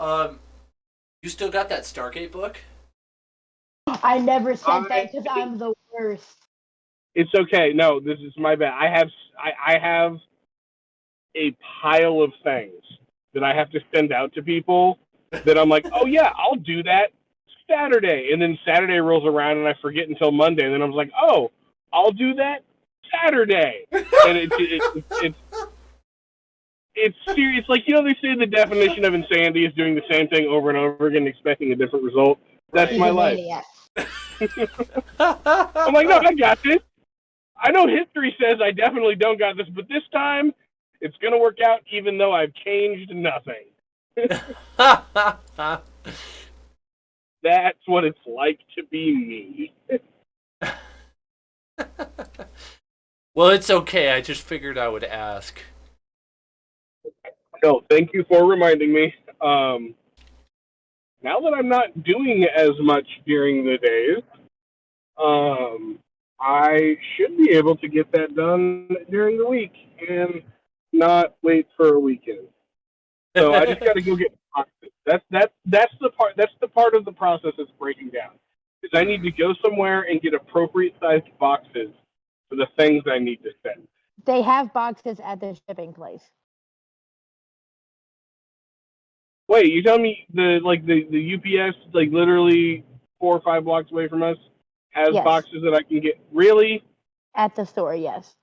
Um, you still got that Stargate book? I never said that because I'm the worst. It's okay. No, this is my bad. I have a pile of things that I have to send out to people that I'm like, oh yeah, I'll do that Saturday, and then Saturday rolls around and I forget until Monday, and then I was like, oh, I'll do that Saturday, and it's serious. Like, you know, they say the definition of insanity is doing the same thing over and over again, expecting a different result. That's Right. my life. Maniac. I'm like, no, I got this. I know history says I definitely don't got this, but this time it's going to work out even though I've changed nothing. That's what it's like to be me. Well, it's okay. I just figured I would ask. No, thank you for reminding me. Now that I'm not doing as much during the days, I should be able to get that done during the week and not wait for a weekend. So I just got to go get boxes. That's the part. That's the part of the process that's breaking down. Is I need to go somewhere and get appropriate sized boxes for the things I need to send. They have boxes at the shipping place. Wait, you tell me the UPS, like, literally 4 or 5 blocks away from us has Yes. boxes that I can get? Really? At the store, yes.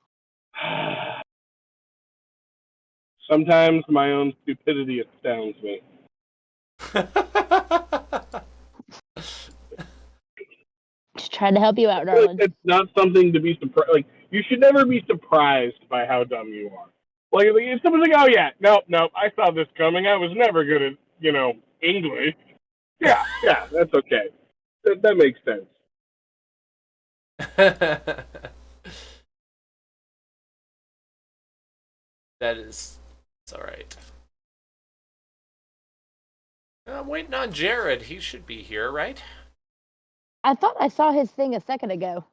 Sometimes my own stupidity astounds me. Just trying to help you out, I feel like darling. it's not something to be surprised. Like, you should never be surprised by how dumb you are. Like if someone's like, "Oh yeah, nope, I saw this coming. I was never good at, English." Yeah, that's okay. That makes sense. That is, it's all right. I'm waiting on Jared. He should be here, right? I thought I saw his thing a second ago.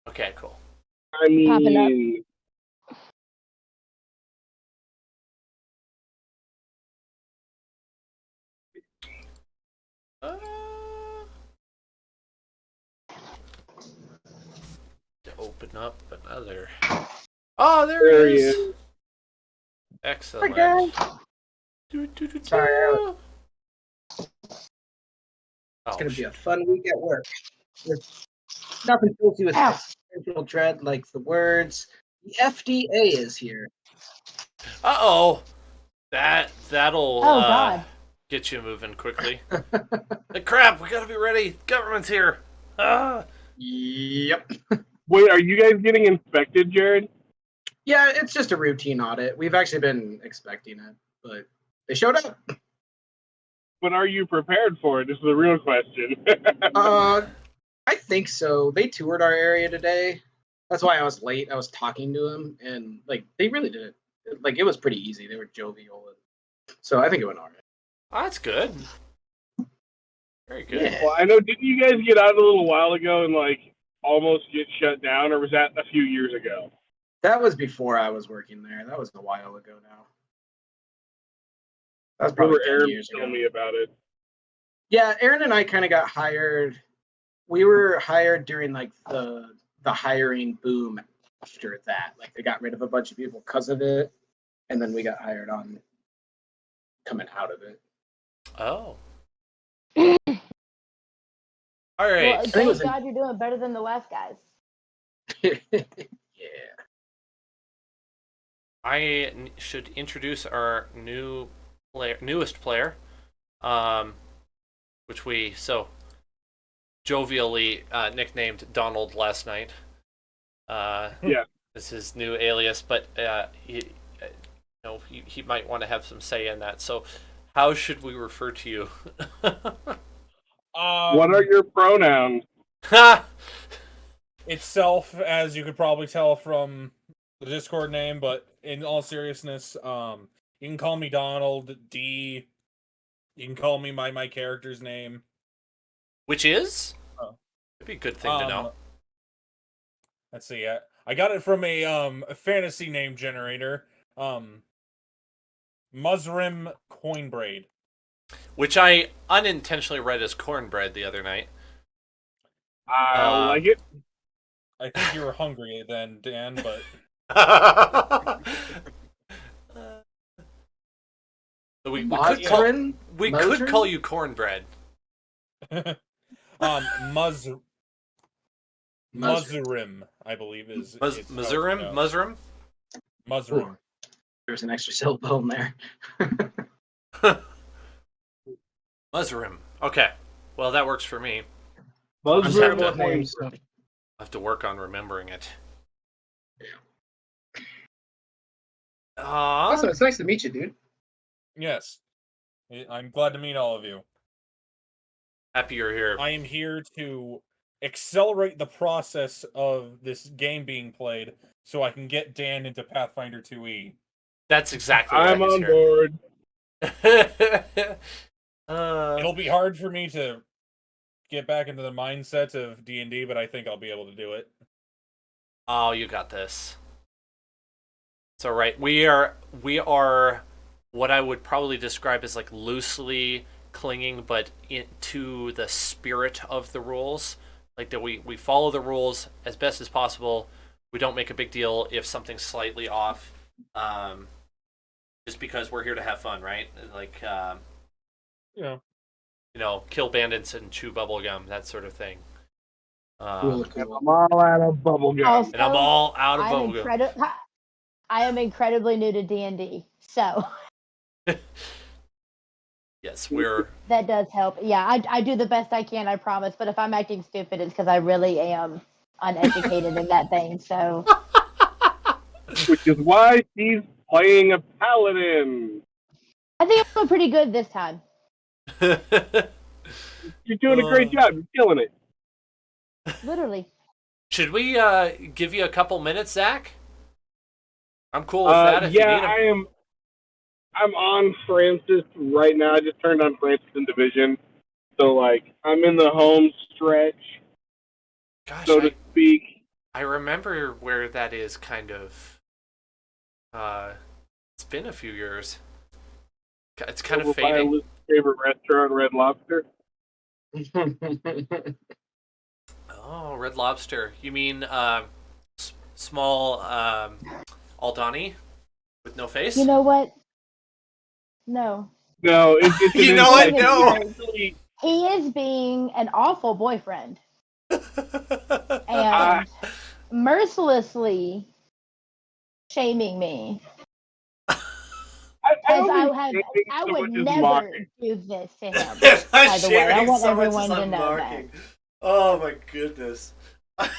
Okay, cool. I Popping up. mean, Uh, to open up another. Oh, there there he he is. is. Excellent. Sorry, Oh, it's going to be a fun week at work. There's nothing filthy with spiritual dread like the words. The FDA is here. Uh-oh. That'll Oh, God. get you moving quickly. Like, crap, we gotta be ready. Government's here. Ah. Yep. Wait, are you guys getting inspected, Jared? Yeah, it's just a routine audit. We've actually been expecting it, but they showed up. But are you prepared for it? This is the real question. I think so. They toured our area today. That's why I was late. I was talking to them, and like they really did it. Like it was pretty easy. They were jovial, so I think it went all right. Oh, that's good. Very good. Yeah. Well, I know, didn't you guys get out a little while ago and like almost get shut down, or was that a few years ago? That was before I was working there. That was a while ago now. That was probably 10 Aaron years ago. told me about it. Yeah, Aaron and I kind of got hired. We were hired during like the hiring boom after that. Like they got rid of a bunch of people because of it, and then we got hired on coming out of it. Oh. All right. Well, thank God you're doing better than the last guys. Yeah. I should introduce our newest player, which we so jovially nicknamed Donald last night. Yeah. Is his new alias, but he might want to have some say in that. So, how should we refer to you? What are your pronouns? Itself, as you could probably tell from the Discord name, but in all seriousness, you can call me Donald D. You can call me my character's name, Which is? Oh. It'd be a good thing to know. Let's see. I got it from a fantasy name generator. Musrim Coinbraid. Which I unintentionally read as cornbread the other night. I like it. I think you were hungry then, Dan, but we could call you cornbread. Muzurim, I believe is Muzurim. There's an extra syllable in there. Muzurim. Okay. Well, that works for me. I'll have to work on remembering it. Also, it's nice to meet you, dude. Yes. I'm glad to meet all of you. Happy you're here. I am here to accelerate the process of this game being played so I can get Dan into Pathfinder 2e. That's exactly what I'm on board. It'll be hard for me to get back into the mindset of D&D, but I think I'll be able to do it. Oh, you got this. It's all right. We are what I would probably describe as like loosely clinging, but into the spirit of the rules. Like that we follow the rules as best as possible. We don't make a big deal if something's slightly off. Just because we're here to have fun, right? Like, kill bandits and chew bubblegum, that sort of thing. Cool. I'm all out of bubblegum. Also, and I'm all out of bubblegum. I am incredibly new to D&D, so... Yes, we're... That does help. Yeah, I do the best I can, I promise. But if I'm acting stupid, it's because I really am uneducated in that thing, so... Which is why she's playing a paladin. I think I'm doing pretty good this time. You're doing a great job. You're killing it. Literally. Should we give you a couple minutes, Zach? I'm cool with that if you yeah, need 'em. I am. I'm on Francis right now. I just turned on Francis in Division, so like I'm in the home stretch, Gosh, so to speak. I remember where that is kind of. It's been a few years. It's kind Over of by fading. Elizabeth's favorite restaurant, Red Lobster. Oh, Red Lobster. You mean small Aldani with no face? You know what? No. No, it's an You know what? Being a No. jerk. He is being an awful boyfriend and mercilessly shaming me. I As don't I think have, shaming I so would much as never mocking. do this to him. By the way, I want everyone to know that. Oh my goodness.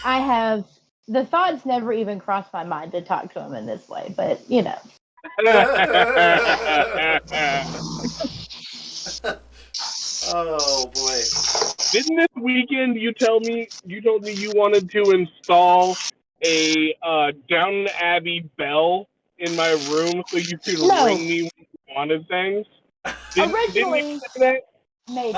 I have the thoughts never even crossed my mind to talk to him in this way, but you know. Oh boy. Didn't this weekend you told me you wanted to install a Downton Abbey bell in my room so you could No. ring me when you wanted things? Didn't you Originally, say that? maybe.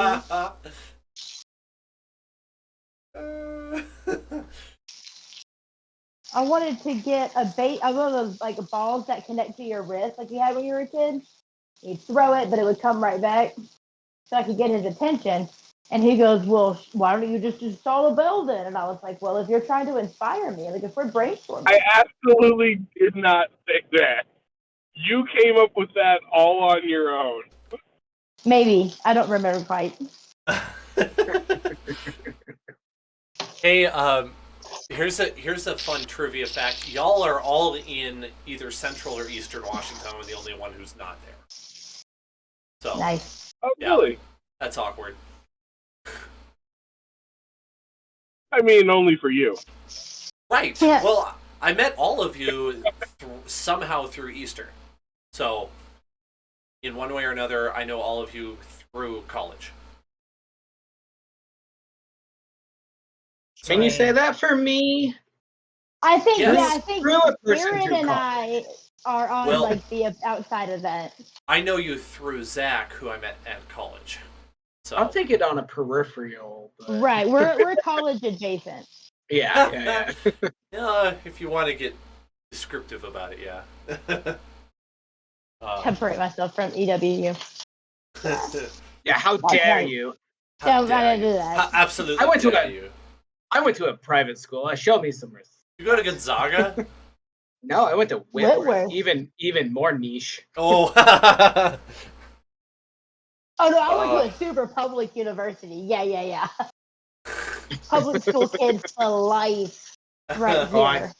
I wanted to get a bait. I one of those like balls that connect to your wrist, like you had when you were a kid. You'd throw it, but it would come right back, so I could get his attention. And he goes, "Well, why don't you just install a bell then?" And I was like, "Well, if you're trying to inspire me, like if we're brainstorming." I absolutely did not say that. You came up with that all on your own. Maybe I don't remember quite. Hey, here's a fun trivia fact. Y'all are all in either Central or Eastern Washington. I'm the only one who's not there. So Nice. Oh, Yeah. really? That's awkward. I mean, only for you. Right. Yeah. Well, I met all of you somehow through Eastern. So, in one way or another, I know all of you through college. Can you say that for me? I think Yes. yeah, I think Through a person Aaron through and college. I are on Well- like the outside of that. I know you through Zach, who I met at college. So I'll take it on a peripheral. But... Right. We're college adjacent. Yeah. yeah, if you want to get descriptive about it, yeah. Separate myself from EWU. Yeah, how dare you? How Don't dare gotta you. do that. How absolutely I went to dare a- you. I went to a private school. Show me some respect. You go to Gonzaga? No, I went to Whitworth. Whitworth. Even more niche. Oh. Oh no, I went to a super public university. Yeah. Public school kids for life. Right Oh, here.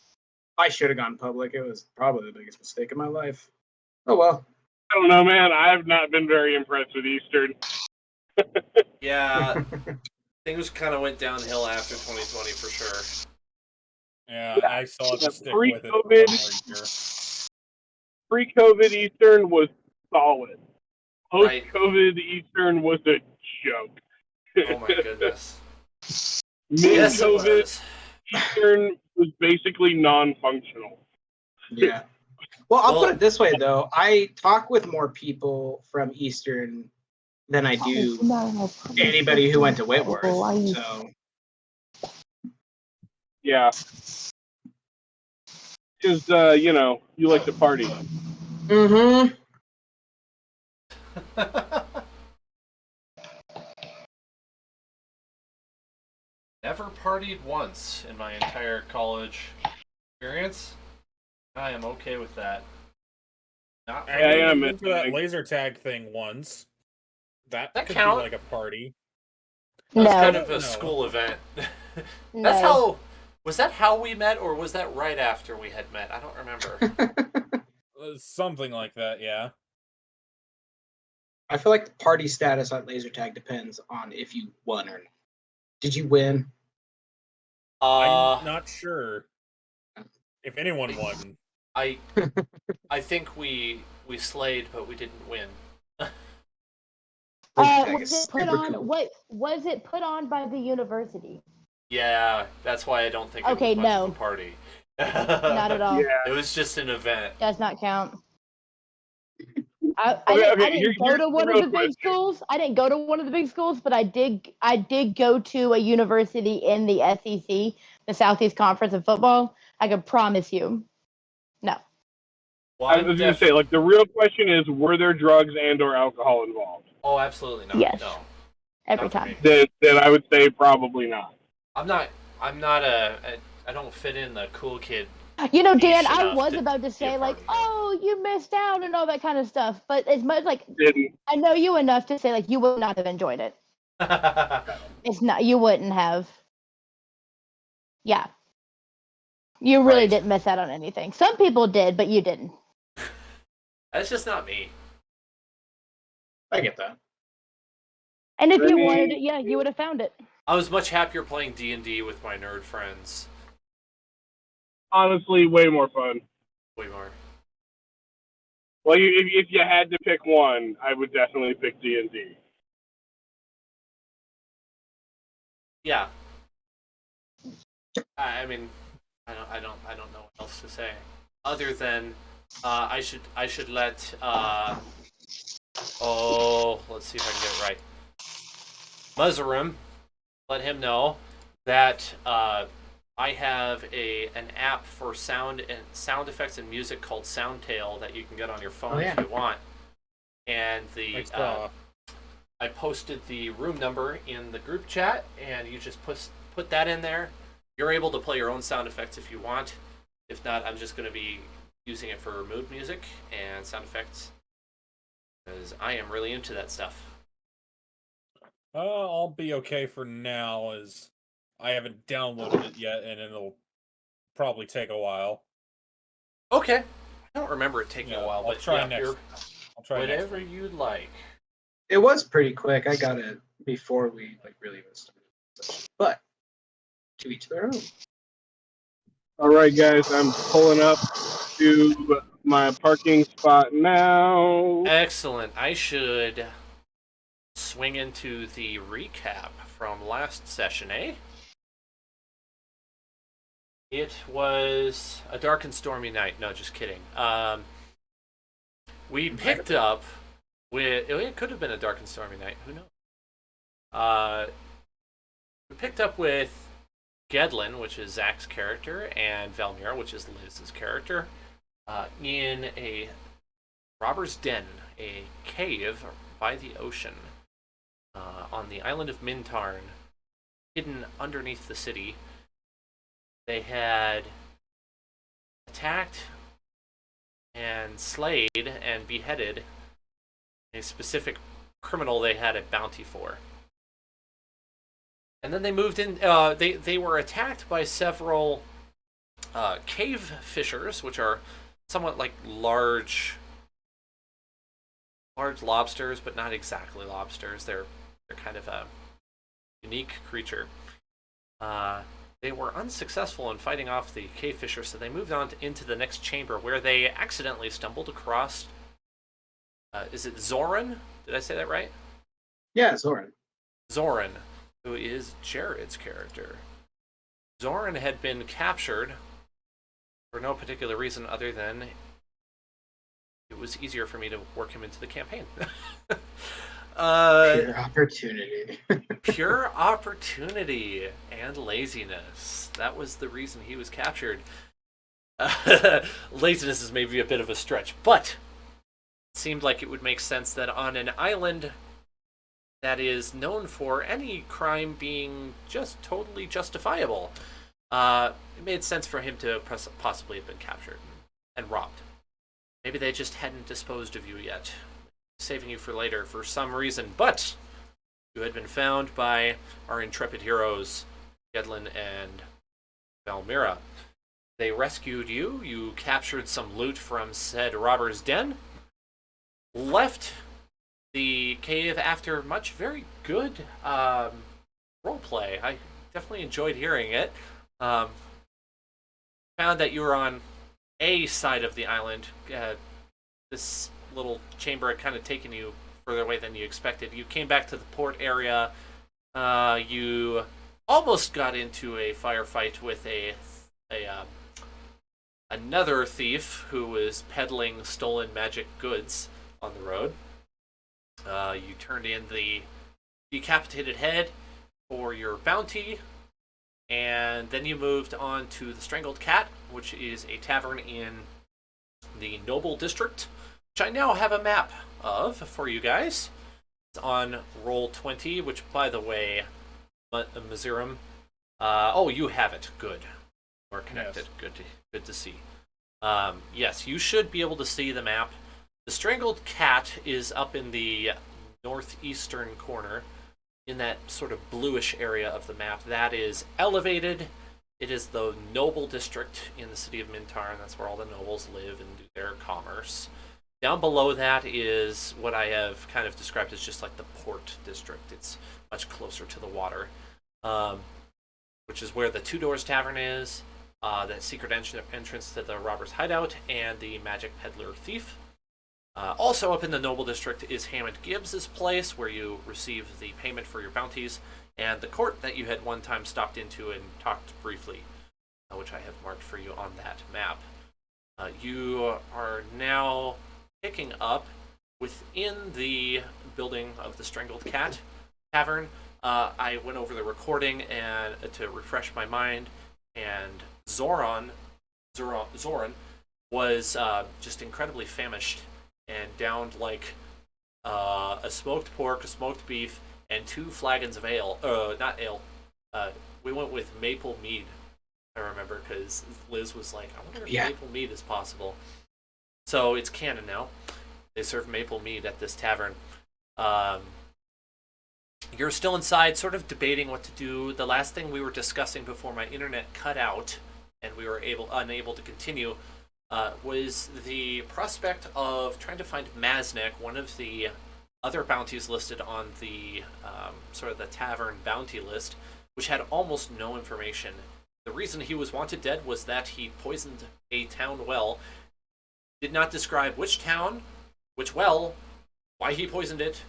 I should have gone public. It was probably the biggest mistake of my life. Oh well. I don't know, man. I've not been very impressed with Eastern. Yeah, things kind of went downhill after 2020 for sure. Yeah, I still have to stick with it. For Pre-COVID. one more year. Pre-COVID Eastern was solid. Right. Post-COVID Eastern was a joke. Oh my goodness. Mid-COVID Yes, it was. Eastern was basically non-functional. Yeah. Well, I'll Well- put it this way though. I talk with more people from Eastern than I do anybody who went to Whitworth. So Yeah. Because, you like to party. mm-hmm. Never partied once in my entire college experience. I am okay with that. Not for I Yeah, me. yeah, went to that man. laser tag thing once. That That could count? be like a party. That was No. kind of a No. school event. No. That's how. Was that how we met, or was that right after we had met? I don't remember. Something like that, yeah. I feel like the party status on laser tag depends on if you won or not. Did you win? I'm not sure if anyone won. I think we slayed, but we didn't win. Laser tag Was is it put super on? cool. What was it put on by the university? Yeah, that's why I don't think it Okay, was much of no. a party. Not at all. Yeah. It was just an event. Does not count. I Okay, didn't okay. I didn't go Here's to the one of real the big question. schools. I didn't go to one of the big schools, but I did go to a university in the SEC, the Southeast Conference of Football. I can promise you, no. Well, I I'm was going to say, like, the real question is, were there drugs and/or alcohol involved? Oh, absolutely not. Yes, No, every not for time. me. Then I would say probably not. I'm not. I'm not I don't fit in the cool kid You know, Dan, niche I enough was to about to be a say like, party "Oh, you missed out" and all that kind of stuff. But as much like Didn't. I know you enough to say like you would not have enjoyed it. guy. It's not you wouldn't have. Yeah, you really Right. didn't miss out on anything. Some people did, but you didn't. That's just not me. I get that. And if I you wanted mean, it, yeah, you would have found it. I was much happier playing D&D with my nerd friends. honestly, way more fun. Way more. Well, if you had to pick one, I would definitely pick D&D. Yeah. I mean, I don't know what else to say, other than I should let let's see if I can get it right. Muzarum, let him know that I have an app for sound effects and music called Soundtail that you can get on your phone if you want. And Thanks, I posted the room number in the group chat, and you just put that in there. You're able to play your own sound effects if you want. If not, I'm just going to be using it for mood music and sound effects because I am really into that stuff. I'll be okay for now, as I haven't downloaded it yet, and it'll probably take a while. Okay. I don't remember it taking a while, I'll but try yeah, next. I'll try whatever next week. you'd like. It was pretty quick. I got it before we like really even started. But to each their own. All right, guys, I'm pulling up to my parking spot now. Excellent. I should swing into the recap from last session, eh? It was a dark and stormy night. No, just kidding. We picked up with. It could have been a dark and stormy night. Who knows? We picked up with Gedlin, which is Zach's character, and Valmira, which is Liz's character, in a robber's den, a cave by the ocean, on the island of Mintarn, hidden underneath the city. They had attacked and slayed and beheaded a specific criminal they had a bounty for. And then they moved in. They were attacked by several cave fishers, which are somewhat like large lobsters, but not exactly lobsters. They're kind of a unique creature. They were unsuccessful in fighting off the cave fisher, so they moved on into the next chamber, where they accidentally stumbled across. Is it Zoran? Did I say that right? Yeah, Zoran. Zoran, who is Jared's character. Zoran had been captured for no particular reason other than it was easier for me to work him into the campaign. Pure opportunity. Pure opportunity and laziness. That was the reason he was captured. Laziness is maybe a bit of a stretch, but it seemed like it would make sense that on an island that is known for any crime being just totally justifiable, it made sense for him to possibly have been captured and robbed. Maybe they just hadn't disposed of you yet, saving you for later for some reason, but you had been found by our intrepid heroes, Gedlin and Valmira. They rescued you, you captured some loot from said robber's den, left the cave after much very good roleplay. I definitely enjoyed hearing it. Found that you were on a side of the island. This little chamber had kind of taken you further away than you expected. You came back to the port area. You almost got into a firefight with another thief who was peddling stolen magic goods on the road. You turned in the decapitated head for your bounty, and then you moved on to the Strangled Cat, which is a tavern in the Noble District, which I now have a map of for you guys. It's on roll 20, which, by the way, Mizuram. Oh, you have it. Good. We're connected. Yes. Good to see. Yes, you should be able to see the map. The Strangled Cat is up in the northeastern corner, in that sort of bluish area of the map. That is elevated. It is the Noble District in the city of Mintar, and that's where all the nobles live and do their commerce. Down below that is what I have kind of described as just like the Port District. It's much closer to the water, which is where the Two Doors Tavern is, that secret entrance to the Robber's Hideout, and the Magic Peddler Thief. Also up in the Noble District is Hammond Gibbs's place, where you receive the payment for your bounties, and the court that you had one time stopped into and talked briefly, which I have marked for you on that map. You are now picking up within the building of the Strangled Cat Tavern. I went over the recording and to refresh my mind, and Zoran was just incredibly famished and downed like a smoked pork, a smoked beef, and 2 flagons of ale. Not ale. We went with maple mead, I remember, because Liz was like, I wonder if maple mead is possible. So it's canon now. They serve maple mead at this tavern. You're still inside, sort of debating what to do. The last thing we were discussing before my internet cut out and we were unable to continue was the prospect of trying to find Maznek, one of the other bounties listed on the sort of the tavern bounty list, which had almost no information. The reason he was wanted dead was that he poisoned a town well. Did not describe which town, which well, why he poisoned it,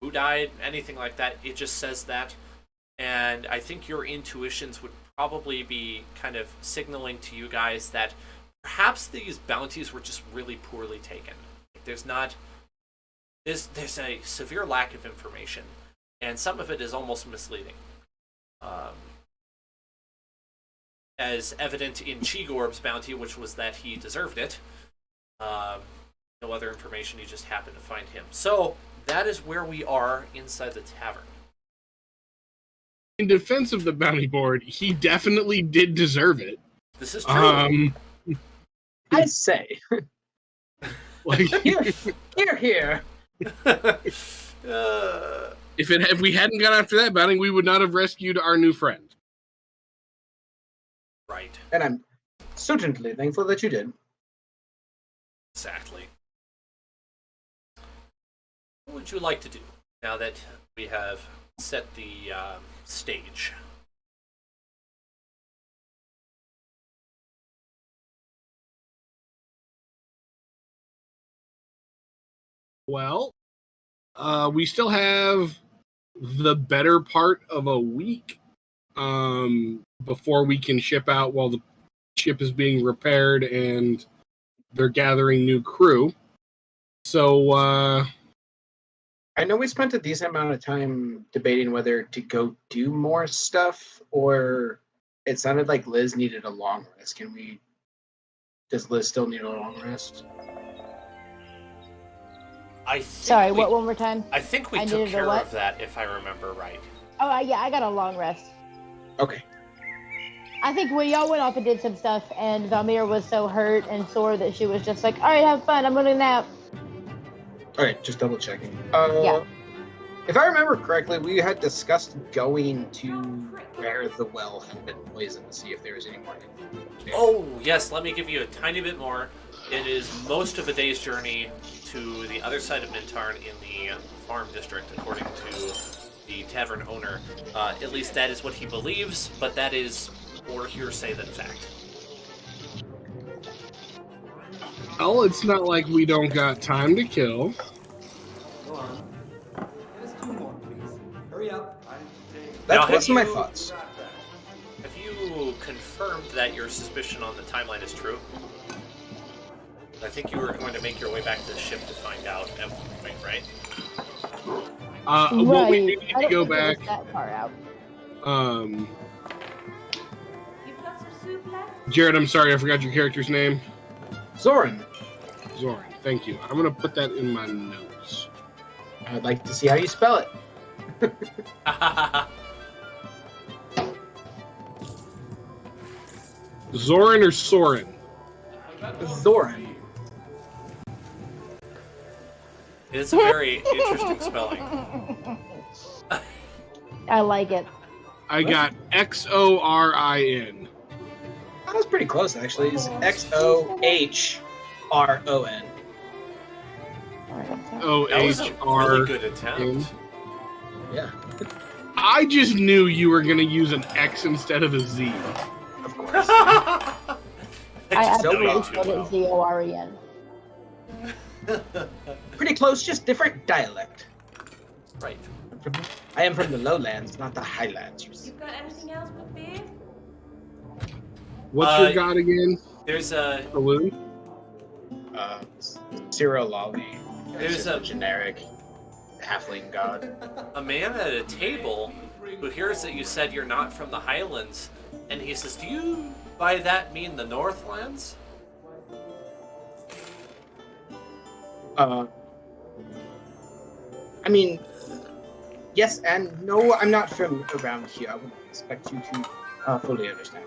who died, anything like that. It just says that. And I think your intuitions would probably be kind of signaling to you guys that perhaps these bounties were just really poorly taken. Like there's a severe lack of information, and some of it is almost misleading. As evident in Chigorb's bounty, which was that he deserved it. No other information, you just happened to find him. So that is where we are inside the tavern. In defense of the bounty board, he definitely did deserve it. This is true. I say. Like, Here. If we hadn't gone after that bounty, we would not have rescued our new friend. Right. And I'm certainly thankful that you did. Exactly. What would you like to do now that we have set the stage? Well, we still have the better part of a week before we can ship out while the ship is being repaired and they're gathering new crew. So, I know we spent a decent amount of time debating whether to go do more stuff, or it sounded like Liz needed a long rest. Does Liz still need a long rest? Sorry, what? One more time. I think we took care of that, if I remember right. Oh, yeah, I got a long rest. Okay. I think y'all went off and did some stuff, and Valmir was so hurt and sore that she was just like, all right, have fun, I'm gonna nap. Okay, just double checking. Yeah. If I remember correctly, we had discussed going to where the well had been poisoned to see if there was any more information. Oh, yes, let me give you a tiny bit more. It is most of a day's journey to the other side of Mintarn in the farm district, according to the tavern owner. At least that is what he believes, but that is more hearsay than fact. well, it's not like we don't got time to kill. Go on. Just 2 more, please. Hurry up. That was my thoughts. confirmed that your suspicion on the timeline is true? I think you were going to make your way back to the ship to find out at one point, right? Well, we Right. do need I to go don't think it was back. that far out. You've got some soup left? Jared, I'm sorry, I forgot your character's name. Zoran, Zoran. Thank you. I'm gonna put that in my notes. I'd like to see how you spell it. Zoran or Soren? Zoran. It's a very interesting spelling. I like it. I got Xorin. That was pretty close, actually. It's Xohron. That was a really good attempt. Yeah, I just knew you were gonna use an X instead of a Z. of course. I just know absolutely you too spelled well. it Z-O-R-E-N. Pretty close, just different dialect. Right. I am from the lowlands, not the highlands. You've got anything else but beer? What's your god again? There's a Balloon? Cyril Lolly. There's It's just a generic halfling god. man at a table who hears that you said you're not from the Highlands, and he says, "Do you by that mean the Northlands?" I mean, yes and no. I'm not from around here. I wouldn't expect you to fully understand.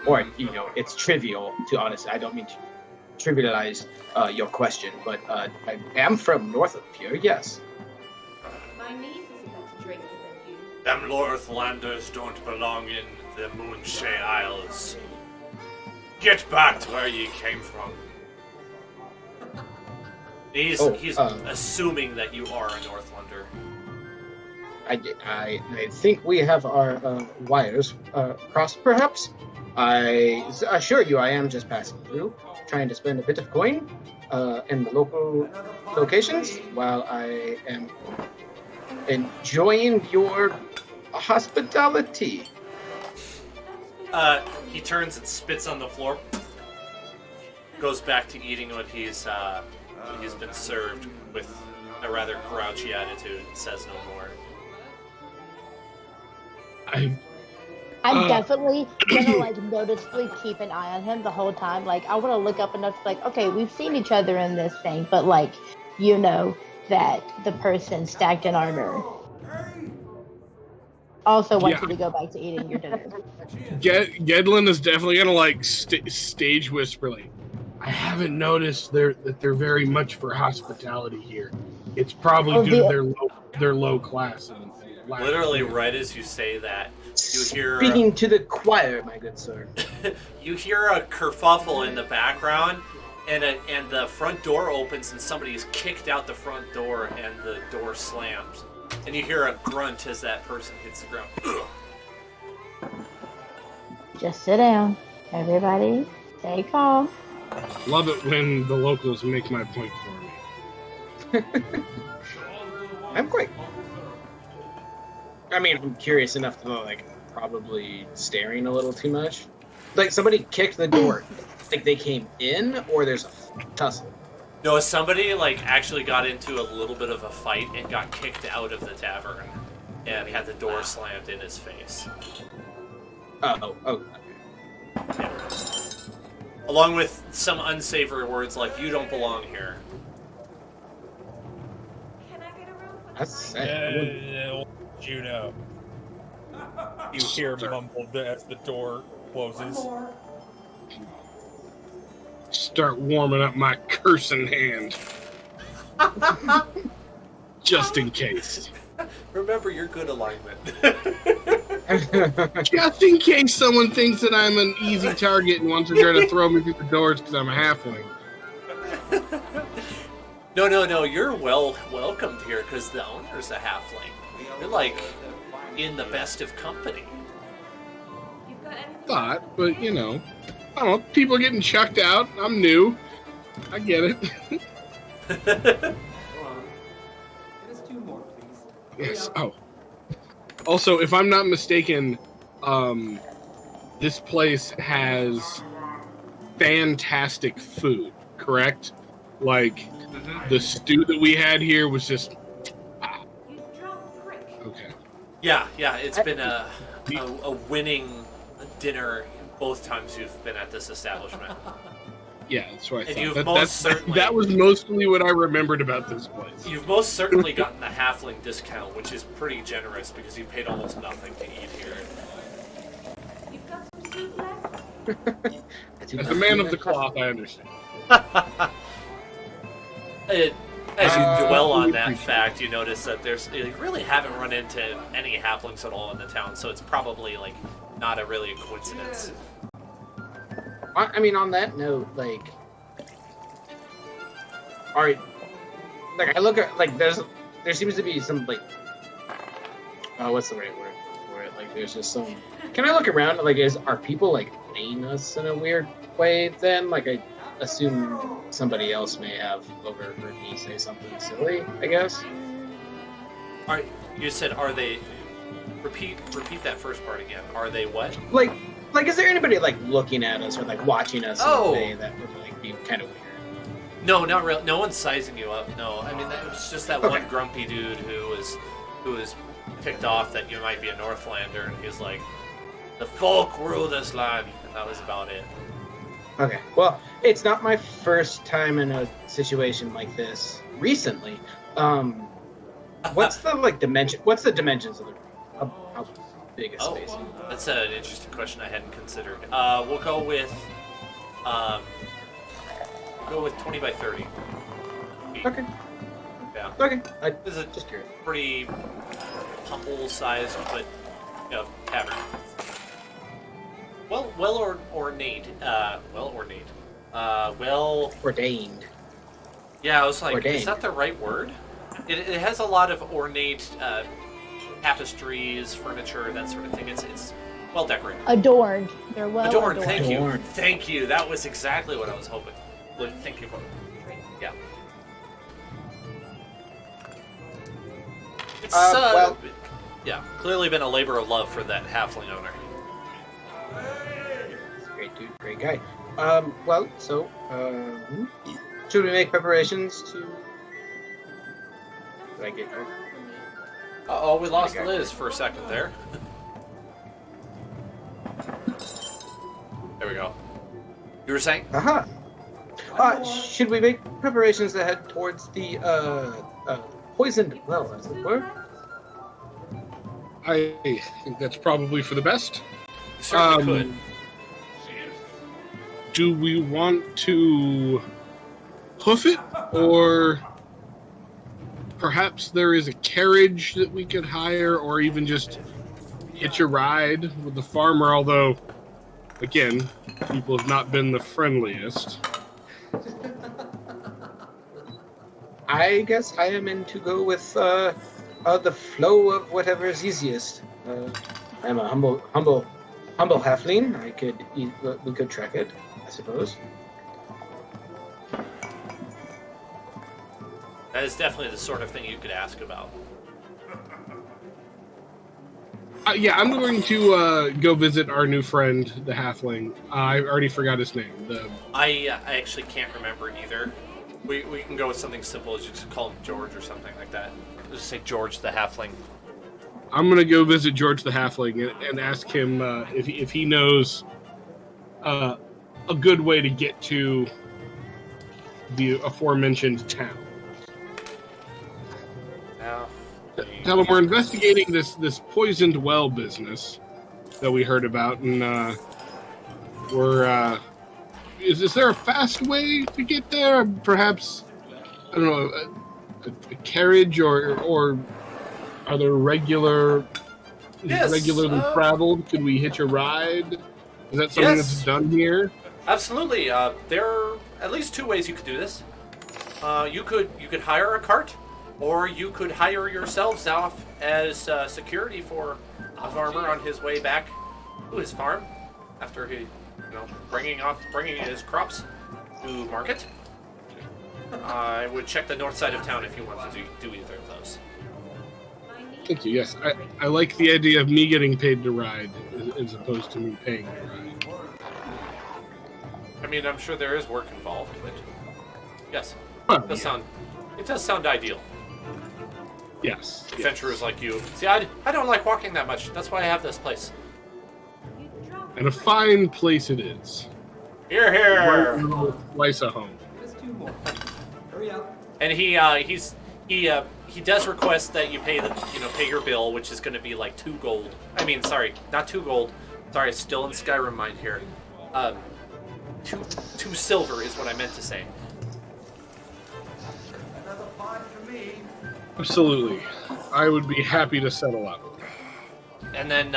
Or, it's trivial to honestly. I don't mean to trivialize your question, but I am from north of here, yes. My niece is a better drinker than you. Them Northlanders don't belong in the Moonshay Isles. Get back to where ye came from. He's assuming that you are a Northlander. I think we have our wires crossed, perhaps. I assure you, I am just passing through, trying to spend a bit of coin in the local locations while I am enjoying your hospitality. He turns and spits on the floor. Goes back to eating what he's been served with a rather grouchy attitude and says no more. I'm definitely gonna noticeably keep an eye on him the whole time. Like I want to look up enough to okay, we've seen each other in this thing, but that the person stacked in armor. Also want you to go back to eating your dinner. Gedlin is definitely gonna stage whisperly. I haven't noticed that they're very much for hospitality here. It's probably due to their low class. Literally, right as you say that, you hear Speaking to the choir, my good sir. you hear a kerfuffle in the background, and the front door opens, and somebody is kicked out the front door, and the door slams, and you hear a grunt as that person hits the ground. Just sit down, everybody. Stay calm. Love it when the locals make my point for me. I'm quite. I mean, I'm curious enough to know, probably staring a little too much. Somebody kicked the door. They came in, or there's a tussle? No, somebody actually got into a little bit of a fight and got kicked out of the tavern, and had the door slammed in his face. Oh. Yeah. Along with some unsavory words like "you don't belong here." Can I get a room for That's sad. Juno. You hear mumbled as the door closes. Start warming up my cursing hand. Just in case. Remember your good alignment. Just in case someone thinks that I'm an easy target and wants to try to throw me through the doors because I'm a halfling. No, you're welcomed here because the owner's a halfling. You're in the best of company. You've got anything? Thought, but I don't know, people getting chucked out. I'm new. I get it. Just 2 more, please. Yes. Oh. Also, if I'm not mistaken, this place has fantastic food, correct? Like, the stew that we had here was just... You drunk prick. Okay. Yeah, it's been a winning dinner both times you've been at this establishment. Yeah, that's what I And thought. you've most certainly... that was mostly what I remembered about this place. You've most certainly gotten the halfling discount, which is pretty generous because you paid almost nothing to eat here. You've got some soup left? As a man of the cloth, I understand. As you dwell on that fact, you notice that you really haven't run into any halflings at all in the town, so it's probably like not really a coincidence. I mean, on that note, like, all right, like I look at like there seems to be some like, what's the right word for it? Like, there's just some. Can I look around? Like, are people like playing us in a weird way? Then, like, I assume somebody else may have overheard me say something silly. I guess. All right, you said, are they? Repeat that first part again. Are they what? Like, is there anybody like looking at us or like watching us in a way that would like be kind of weird? No, not real. No one's sizing you up. No, I mean it was just that one grumpy dude who was ticked off that you might be a Northlander, and he was like, "The folk rule this land," and that was about it. Okay. Well, it's not my first time in a situation like this recently. What's the like dimension? What's the dimensions of the room? How big a space? That's an interesting question I hadn't considered. We'll go with 20 by 30. Okay. Yeah. Okay. This is just curious. Pretty humble-sized, but tavern. Well ornate. Ordained. Yeah, I was like, Ordained. is that the right word? It has a lot of ornate tapestries, furniture, that sort of thing. It's well decorated. Adorned. They're well adorned. Thank you. That was exactly what I was hoping. Thank you for. Yeah. It's yeah, clearly been a labor of love for that halfling owner. Great dude, great guy. Should we make preparations to? Did I get her? Uh-oh, we lost Liz for a second there. There we go. You were saying? Should we make preparations to head towards the poisoned well, as it were? I think that's probably for the best. You certainly could. Do we want to hoof it, or perhaps there is a carriage that we could hire, or even just hitch a ride with the farmer? Although, again, people have not been the friendliest. I guess I am in to go with the flow of whatever is easiest. I'm a humble halfling. We could trek it, I suppose. That is definitely the sort of thing you could ask about. Yeah, I'm going to go visit our new friend, the halfling. I already forgot his name. I actually can't remember either. We can go with something simple as you just call him George or something like that. Just say George the halfling. I'm going to go visit George the halfling and ask him if he knows a good way to get to the aforementioned town. Tell him we're investigating this poisoned well business that we heard about, and we're is there a fast way to get there? Perhaps, I don't know, a carriage, or are there regularly traveled? Could we hitch a ride? Is that something that's done here? Absolutely. There are at least two ways you could do this. You could hire a cart, or you could hire yourselves off as security for a farmer on his way back to his farm after he, bringing his crops to market. I would check the north side of town if you want to do either of those. Thank you. Yes, I like the idea of me getting paid to ride as opposed to me paying to ride. I mean, I'm sure there is work involved, but yes, Well, it does sound ideal. Yes. Adventurers like you. See, I don't like walking that much. That's why I have this place. And a fine place it is. Here, Right here. in the little slice of home. Just 2 more. Hurry up. And he does request that you pay your bill, which is going to be like 2 gold. I mean, sorry, not 2 gold. Sorry, still in Skyrim mind here. 2 silver is what I meant to say. Another 5 for me. Absolutely. I would be happy to settle up. And then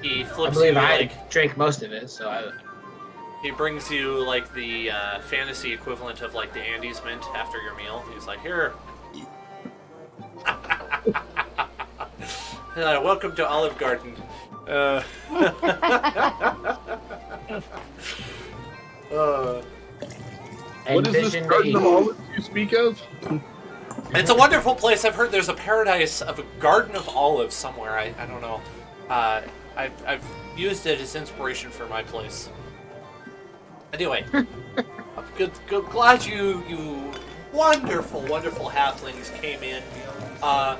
he I flips believe you I like drank most of it, so I. he brings you like the fantasy equivalent of like the Andes mint after your meal. He's like, here. Welcome to Olive Garden. What is this garden of olives you speak of? It's a wonderful place. I've heard there's a paradise of a garden of olives somewhere. I don't know. I've used it as inspiration for my place. Anyway, I'm glad you wonderful halflings came in. I'll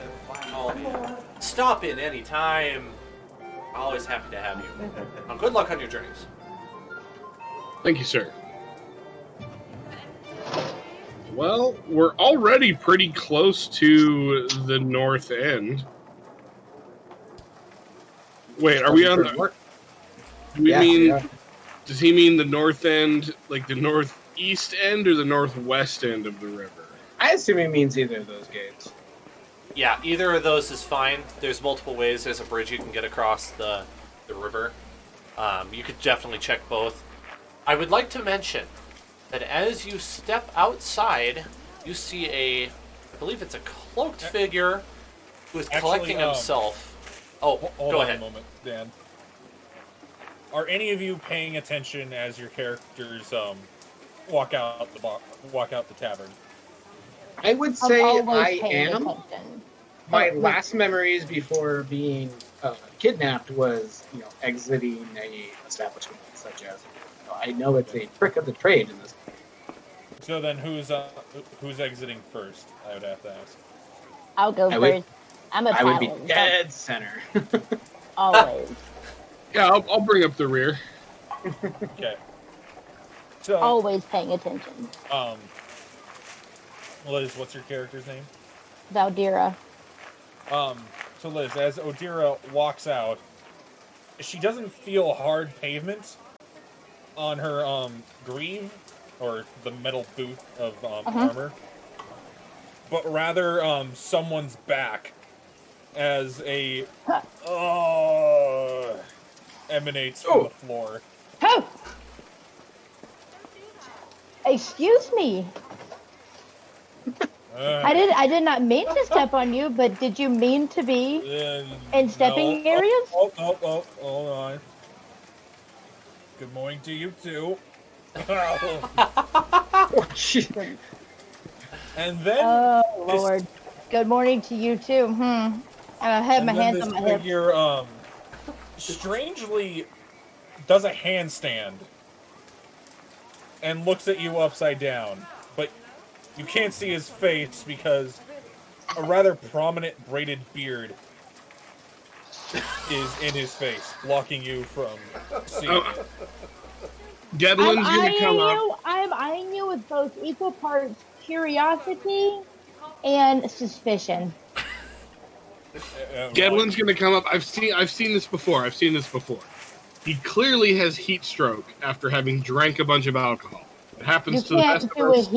stop in any time. Always happy to have you. Good luck on your journeys. Thank you, sir. Well, we're already pretty close to the north end. Wait, are we on the... Do we mean... Yeah. Does he mean the north end, like the northeast end, or the northwest end of the river? I assume he means either of those gates. Yeah, either of those is fine. There's multiple ways. There's a bridge you can get across the river. You could definitely check both. I would like to mention that as you step outside, you see I believe it's a cloaked figure who is collecting himself. Oh, Hold go on ahead. a moment, Dan. Are any of you paying attention as your characters walk out the tavern? I would I'm say always I paying am. attention. My But- last memories before being kidnapped was, exiting a establishment such as. I know it's a trick of the trade in this. So then, who's exiting first? I would have to ask. I'll go I would- first. I'm a I would be paladin. dead center. Always. Yeah, I'll bring up the rear. Okay. So, Always paying attention. Liz, what's your character's name? Valdira. So Liz, as Odira walks out, she doesn't feel hard pavement on her greave or the metal boot of armor, but rather someone's back as a emanates from the floor. Oh! Excuse me. I did not mean to step on you, but did you mean to be in stepping areas? Oh, hold on. Good morning to you too. And then Oh Lord. Good morning to you too. I have my hands on my hips. figure strangely does a handstand and looks at you upside down, but you can't see his face because a rather prominent braided beard is in his face, blocking you from seeing it. Gedlin's gonna come up. I'm eyeing you with both equal parts curiosity and suspicion. Gedlin's gonna come up. I've seen this before. He clearly has heat stroke after having drank a bunch of alcohol. It happens You to the best can't of do a us.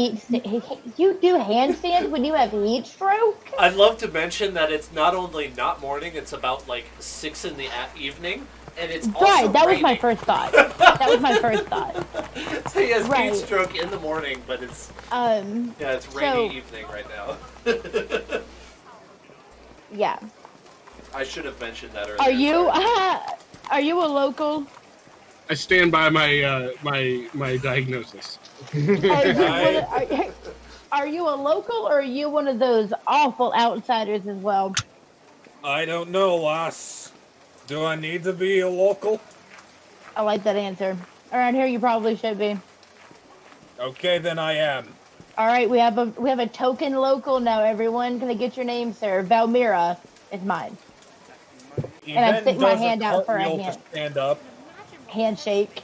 you do handstands when you have heat stroke? I'd love to mention that it's not only not morning; it's about like 6 in the evening, and it's also Right, that was my raining. first thought. So he has Right. heat stroke in the morning, but it's it's rainy evening right now. Yeah. I should have mentioned that earlier. Are you sorry. are you a local? I stand by my my diagnosis. Are you a local or are you one of those awful outsiders as well? I don't know, lass. Do I need to be a local? I like that answer. Around here, you probably should be. Okay, then I am. All right, we have a token local now. Everyone, can I get your name, sir? Valmira is mine, He and I then stick my does a hand out for a cartwheel to stand up. handshake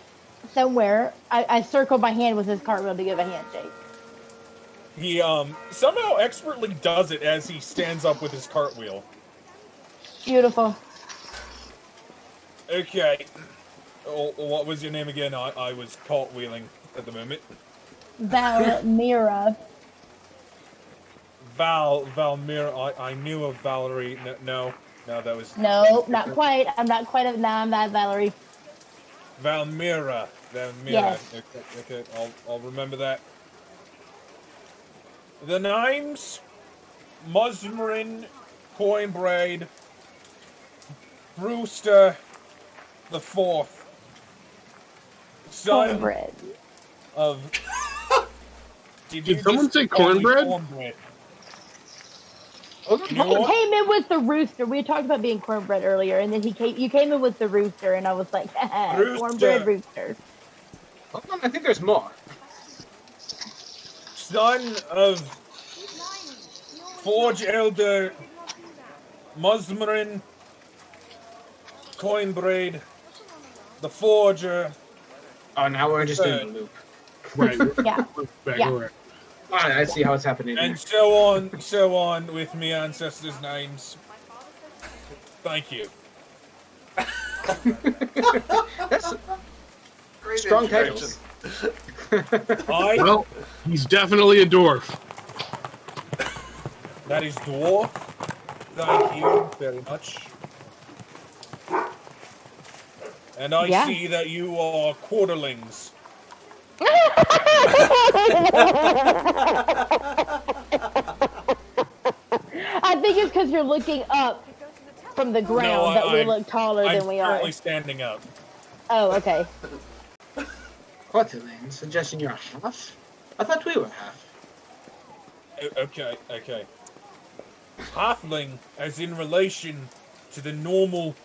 somewhere. I circled my hand with his cartwheel to give a handshake. He somehow expertly does it as he stands up with his cartwheel. Beautiful. Okay. Oh, what was your name again? I was cartwheeling at the moment. Valmira. Valmir. I knew of Valerie. No, that was No, not quite. I'm not quite. No, I'm not Valerie. Valmira. Yes. Okay. I'll remember that. The names: Musmarin, Coinbraid, Brewster the Fourth, son Cornbread. of. Did someone say cornbread? Cornbread? Oh, You know He what? came in with the rooster. We talked about being cornbread earlier, and then you came in with the rooster, and I was like, cornbread rooster. hold on, I think there's more. Son of Forge Elder Musmarin Coinbraid, the Forger. Oh, now we're just in the loop. Right. Yeah. Back Yeah. over. I see how it's happening. And so on with me ancestors' names. Thank you. That's strong titles. Well, he's definitely a dwarf. That is dwarf. Thank you very much. And I Yeah. see that you are quarterlings. I think it's because you're looking up from the ground that we look taller than we I'm are. currently standing up. Oh, okay. Quarterling, suggesting you're half? I thought we were half. Okay. Halfling, as in relation to the normal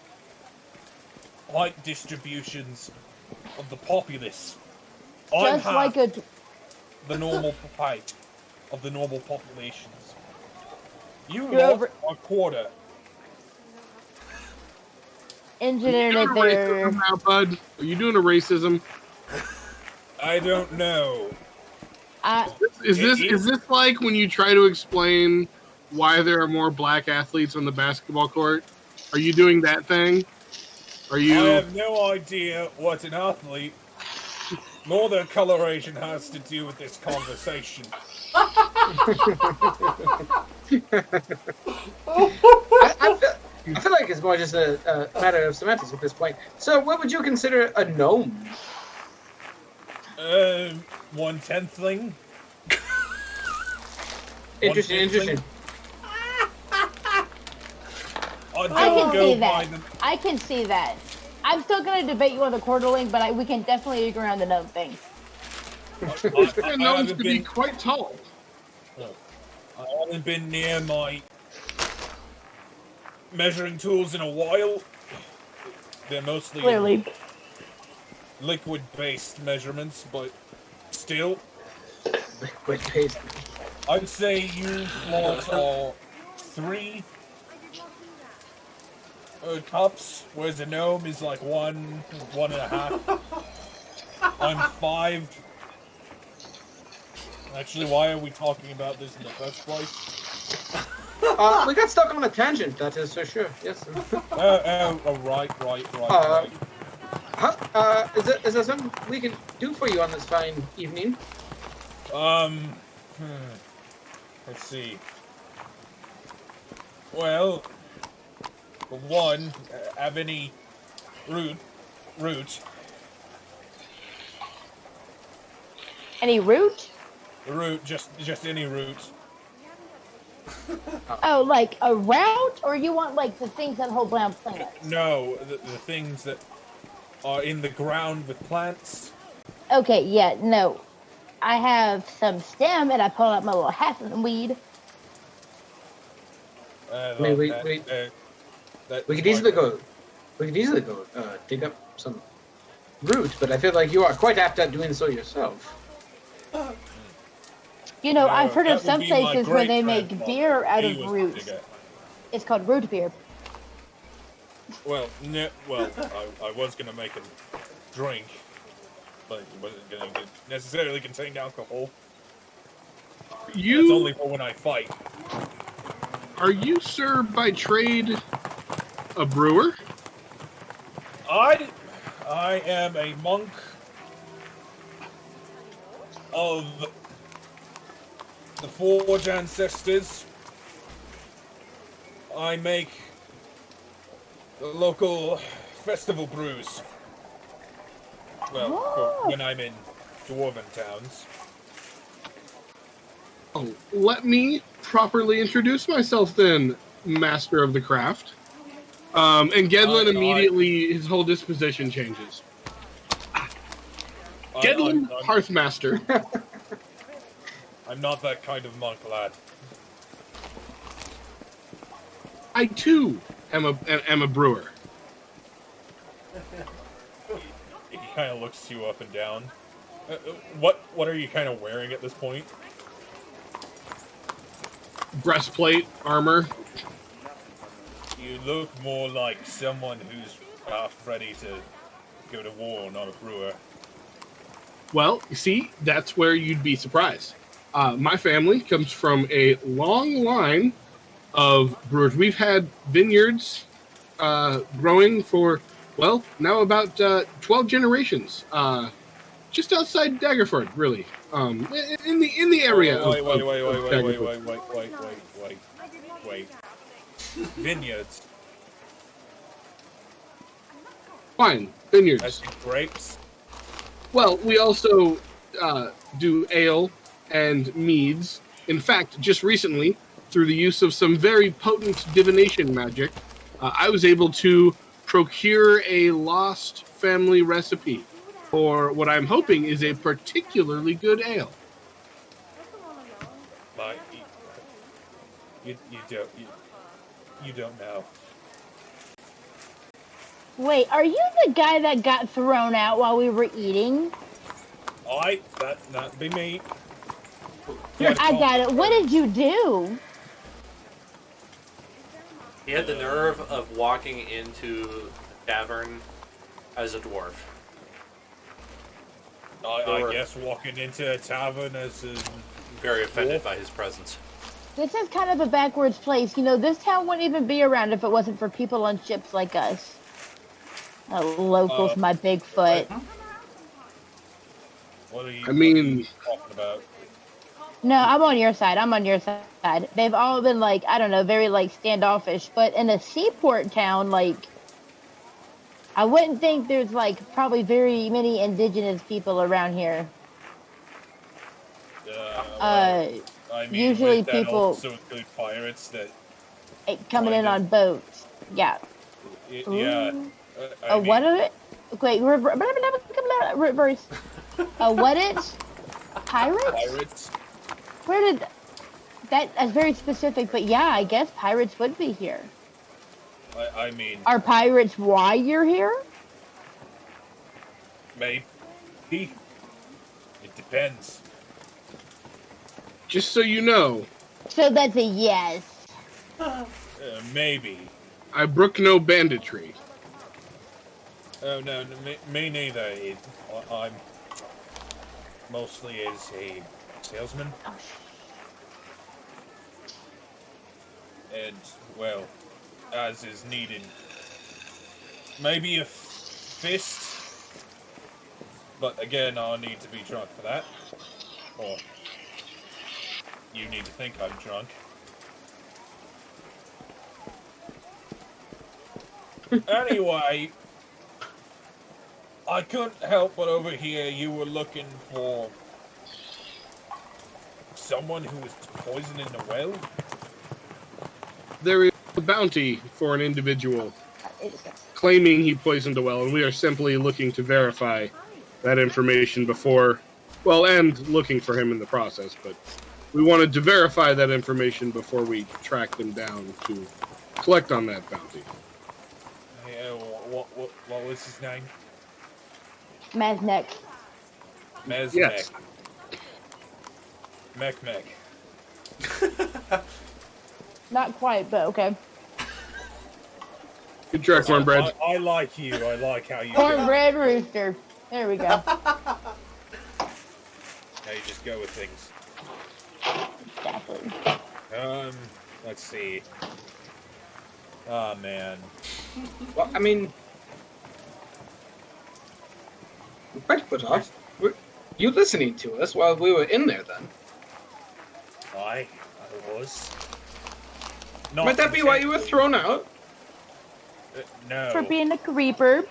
height distributions of the populace. I'm Just half like a the normal height of the normal populations. You You're lot over- are quarter. engineering Are you it doing a there. racism now, bud? Are you doing a racism? I don't know. Is this like when you try to explain why there are more black athletes on the basketball court? Are you doing that thing? Are I you? have no idea what an athlete nor their coloration has to do with this conversation. I feel like it's more just a matter of semantics at this point. So, what would you consider a gnome? 1/10ling. Interesting. I can see that. I can see that. I'm still going to debate you on the quarterling, but we can definitely agree on the gnome thing. Gnomes could be quite tall. I haven't been near my measuring tools in a while. They're mostly Clearly. liquid-based measurements, but still, Liquid-based. I'd say you lot are 3 cups, whereas a gnome is like 1.5. I'm 5. Actually, why are we talking about this in the first place? We got stuck on a tangent, that is for sure. Yes. Right. Is there something we can do for you on this fine evening? Let's see. Well, for one, have any root? Any root? Root, just any root. Oh, like a route? Or you want like the things that hold down plants? No, the things that are in the ground with plants. Okay, yeah, no. I have some stem and I pull out my little half of the weed. That We is could my easily turn. go. We could easily go dig up some root, but I feel like you are quite apt at doing so yourself. You know, No, I've heard of that would some be my places where they make great-grandfather. beer out He of was a roots. digger. It's called root beer. Well, I was gonna make a drink, but it wasn't gonna necessarily contain alcohol. That's only for when I fight. Are you, sir, by trade, a brewer? I am a monk of the Forge Ancestors. I make the local festival brews. Well, for when I'm in dwarven towns. Oh, let me properly introduce myself then, master of the craft. And Gedlin immediately, his whole disposition changes. Gedlin, Hearthmaster. I'm not that kind of monk, lad. I too am a brewer. He kind of looks you up and down. What are you kind of wearing at this point? Breastplate, armor. You look more like someone who's ready to go to war, not a brewer. Well, you see, that's where you'd be surprised. My family comes from a long line of brewers. We've had vineyards growing for, well, now about 12 generations. Just outside Daggerford, really. In the area of Wait. Vineyards. Fine, vineyards. I see grapes. Well, we also do ale and meads. In fact, just recently, through the use of some very potent divination magic, I was able to procure a lost family recipe for what I'm hoping is a particularly good ale. You don't know. Wait, are you the guy that got thrown out while we were eating? That be me. I got it. What did you do? He had the nerve of walking into the tavern as a dwarf. I guess walking into a tavern as a very offended dwarf? by his presence. This is kind of a backwards place. You know, this town wouldn't even be around if it wasn't for people on ships like us. Locals, my Bigfoot. What are you talking about? No, I'm on your side. I'm on your side. They've all been like, I don't know, very like standoffish. But in a seaport town, like, I wouldn't think there's like probably very many indigenous people around here. I mean, usually that people also include pirates that coming in on boats. Yeah. Yeah. What are it? Wait, reverse. What is pirates? Pirates. Where did that's very specific, but yeah, I guess pirates would be here. I mean, are pirates why you're here? Maybe. It depends. Just so you know. So that's a yes. Maybe. I brook no banditry. Oh no, me neither. I'm mostly as a salesman. And, well, as is needed. Maybe a fist. But again, I'll need to be drunk for that. Or you need to think I'm drunk. Anyway, I couldn't help but overhear you were looking for someone who was poisoning the well. There is a bounty for an individual claiming he poisoned a well, and we are simply looking to verify that information before, well, and looking for him in the process, but we wanted to verify that information before we track them down to collect on that bounty. Yeah, what was his name? Maznek. Mezmek. Yes. Mech. Not quite, but okay. Good try, cornbread. I like you. I like how you do. Cornbread rooster. There we go. How you just go with things. Exactly. Let's see. Oh man. Well, I mean, were you listening to us while we were in there then? I was. Not Might that be why you were thrown out? No. For being a creeper.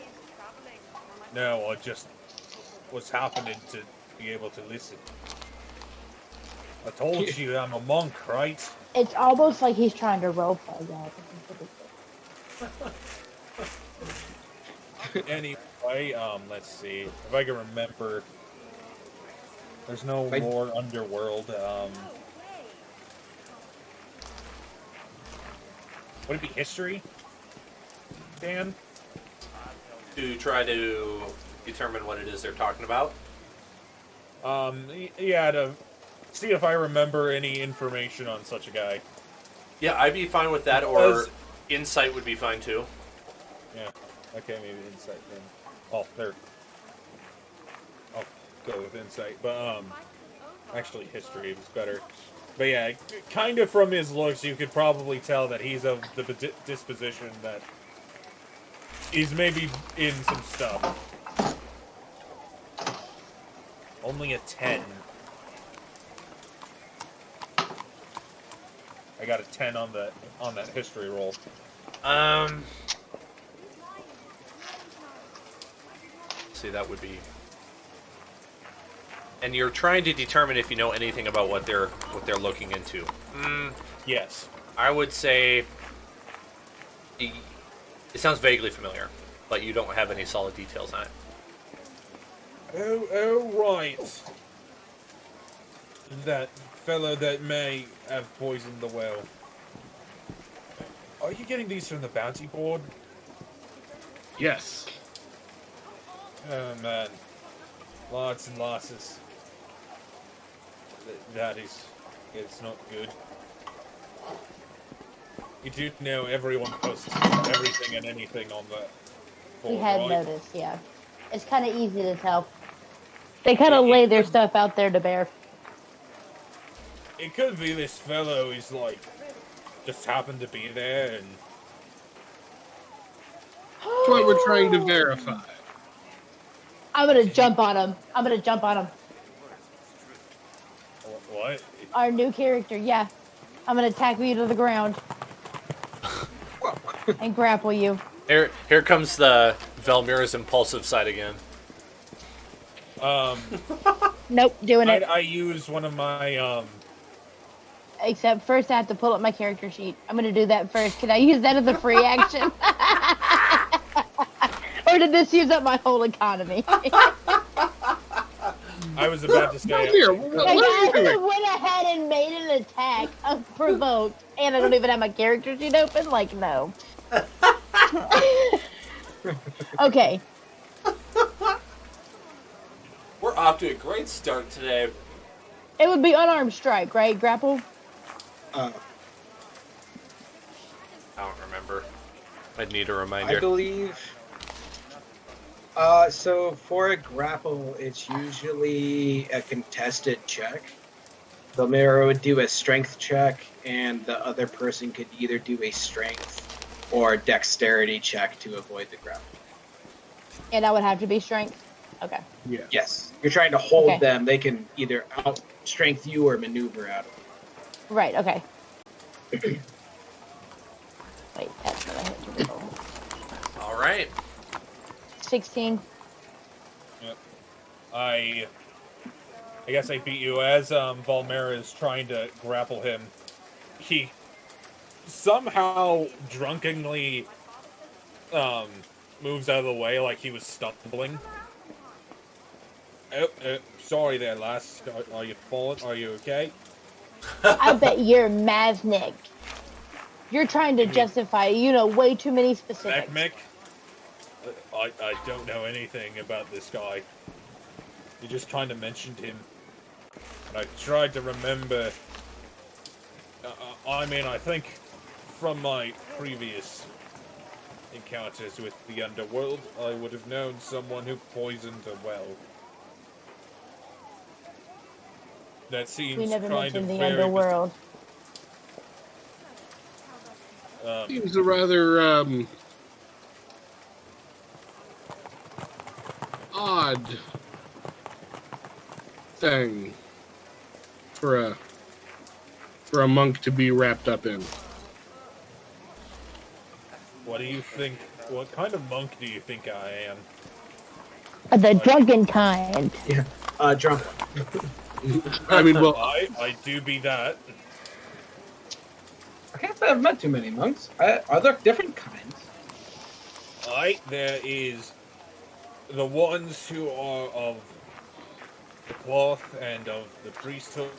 No, I just was happening to be able to listen. I told you I'm a monk, right? It's almost like he's trying to roleplay that. Anyway, let's see if I can remember. There's no more underworld. Would it be history, Dan? To try to determine what it is they're talking about. Yeah, to see if I remember any information on such a guy. Yeah, I'd be fine with that, or insight would be fine too. Yeah. Okay, maybe insight then. Oh, there. I'll go with insight, but actually history is better. But yeah, kind of from his looks, you could probably tell that he's of the disposition that he's maybe in some stuff. Only a 10. I got a 10 on that history roll. See, that would be. And you're trying to determine if you know anything about what they're looking into. Yes. I would say it sounds vaguely familiar, but you don't have any solid details on it. Oh, right. That fellow that may have poisoned the well. Are you getting these from the bounty board? Yes. Oh, man. Lots and losses. That is... It's not good. You do know everyone posts everything and anything on that board, We had right? noticed, yeah. It's kind of easy to tell. They kind of lay their stuff out there to bear. It could be this fellow is like... just happened to be there and... That's what we're trying to verify. I'm gonna jump on him. What? Our new character, yeah. I'm gonna tackle you to the ground. And grapple you. Here comes the Velmira's impulsive side again. Nope, doing it. I use one of my, Except first I have to pull up my character sheet. I'm gonna do that first. Can I use that as a free action? Or did this use up my whole economy? I was about to say... Here, Like, I went ahead and made an attack unprovoked, and I don't even have my character sheet open? Like, no. Okay. We're off to a great start today. It would be unarmed strike, right? Grapple? I don't remember. I'd need a reminder. I believe. So for a grapple, it's usually a contested check. The mirror would do a strength check, and the other person could either do a strength or dexterity check to avoid the grapple. And that would have to be strength? Okay. Yeah. Yes, you're trying to hold Okay. them. They can either out strength you or maneuver out of it. Right, okay. Wait, that's what I had to roll. All right. 16. Yep. I guess I beat you as Valmera is trying to grapple him. He somehow drunkenly moves out of the way like he was stumbling. Oh, sorry there, lass. Are you falling? Are you okay? I bet you're Maznik. You're trying to justify, way too many specifics. Mick? I don't know anything about this guy. You just kind of mentioned him. And I tried to remember... I think from my previous encounters with the underworld, I would have known someone who poisoned a well. That seems We never kind of mentioned the very... underworld. Seems a rather odd thing for a monk to be wrapped up in. What do you think? What kind of monk do you think I am? The drunken kind. Yeah, drunk. I mean, well, I do be that. I can't say I've met too many monks. Are there different kinds? There is the ones who are of the cloth and of the priesthood.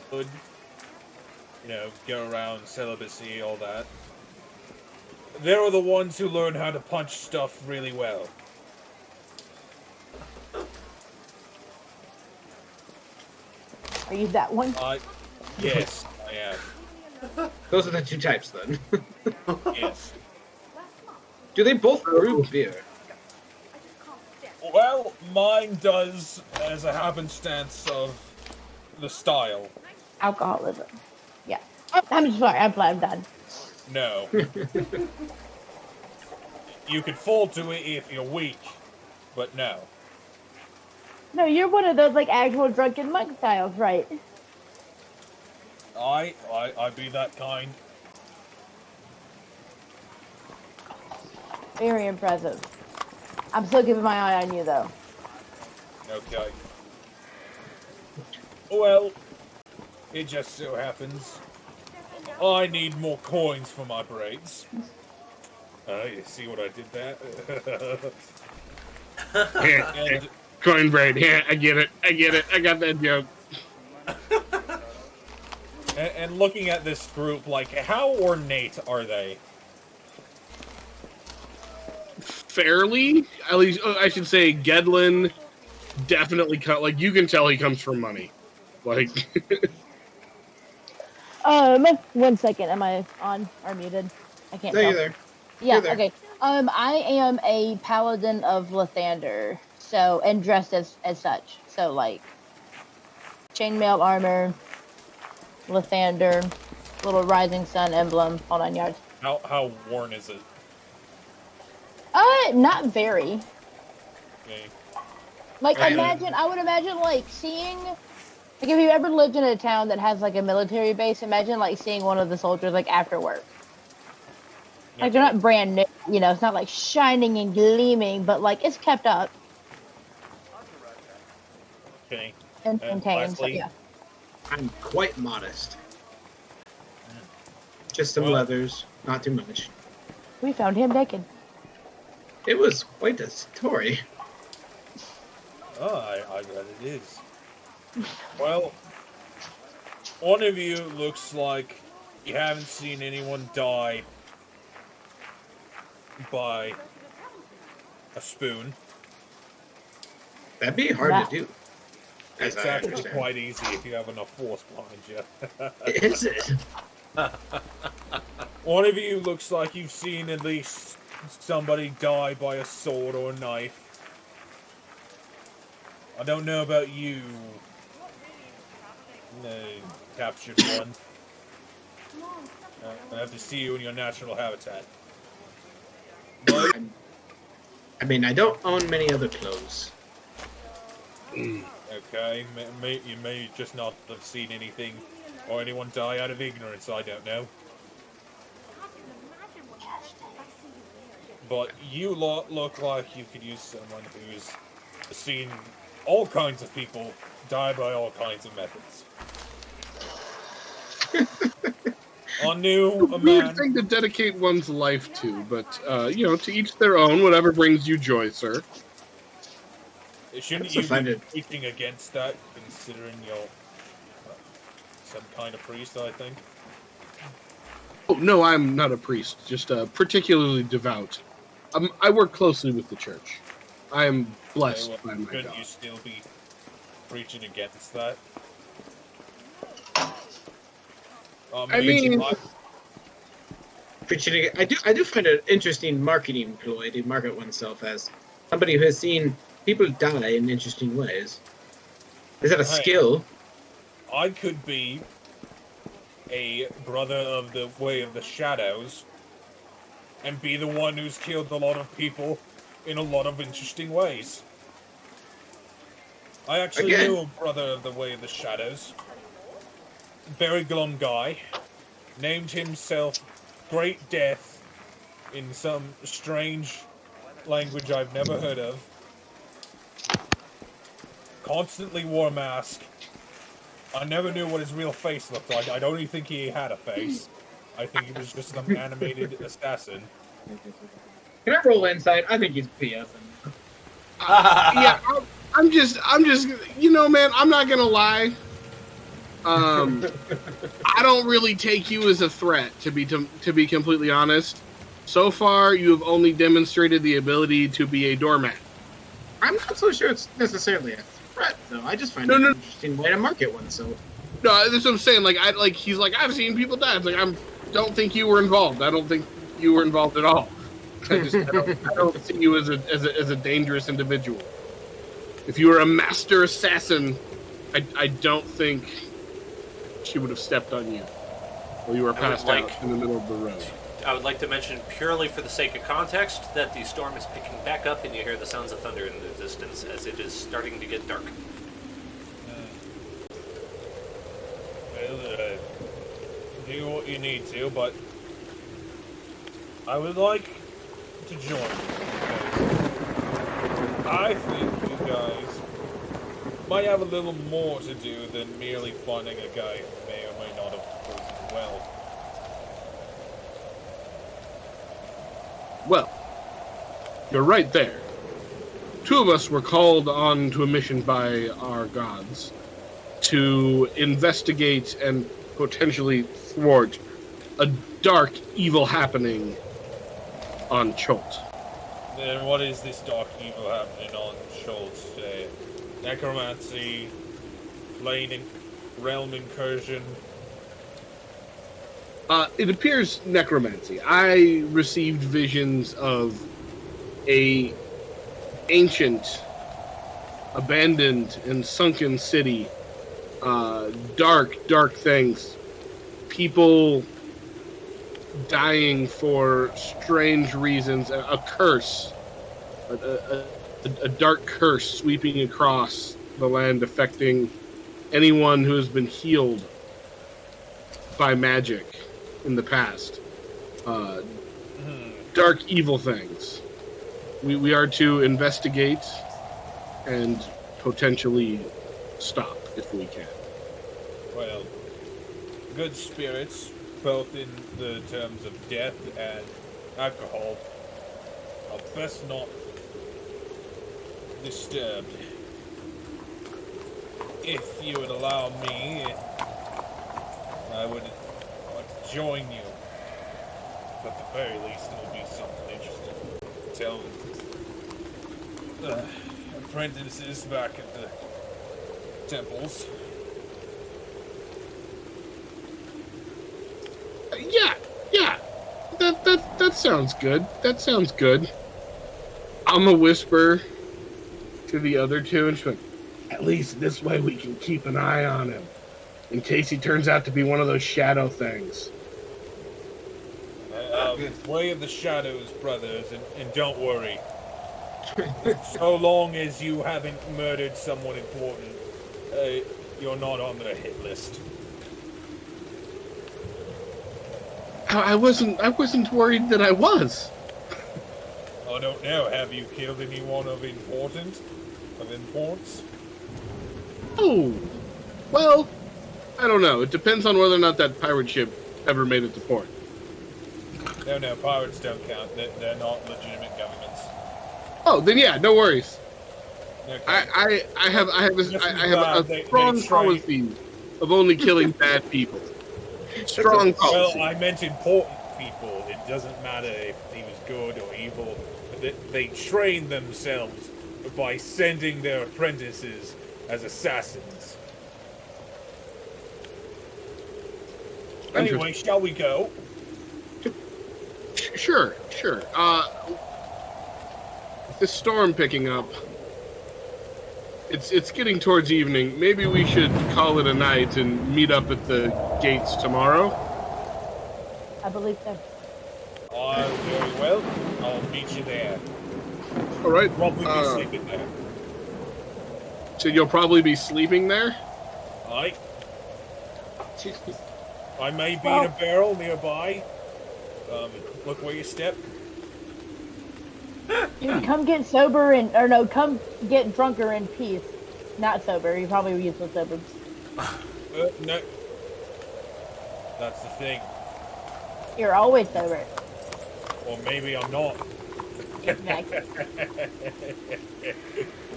You know, go around celibacy, all that. There are the ones who learn how to punch stuff really well. Are you that one? Yes, I am. Those are the two types, then. Yes. Do they both brew beer? Well, mine does as a happenstance of the style. Alcoholism. Yeah. Oh, I'm sorry. I'm done. No. You could fall to it if you're weak, but no. No, you're one of those like actual drunken monk styles, right? I be that kind. Very impressive. I'm still keeping my eye on you, though. Okay. Well, it just so happens I need more coins for my braids. You see what I did there? And coin braid. Yeah, I get it. I got that joke. and looking at this group, like, how ornate are they? Fairly, at least I should say, Gedlin definitely cut. Like, you can tell he comes from money. Like, 1 second. Am I on or muted? I can't No, tell. you're there. Yeah. You're there. Okay. I am a paladin of Lathander, so and dressed as such. So like, chainmail armor, Lathander, little rising sun emblem, all 9 yards. How worn is it? Not very. Okay. Like, Right. I would imagine, like, seeing, like, if you ever lived in a town that has, like, a military base, imagine, like, seeing one of the soldiers, like, after work. Like, they're not brand new, you know, it's not, like, shining and gleaming, but, like, it's kept up Okay. and maintained, so, lastly, yeah. I'm quite modest. Just some Well- leathers, not too much. We found him naked. It was quite a story. Oh, I bet it is. Well, one of you looks like you haven't seen anyone die by a spoon. That'd be hard That- to do. As It's I actually understand. quite easy if you have enough force behind you. Is it? One of you looks like you've seen at least somebody die by a sword or a knife. I don't know about you. Captured one. I have to see you in your natural habitat. But, I mean, I don't own many other clothes. okay, you may just not have seen anything or anyone die out of ignorance, I don't know. But you look like you could use someone who's seen all kinds of people die by all kinds of methods. I knew a weird man. thing to dedicate one's life to, but you know, to each their own. Whatever brings you joy, sir. Shouldn't That's you be offended. preaching against that, considering you're some kind of priest? I think. Oh no, I'm not a priest. Just particularly devout. I work closely with the church. I am blessed So, by my shouldn't God. you still be preaching against that? I mean, I do find it interesting marketing ploy to market oneself as somebody who has seen people die in interesting ways. Is that a hey, skill? I could be a brother of the Way of the Shadows and be the one who's killed a lot of people in a lot of interesting ways. I actually Again, knew a brother of the Way of the Shadows. Very glum guy. Named himself Great Death in some strange language I've never heard of. Constantly wore a mask. I never knew what his real face looked like. I don't even think he had a face. I think he was just some animated assassin. can I roll insight? I think he's BSing. yeah, I'm just, you know, man, I'm not gonna lie. I don't really take you as a threat, to be completely honest. So far, you have only demonstrated the ability to be a doormat. I'm not so sure it's necessarily a threat, though. I just find No, it no. an interesting way to market oneself. No, that's what I'm saying. He's like, I've seen people die. It's like, don't think you were involved. I don't think you were involved at all. I don't see you as a dangerous individual. If you were a master assassin, I don't think she would have stepped on you while you were passed out in the middle of the road. I would like to mention, purely for the sake of context, that the storm is picking back up and you hear the sounds of thunder in the distance as it is starting to get dark. Well, do what you need to, but I would like to join you. I think you guys might have a little more to do than merely finding a guy who may or may not have poisoned well. Well, you're right there. Two of us were called on to a mission by our gods to investigate and potentially thwart a dark, evil happening on Cholt. Then what is this dark evil happening on Schultz today? Necromancy, plane realm incursion. It appears necromancy. I received visions of a ancient, abandoned, and sunken city. Dark things. People dying for strange reasons. A curse. A dark curse sweeping across the land, affecting anyone who has been healed by magic in the past. Dark, evil things. We are to investigate and potentially stop if we can. Well, good spirits, both in the terms of death and alcohol, are best not disturbed. If you would allow me, I would like to join you. At the very least, it will be something interesting. Tell apprentices back at the temples. Yeah. That sounds good. That sounds good. I'm a whisper to the other two, and she's like, at least this way we can keep an eye on him in case he turns out to be one of those shadow things. Way of the Shadows, brothers, and don't worry. So long as you haven't murdered someone important, you're not on the hit list. I wasn't worried that I was. I don't know. Have you killed anyone of importance? Oh, well, I don't know. It depends on whether or not that pirate ship ever made it to port. No, pirates don't count. They're not legitimate governments. Oh, then yeah, no worries. Okay. I have a strong policy of only killing bad people. Strong policy. Well, I meant important people. It doesn't matter if he was good or evil. They train themselves by sending their apprentices as assassins. Anyway, shall we go? Sure. With this storm picking up, it's getting towards evening. Maybe we should call it a night and meet up at the gates tomorrow. I believe so. Very well. I'll meet you there. All right. Probably be sleeping there. So you'll probably be sleeping there? Aye. Jeez. I may be in a barrel nearby. Look where you step. Dude, come get come get drunker in peace. Not sober. You probably useless sober. No. That's the thing. You're always sober. Or maybe I'm not. Exactly.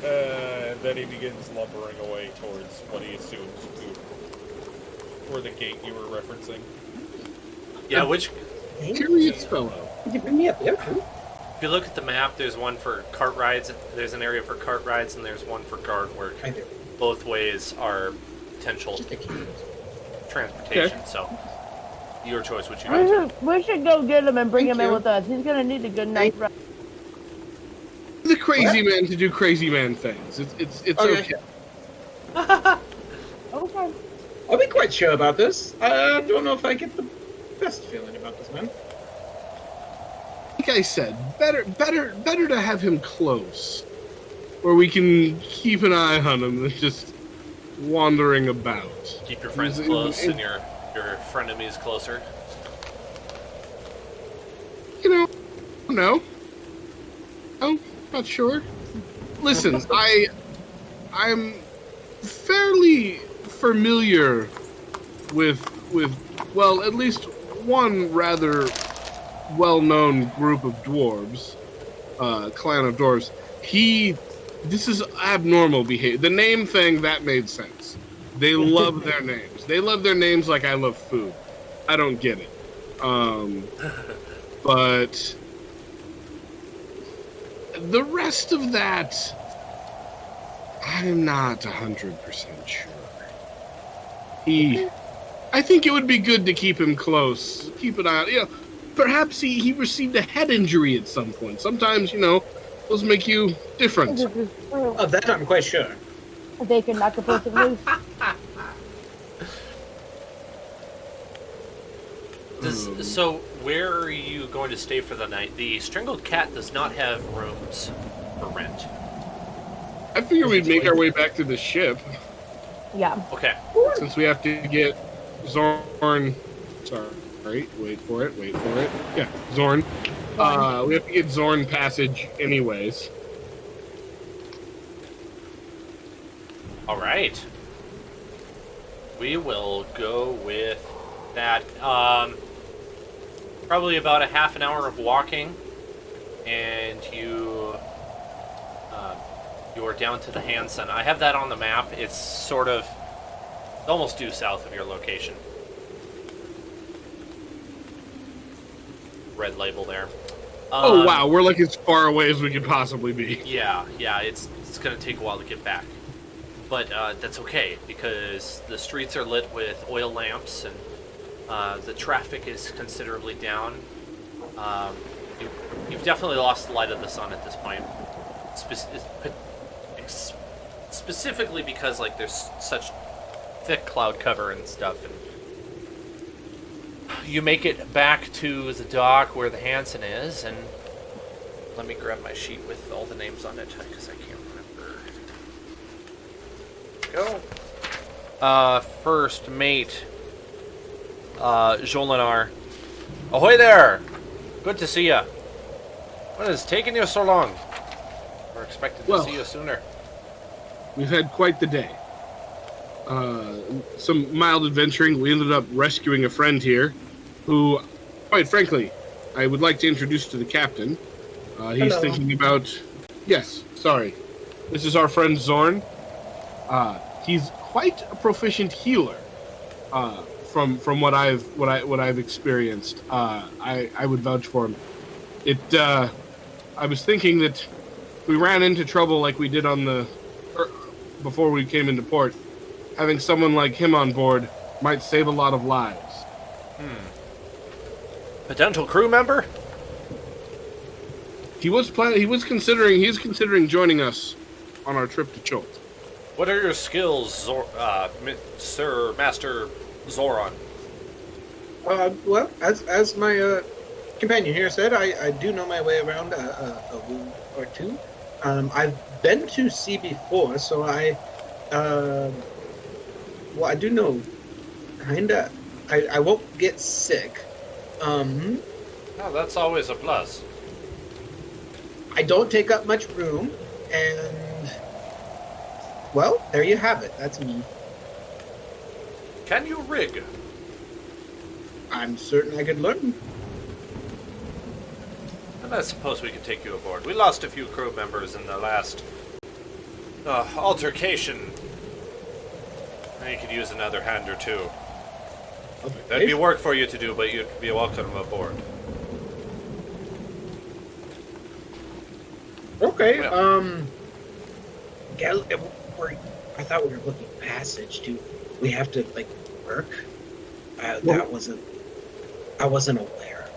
And then he begins lumbering away towards what he assumes or the gate you were referencing. Yeah, which Curious fellow. Did you bring me up there? if you look at the map, there's one for cart rides. There's an area for cart rides, and there's one for guard work. I do. Both ways are potential Just a curious. transportation. So, your choice. What you gonna do? We should go get him and bring Thank him in you. with us. He's gonna need a good night's rest. The crazy man to do crazy man things. It's okay. Okay. I'll be quite sure about this. I don't know if I get the best feeling about this, man. Like I said, better to have him close, where we can keep an eye on him than just wandering about. Keep your friends close and your frenemies closer. No, not sure. Listen, I'm fairly familiar with well, at least one rather well-known group of dwarves, clan of dwarves. This is abnormal behavior. The name thing, that made sense. They love their names. They love their names like I love food. I don't get it. But the rest of that, I'm not 100% sure. I think it would be good to keep him close. Keep an eye on, perhaps he received a head injury at some point. Sometimes, those make you different. Of that, I'm quite sure. They can knock a person loose. So, where are you going to stay for the night? The Strangled Cat does not have rooms for rent. I figure we'd make our way back to the ship, Yeah. Okay. since we have to get Zorn. Sorry, wait for it. Yeah, Zorn. We have to get Zorn passage anyways. All right. We will go with that. Probably about a half an hour of walking, and you're down to the Hansen. I have that on the map. It's almost due south of your location. Red label there. Oh wow, we're like as far away as we could possibly be. Yeah, it's going to take a while to get back. But that's okay, because the streets are lit with oil lamps, and the traffic is considerably down. You've definitely lost the light of the sun at this point. Specifically because there's such thick cloud cover and stuff. And you make it back to the dock where the Hansen is, and let me grab my sheet with all the names on it, because I can't remember. Go. First mate, Jolinar. Ahoy there! Good to see ya. What is taking you so long? We're expected to see you sooner. We've had quite the day. Some mild adventuring. We ended up rescuing a friend here, who, quite frankly, I would like to introduce to the captain. He's thinking about... Yes, sorry. This is our friend Zorn. He's quite a proficient healer. From what I've experienced, I would vouch for him. I was thinking that we ran into trouble like we did on the before we came into port, having someone like him on board might save a lot of lives. Potential crew member? He's considering joining us on our trip to Cholt. What are your skills, Sir Master Zoran? Well, as my companion here said, I do know my way around a wound or two. I've been to sea before, so I do know kinda. I won't get sick. Oh, that's always a plus. I don't take up much room, and well, there you have it. That's me. Can you rig? I'm certain I could learn. And I suppose we could take you aboard. We lost a few crew members in the last altercation. You could use another hand or two. That'd be work for you to do, but you'd be welcome aboard. Okay. Yeah. I thought we were looking passage. Do we have to like work? I wasn't aware.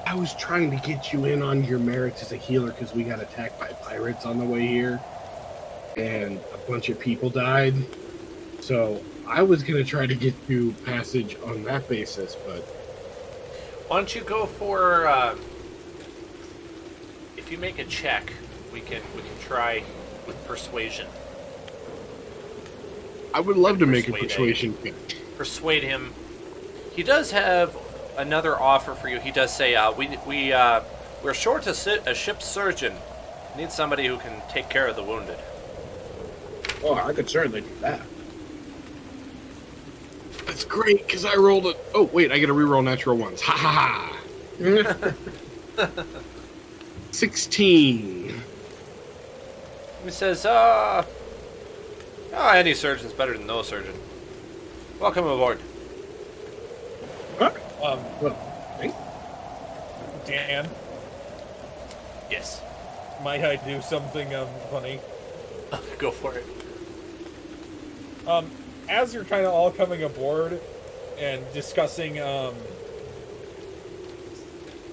I was trying to get you in on your merits as a healer because we got attacked by pirates on the way here, and a bunch of people died. So I was going to try to get you passage on that basis, but... Why don't you go for... if you make a check, we can try with persuasion. I would love to make a persuasion check. Persuade him. He does have another offer for you. He does say, we're short a ship's surgeon. Need somebody who can take care of the wounded. Oh, I could certainly do that. That's great, because I rolled a... Oh, wait, I get to reroll natural ones. Ha ha ha! 16. He says, any surgeon's better than no surgeon. Welcome aboard. Well, Dan, Yes. might I do something funny? Go for it. As you're kind of all coming aboard and discussing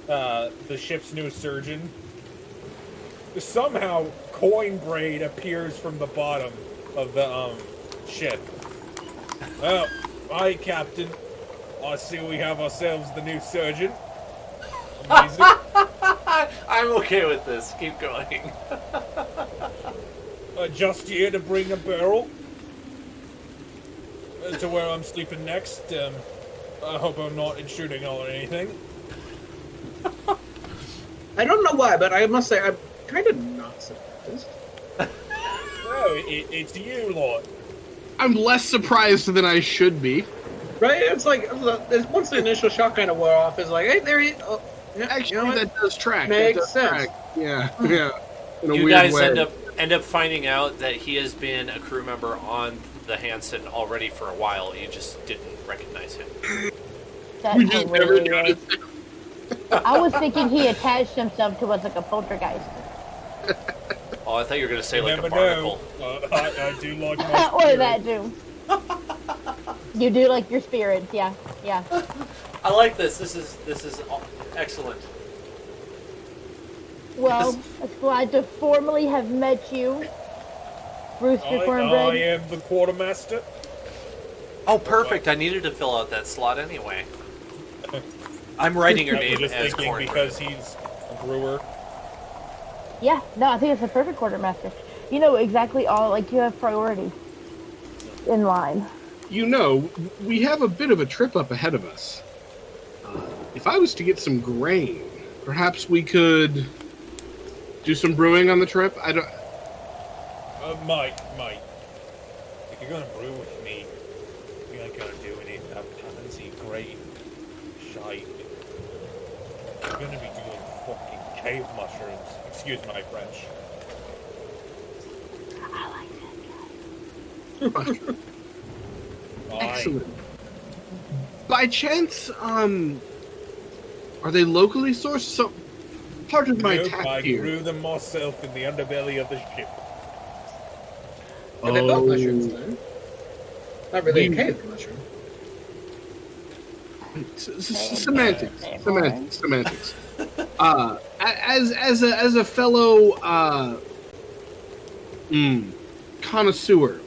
the ship's new surgeon, somehow Coin Braid appears from the bottom of the ship. Oh, hi, Captain. I see we have ourselves the new surgeon. Amazing. I'm okay with this. Keep going. Just here to bring a barrel to where I'm sleeping next. I hope I'm not intruding on anything. I don't know why, but I must say I'm kind of not surprised. Oh, it's you, Lord. I'm less surprised than I should be. Right? It's like once the initial shock kind of wore off, it's like, hey, there he. Oh, yeah, Actually, you know what? that does track. Makes That does sense. track. Yeah, yeah. In a You weird guys way. end up finding out that he has been a crew member on the Hanson already for a while. You just didn't recognize him. That's We just never hilarious. noticed. I was thinking he attached himself to us like a poltergeist. Oh, I thought you were going to say You like a never barnacle. know. I do like my Or spirit. that too. You do like your spirits, yeah, yeah. I like this. This is excellent. Well, it's glad to formally have met you, Rooster I Cornbread. am the quartermaster. Oh, perfect. I needed to fill out that slot anyway. I'm writing your I was name just as thinking Cornbread. because he's a brewer. Yeah, no, I think it's a perfect quartermaster. You know exactly all, like you have priority in line. You know, we have a bit of a trip up ahead of us. If I was to get some grain, perhaps we could do some brewing on the trip. I don't. Mike, if you're gonna brew with me, you ain't gonna do any of that pansy grain shite. You're gonna be doing fucking cave mushrooms. Excuse my French. Aye. Excellent. By chance, are they locally sourced? So, part of my Nope, task I here. grew them myself in the underbelly of the ship. Yeah, they built mushrooms Oh, then. Not really a We- cave mushroom. semantics, semantics. As a fellow connoisseur,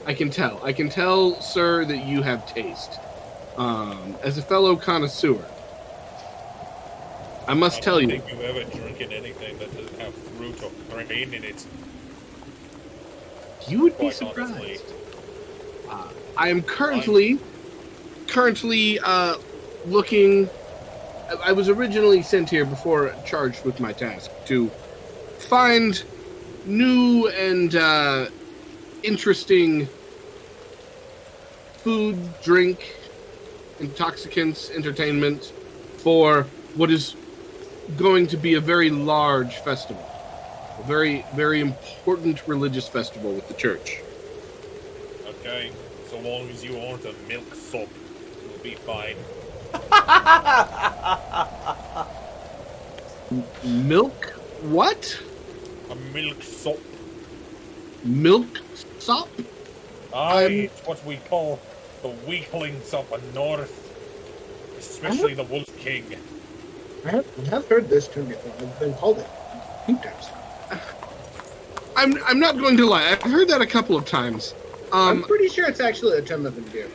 I can tell, sir, that you have taste. As a fellow connoisseur, I must I tell don't you, think you've ever drinking anything that doesn't have fruit or grain in it. you would be Quite honestly. surprised. I am currently looking. I was originally sent here before charged with my task to find new and interesting food, drink, intoxicants, entertainment for what is going to be a very large festival. A very, very important religious festival with the church. Okay, so long as you aren't a milksop, you'll be fine. Milk? What? A milksop. Milk sop? Aye, it's what we call the weaklings up north. Especially the Wolf King. I have heard this term before. I've been called it a few times. I'm not going to lie. I've heard that a couple of times. I'm pretty sure it's actually a term of endearment.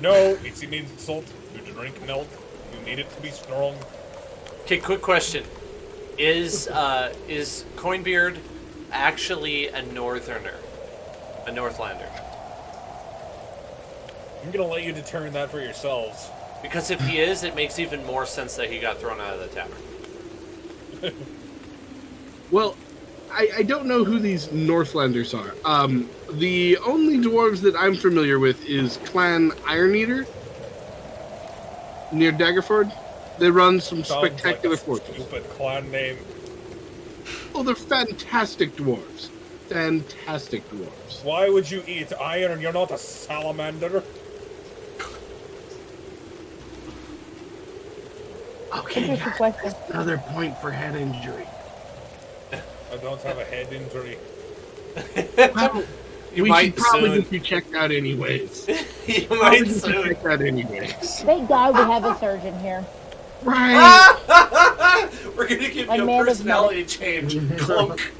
No, it's an insult. You drink milk. You need it to be strong. Okay, quick question: Is Coinbeard actually a Northerner, a Northlander? I'm gonna let you determine that for yourselves. Because if he is, it makes even more sense that he got thrown out of the tavern. Well, I don't know who these Northlanders are. The only dwarves that I'm familiar with is Clan Ironeater near Daggerford. They run some Sounds spectacular like a fortunes. stupid clan name. Oh, they're fantastic dwarves. Fantastic dwarves. Why would you eat iron? You're not a salamander. Okay, Here's the question. another point for head injury. I don't have a head injury. Well, You we might should probably soon. get you checked out anyways. You Probably might get you soon. checked out anyways. Thank God we have a surgeon here. Right. We're gonna give A you a man of personality change. Clunk.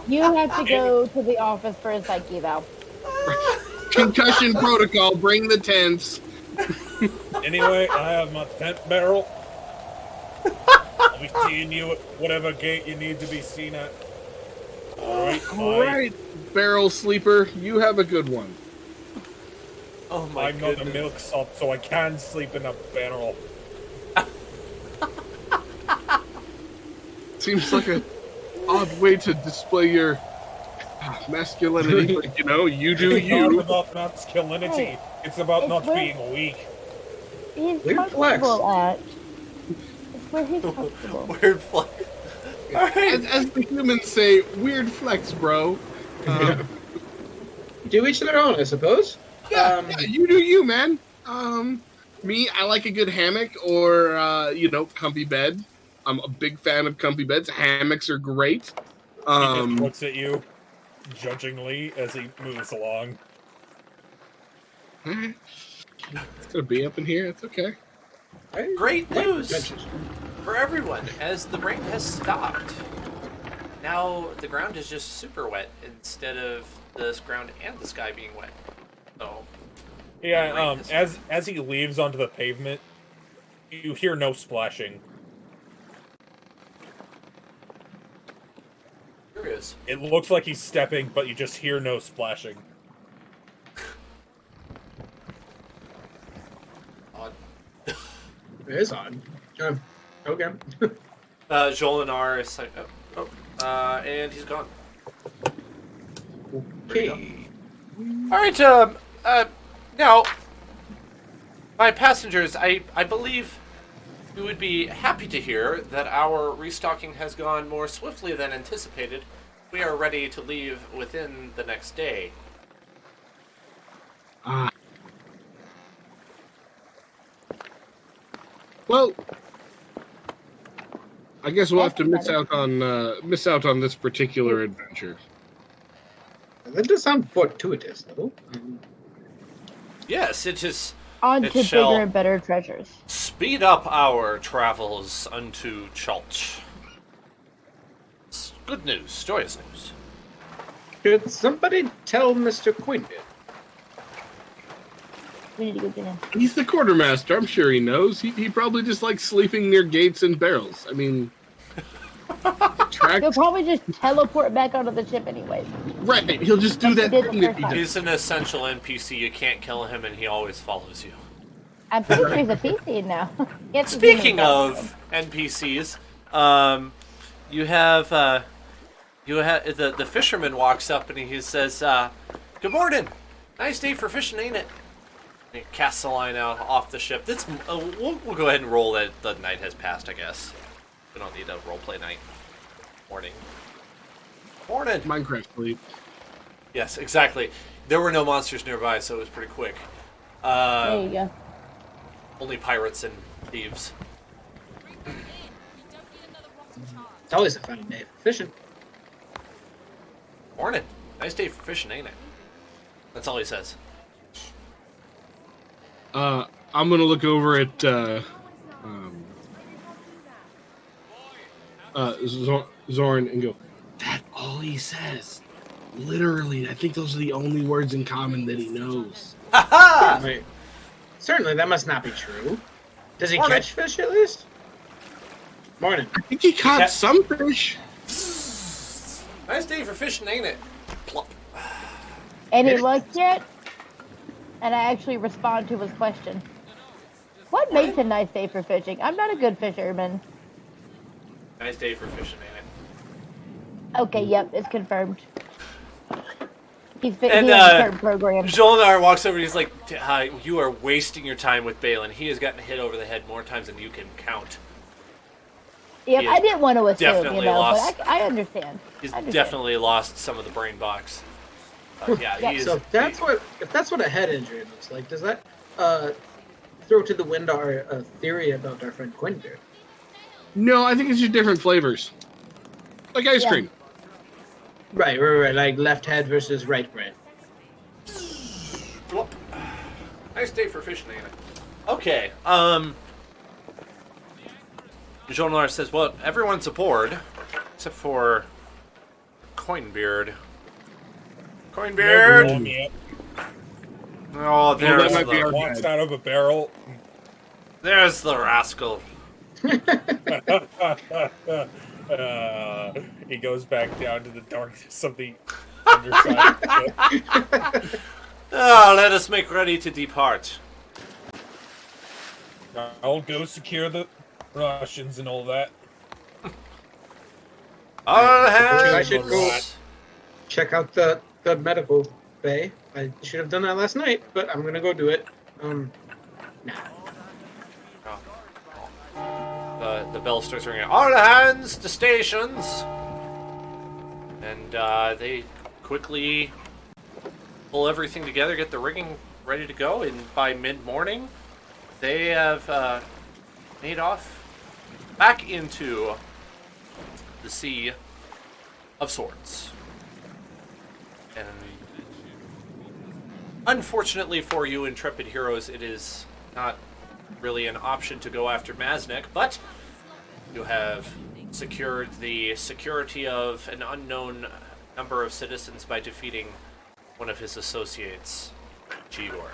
You have to go to the office for a psych eval. Concussion protocol. Bring the tents. Anyway, I have my tent barrel. I'll be seeing you at whatever gate you need to be seen at. Alright, All right, barrel sleeper. You have a good one. Oh my I'm not a goodness. milksop, so I can sleep in a barrel. Seems like an odd way to display your masculinity, but you do It's not you. about masculinity. It's about It's not where- being weak. He's Weird flex. comfortable at. It's where he's comfortable. Weird flex. Alright. As the humans say, weird flex, bro. To each their own, I suppose. Yeah, you do you, man. Me, I like a good hammock or comfy bed. I'm a big fan of comfy beds. Hammocks are great. He just looks at you, judgingly, as he moves along. Alright. It's gonna be up in here. It's okay. Great Quite news pretentious. for everyone, as the rain has stopped. Now the ground is just super wet instead of this ground and the sky being wet. So Yeah, as he leaves onto the pavement, you hear no splashing. curious. It looks like he's stepping, but you just hear no splashing. Odd. It is odd. Okay. Jolinar is like, and he's gone. Okay. All right. Now, my passengers, I believe you would be happy to hear that our restocking has gone more swiftly than anticipated. We are ready to leave within the next day. Well, I guess we'll have to That's miss out on this particular adventure. That does sound fortuitous, though. Yes, it is. On It to shall bigger and better treasures. speed up our travels unto Chult. It's good news, joyous news. Should somebody tell Mr. Quinby? We need to go get him. He's the quartermaster. I'm sure he knows. He probably just likes sleeping near gates and barrels. I mean, He'll probably just teleport back onto the ship anyways. right. He'll just do that Did the thing that first he time. does. He's an essential NPC. You can't kill him, and he always follows you. I'm pretty sure he's a PC now. He has to be Speaking in the of NPCs, you have the fisherman walks up and he says, "Good morning. Nice day for fishing, ain't it?" And he casts the line out off the ship. We'll go ahead and roll that the night has passed. I guess we don't need a roleplay night. Morning. Morning. Minecraft sleep. Yes, exactly. There were no monsters nearby, so it was pretty quick. There you go. Only pirates and thieves. It's always a fun day for fishing. Morning. Nice day for fishing, ain't it? That's all he says. I'm gonna look over at Zorn and go, "That's all he says. Literally, I think those are the only words in common that he knows." Ha Wait. Certainly, that must not be true. Does he Morning. catch fish at least? Morning. I think he caught Yeah. some fish. Nice day for fishing, ain't it? Plop. Any luck yet? And I actually respond to his question. What makes a nice day for fishing? I'm not a good fisherman. Nice day for fishing, ain't Okay, yep, it's confirmed. He's And, he has a certain program. it? Jolnar walks over and he's like, "Hi, you are wasting your time with Balin. He has gotten hit over the head more times than you can count. Yep, he I didn't want to assume, definitely you know, lost. but I understand. He's I understand. definitely lost some of the brain box. Yeah, Yeah, he is. So if that's what a head injury looks like, does that throw to the wind our theory about our friend Quinbeard? No, I think it's just different flavors, like ice Yeah. cream. Right, like left head versus right brain. Plop. Nice day for fishing, ain't it? Okay. Jolnar says, "Well, everyone's aboard except for Coinbeard. Never Coinbeard. blown me Oh, that there's might be the our- Walks out of a barrel. there's the rascal." He goes back down to the darkness of the underside of the ship. Let us make ready to depart. I'll go secure the Russians and all that. All I hands. should go check out the medical bay. I should have done that last night, but I'm gonna go do it. Now. The bell starts ringing. All hands to stations. And they quickly pull everything together, get the rigging ready to go, and by mid-morning, they have made off back into the Sea of Swords. And unfortunately for you, intrepid heroes, it is not really an option to go after Maznek, but you have secured the security of an unknown number of citizens by defeating one of his associates, Gigor.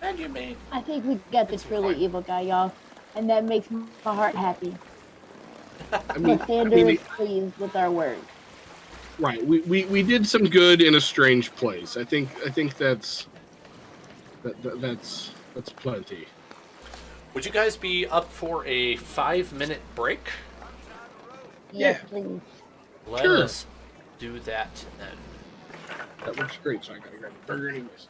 And you may... I think we got the truly evil guy, y'all. And that makes my heart happy. I mean, Lysander is pleased with our work. right. We did some good in a strange place. I think that's plenty. Would you guys be up for a 5-minute break? Yes, Yeah. please. Let Sure. us do that then. That works great. So I gotta grab a burger anyways.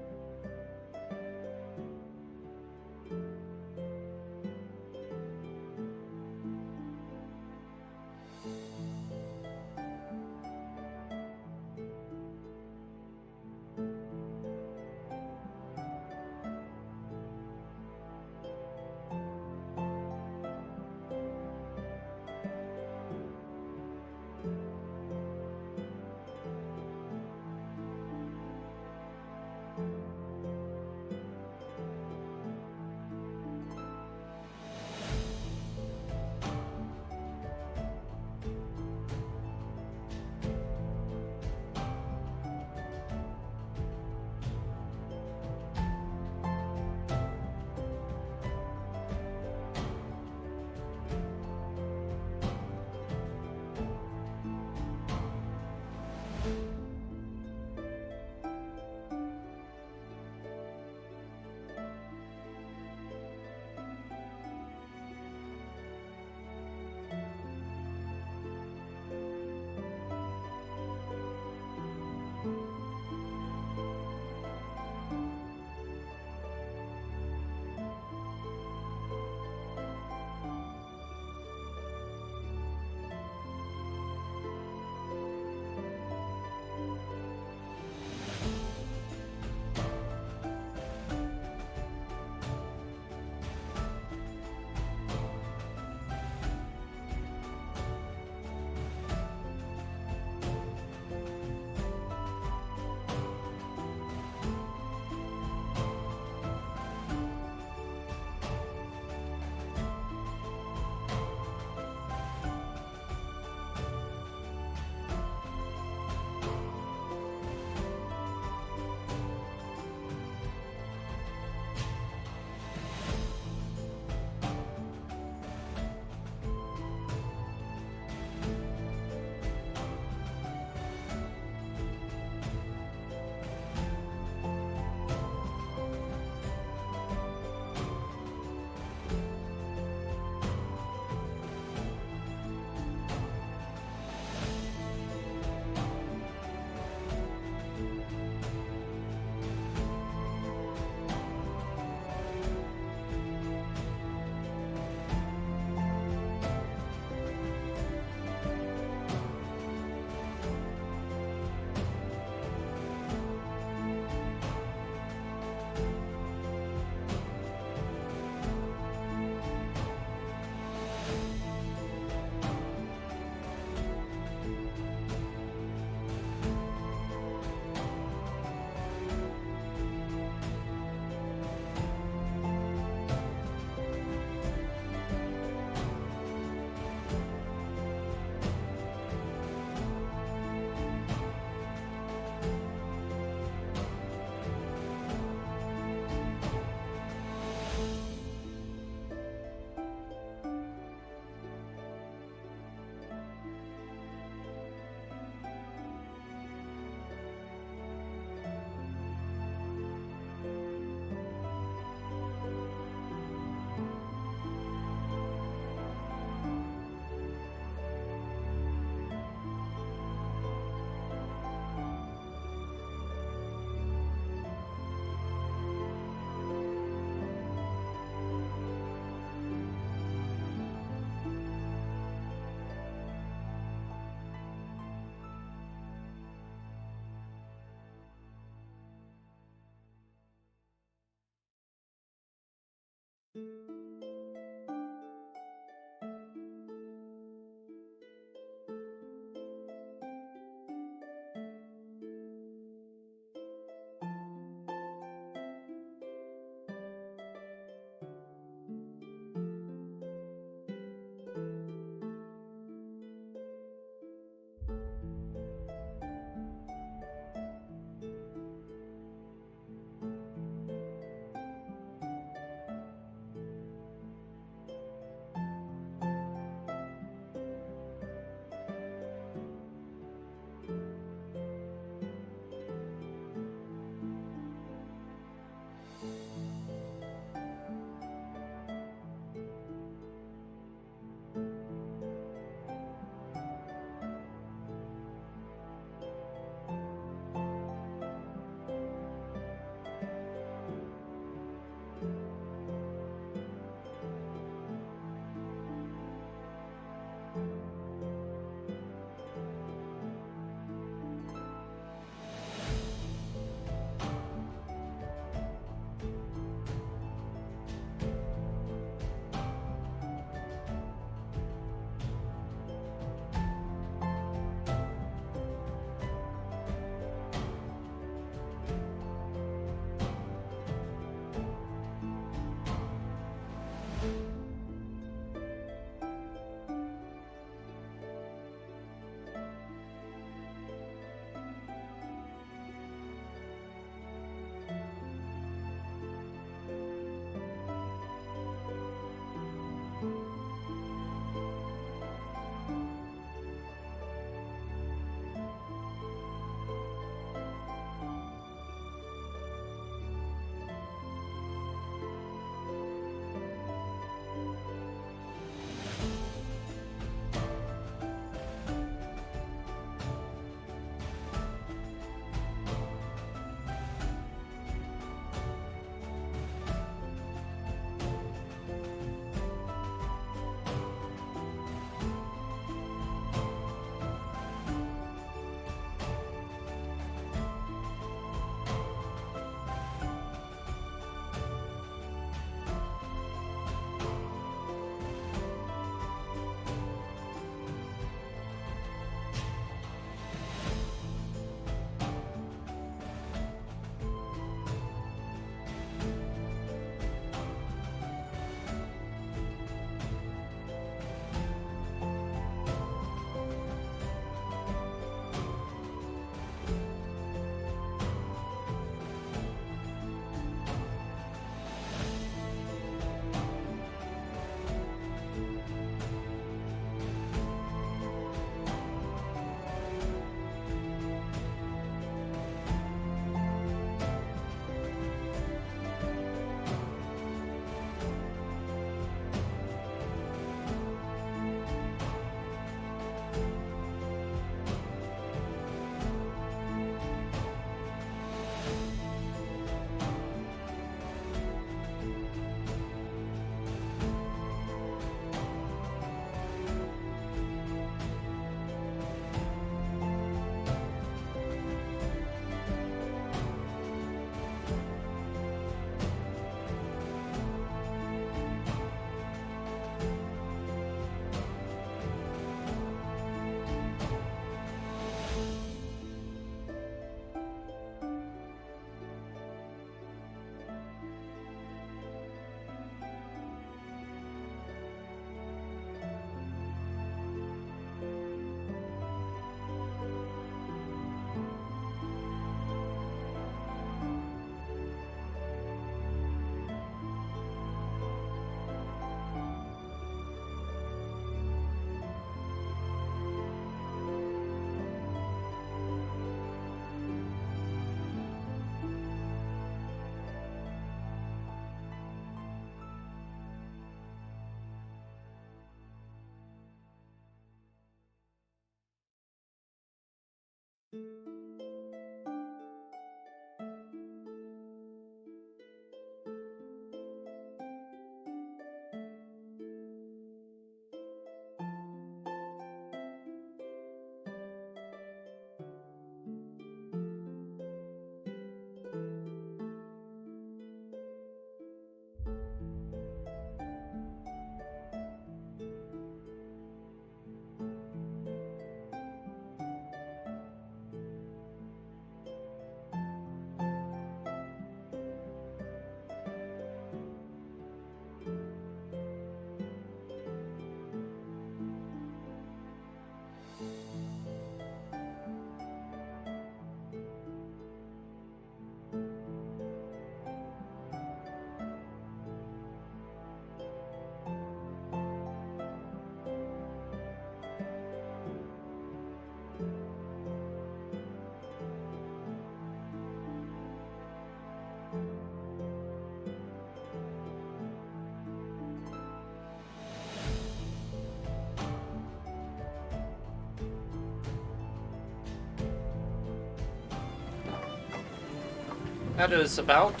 That is about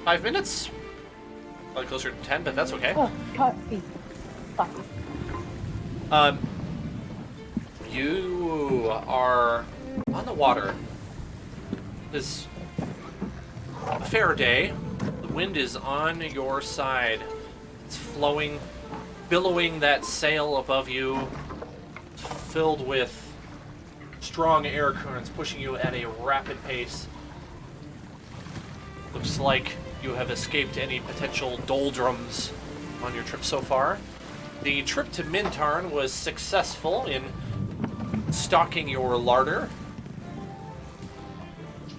5 minutes. Probably closer to 10, but that's okay. Oh, coffee. Coffee. You are on the water. It's a fair day. The wind is on your side. It's flowing, billowing that sail above you, filled with strong air currents pushing you at a rapid pace. Looks like you have escaped any potential doldrums on your trip so far. The trip to Mintarn was successful in stocking your larder.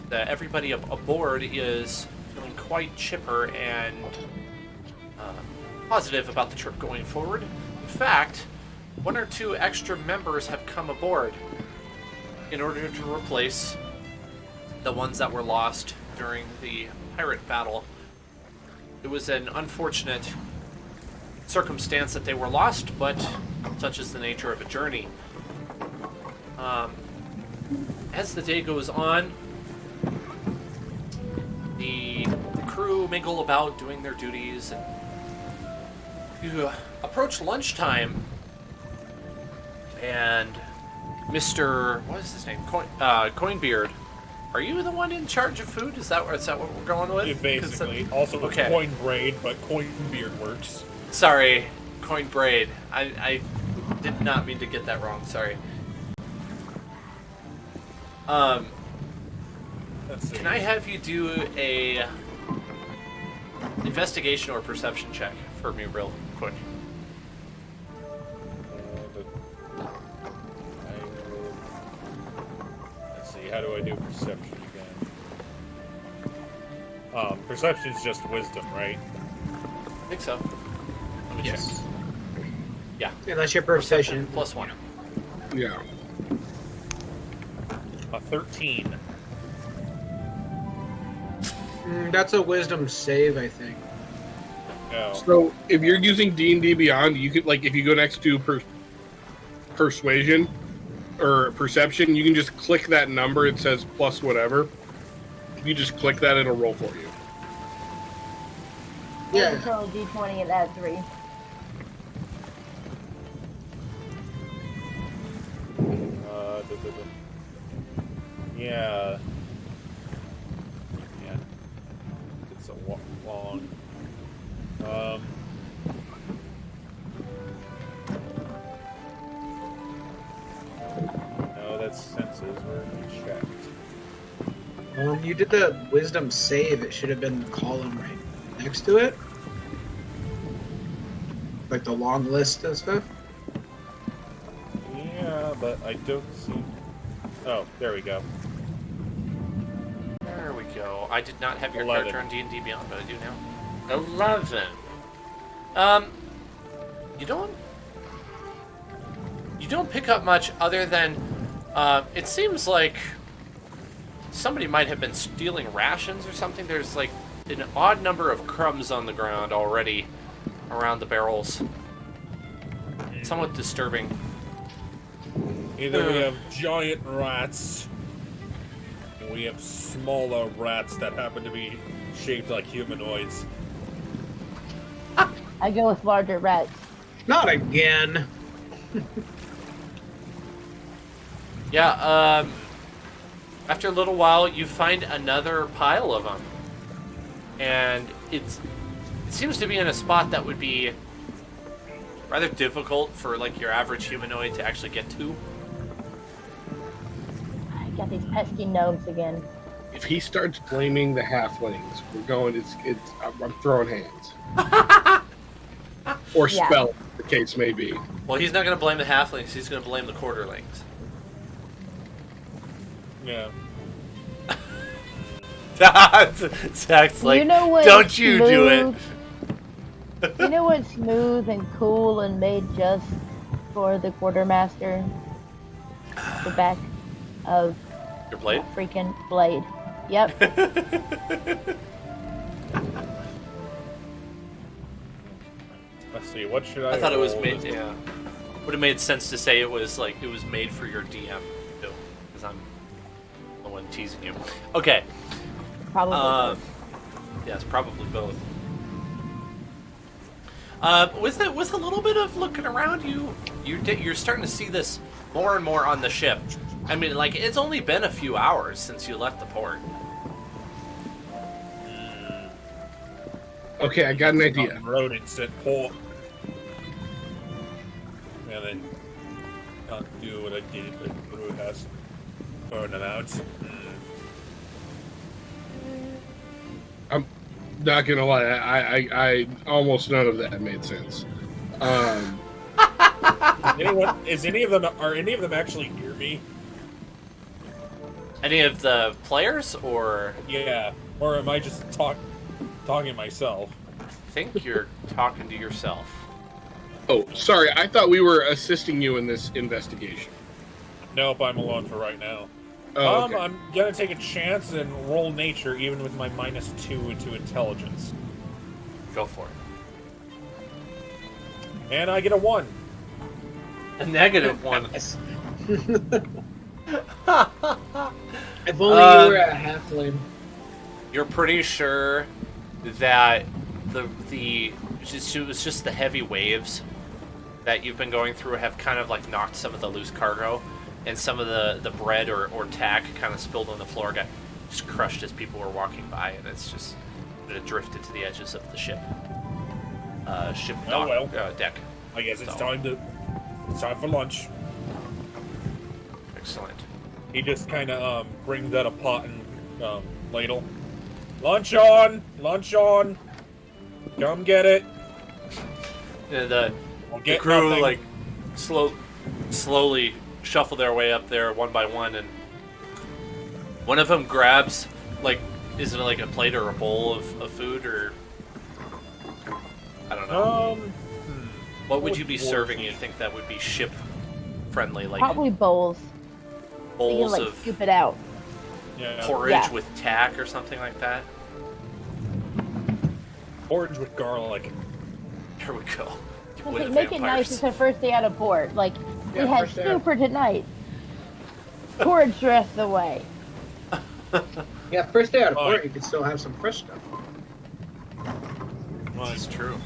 Everybody aboard is feeling quite chipper and positive about the trip going forward. In fact, 1 or 2 extra members have come aboard in order to replace the ones that were lost during the pirate battle. It was an unfortunate circumstance that they were lost, but such is the nature of a journey. As the day goes on, the crew mingle about doing their duties, and you approach lunchtime, and Mr. what is his name? Coinbeard. Are you the one in charge of food? Is that what we're going with? Yeah, basically. Also, there's okay. coin braid, but coin beard works. Sorry, coin braid. I did not mean to get that wrong. Sorry. Can I have you do a investigation or perception check for me, real quick? Let's see. How do I do perception again? Perception's just wisdom, right? I think so. Let me check. Yeah. Yeah, that's your perception. +1. Yeah. A 13. That's a wisdom save, I think. No. So if you're using D&D Beyond, you could, like, if you go next to persuasion or perception, you can just click that number. It says plus whatever. You just click that, it'll roll for you. Yeah. Control D20 and add 3. Yeah. Yeah. It's a long. No, that's senses. Where we checked. When you did the wisdom save, it should have been the column right next to it. Like the long list and stuff. Yeah, but I don't see. Oh, there we go. There we go. I did not have your 11. character on D&D Beyond, but I do now. 11. You don't pick up much other than it seems like somebody might have been stealing rations or something. There's like an odd number of crumbs on the ground already around the barrels. Somewhat disturbing. Either we have giant rats, or we have smaller rats that happen to be shaped like humanoids. I go with larger rats. Not again. Yeah, after a little while, you find another pile of them. And it seems to be in a spot that would be rather difficult for, like, your average humanoid to actually get to. I got these pesky gnomes again. If he starts blaming the halflings, we're going. I'm throwing hands. Or Yeah. spell, the case may be. Well, he's not going to blame the halflings, he's going to blame the quarterlings. Yeah. Zach's like, You know what? don't you do it. You know what's smooth and cool and made just for the quartermaster? The back of Your blade? a freaking blade. Yep. Let's see, what should I I thought it was roll? made, yeah. Would have made sense to say it was like, it was made for your DM, too. Because I'm the one teasing you. Okay. Probably. Yes, probably both. With a little bit of looking around, you're starting to see this more and more on the ship. I mean, like, it's only been a few hours since you left the port. Okay, I got an idea. Rodents at port. And then can't do what I did with Brew House. Burn them out. I'm not gonna lie. I almost none of that made sense. Are any of them actually near me? Any of the players, or Yeah. Or am I just talking to myself? I think you're talking to yourself. Oh, sorry. I thought we were assisting you in this investigation. Nope, I'm alone for right now. Oh, okay. I'm gonna take a chance and roll nature even with my -2 into intelligence. Go for it. And I get a 1. A -1. Yes. If only you were a halfling. You're pretty sure that it was just the heavy waves that you've been going through have kind of like knocked some of the loose cargo, and some of the bread or tack kind of spilled on the floor, got just crushed as people were walking by, and it drifted to the edges of the ship. Deck. I guess it's So. time for lunch. Excellent. He just kind of brings out a pot and ladle. Lunch on! Lunch on! Come get it! And the Get crew nothing. like slowly shuffle their way up there one by one, and one of them grabs, like, is it like a plate or a bowl of food, or I don't know. What would you be serving? You think that would be ship friendly, like Probably bowls. So you bowls can, like, of scoop it out. Yeah. porridge Yeah. with tack or something like that? Porridge with garlic. Here we go. Okay, With make it nice. vampires. It's our first day out of port. Like, Yeah, we had first day out. super tonight. Porridge the rest of the way. Yeah, first day out of Oh. port, you can still have some fresh stuff. That's true.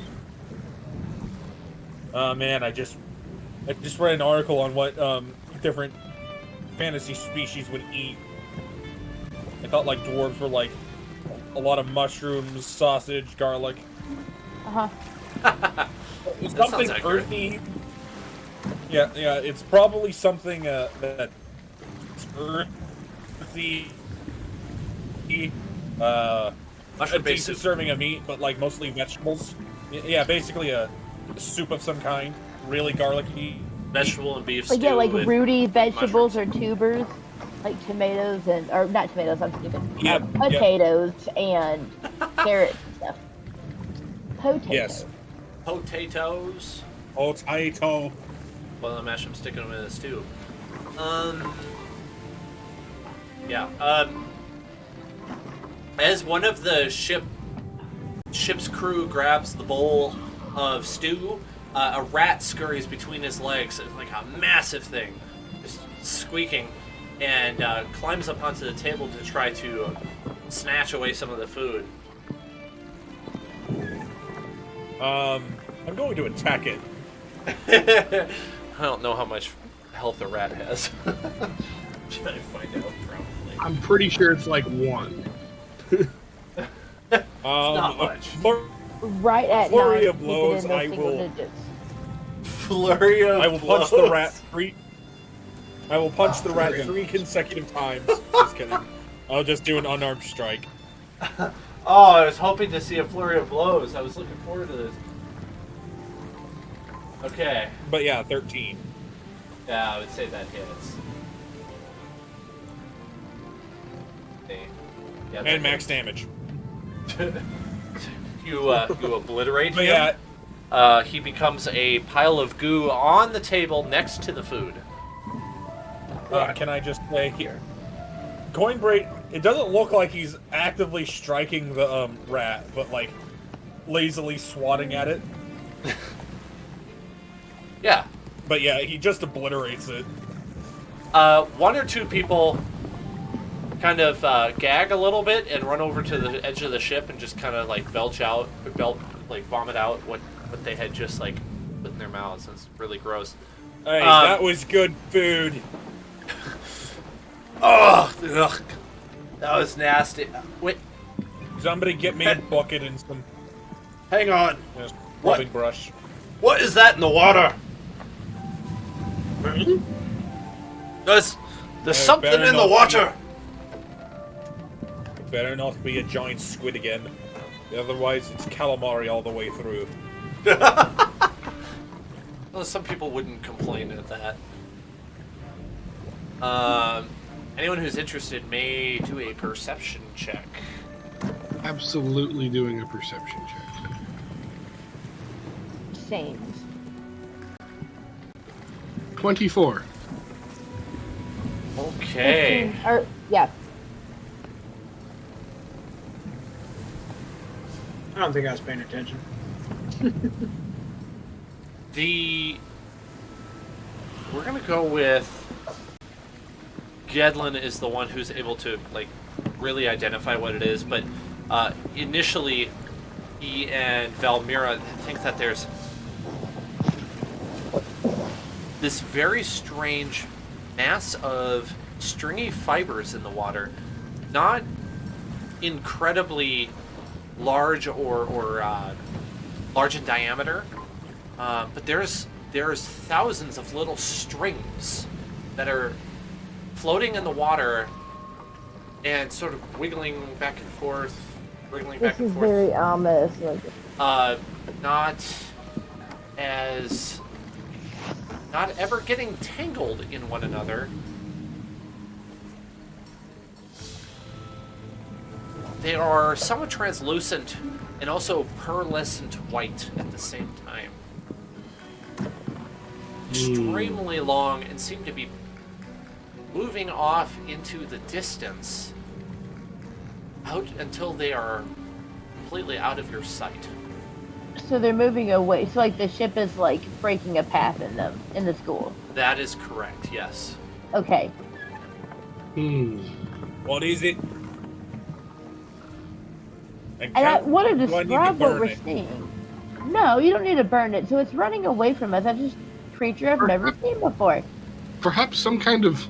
Man, I just read an article on what different fantasy species would eat. I thought like dwarves were like a lot of mushrooms, sausage, garlic. Uh-huh. It's That something sounds accurate. earthy. Yeah, it's probably something that's earthy. A Mushroom based decent soup. serving of meat, but like mostly vegetables. Yeah, basically a soup of some kind. Really garlicky. Vegetable and beef Like, stew. yeah, like with rooty vegetables mushrooms. or tubers. Like tomatoes or not tomatoes, I'm stupid. Yep, yep. Potatoes and carrots and stuff. Potatoes. Yes. Potatoes. Potato. Well, I'm actually sticking them in a stew. Yeah. As one of the ship's crew grabs the bowl of stew, a rat scurries between his legs. It's like a massive thing. Just squeaking, and climbs up onto the table to try to snatch away some of the food. I'm going to attack it. I don't know how much health a rat has. Should I find out? Probably. I'm pretty sure it's like 1. Not much. Right at Flurry 9, of blows, keep it in I those single will- digits. Flurry of I will punch the rat 3. I will punch the rat 3 consecutive times. Just kidding. I'll just do an unarmed strike. Oh, I was hoping to see a flurry of blows. I was looking forward to this. Okay. But yeah, 13. Yeah, I would say that hits. Okay. Yeah, And max damage. you obliterate But him. yeah, He becomes a pile of goo on the table next to the food. can I just say here? Coinbraid, it doesn't look like he's actively striking the rat, but like lazily swatting at it. Yeah. But yeah, he just obliterates it. One or two people kind of gag a little bit and run over to the edge of the ship and just kind of like vomit out what they had just like put in their mouths. It's really gross. Hey, that was good food. Oh, ugh. That was nasty. Wait, Somebody get me a bucket and some hang on. rubbing brush. What is that in the water? There's something better in the not water. It better not be a giant squid again. Otherwise, it's calamari all the way through. Well, some people wouldn't complain at that. Anyone who's interested may do a perception check. Absolutely doing a perception check. Same. 24. Okay. 15, or, yeah. I don't think I was paying attention. We're gonna go with Gedlin is the one who's able to like really identify what it is, but initially he and Valmira think that there's this very strange mass of stringy fibers in the water, not incredibly large or large in diameter, but there's thousands of little strings that are floating in the water and sort of wiggling back and forth, This is very ominous. Not ever getting tangled in one another. They are somewhat translucent and also pearlescent white at the same time. Extremely long and seem to be moving off into the distance out until they are completely out of your sight. So they're moving away. So like the ship is like breaking a path in them in the school. That is correct, yes. Okay. What is it? And I want to do I need to describe what burn we're it? seeing. No, you don't need to burn it. So it's running away from us. That's just a creature I've never seen before. Perhaps some kind of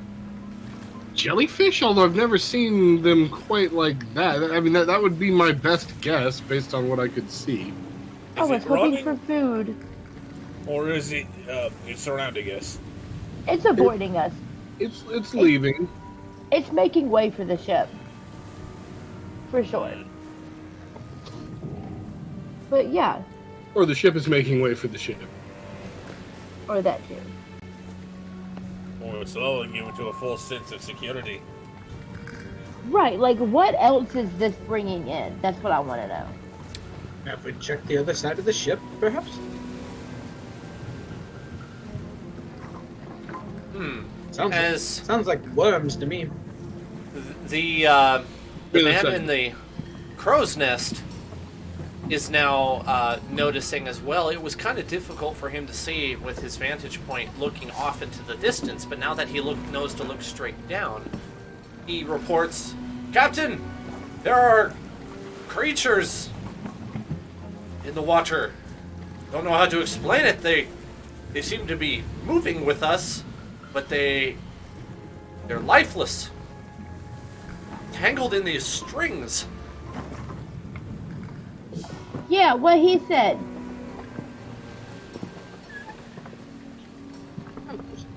jellyfish, although I've never seen them quite like that. I mean, that would be my best guess based on what I could see. Oh, Is it's it hoping running? for food. Or is it it's surrounding us? It's avoiding us. It's leaving. It's making way for the ship. For sure. But yeah, Or the ship is making way for the ship. or that too. Or it's lulling you into a false sense of security. Right, like what else is this bringing in? That's what I want to know. Have we checked the other side of the ship, perhaps? Sounds like worms to me. The man in the crow's nest is now noticing as well. It was kind of difficult for him to see with his vantage point looking off into the distance, but now that he knows to look straight down, he reports, "Captain, there are creatures in the water. Don't know how to explain it. They seem to be moving with us, but they're lifeless, tangled in these strings." Yeah, what he said.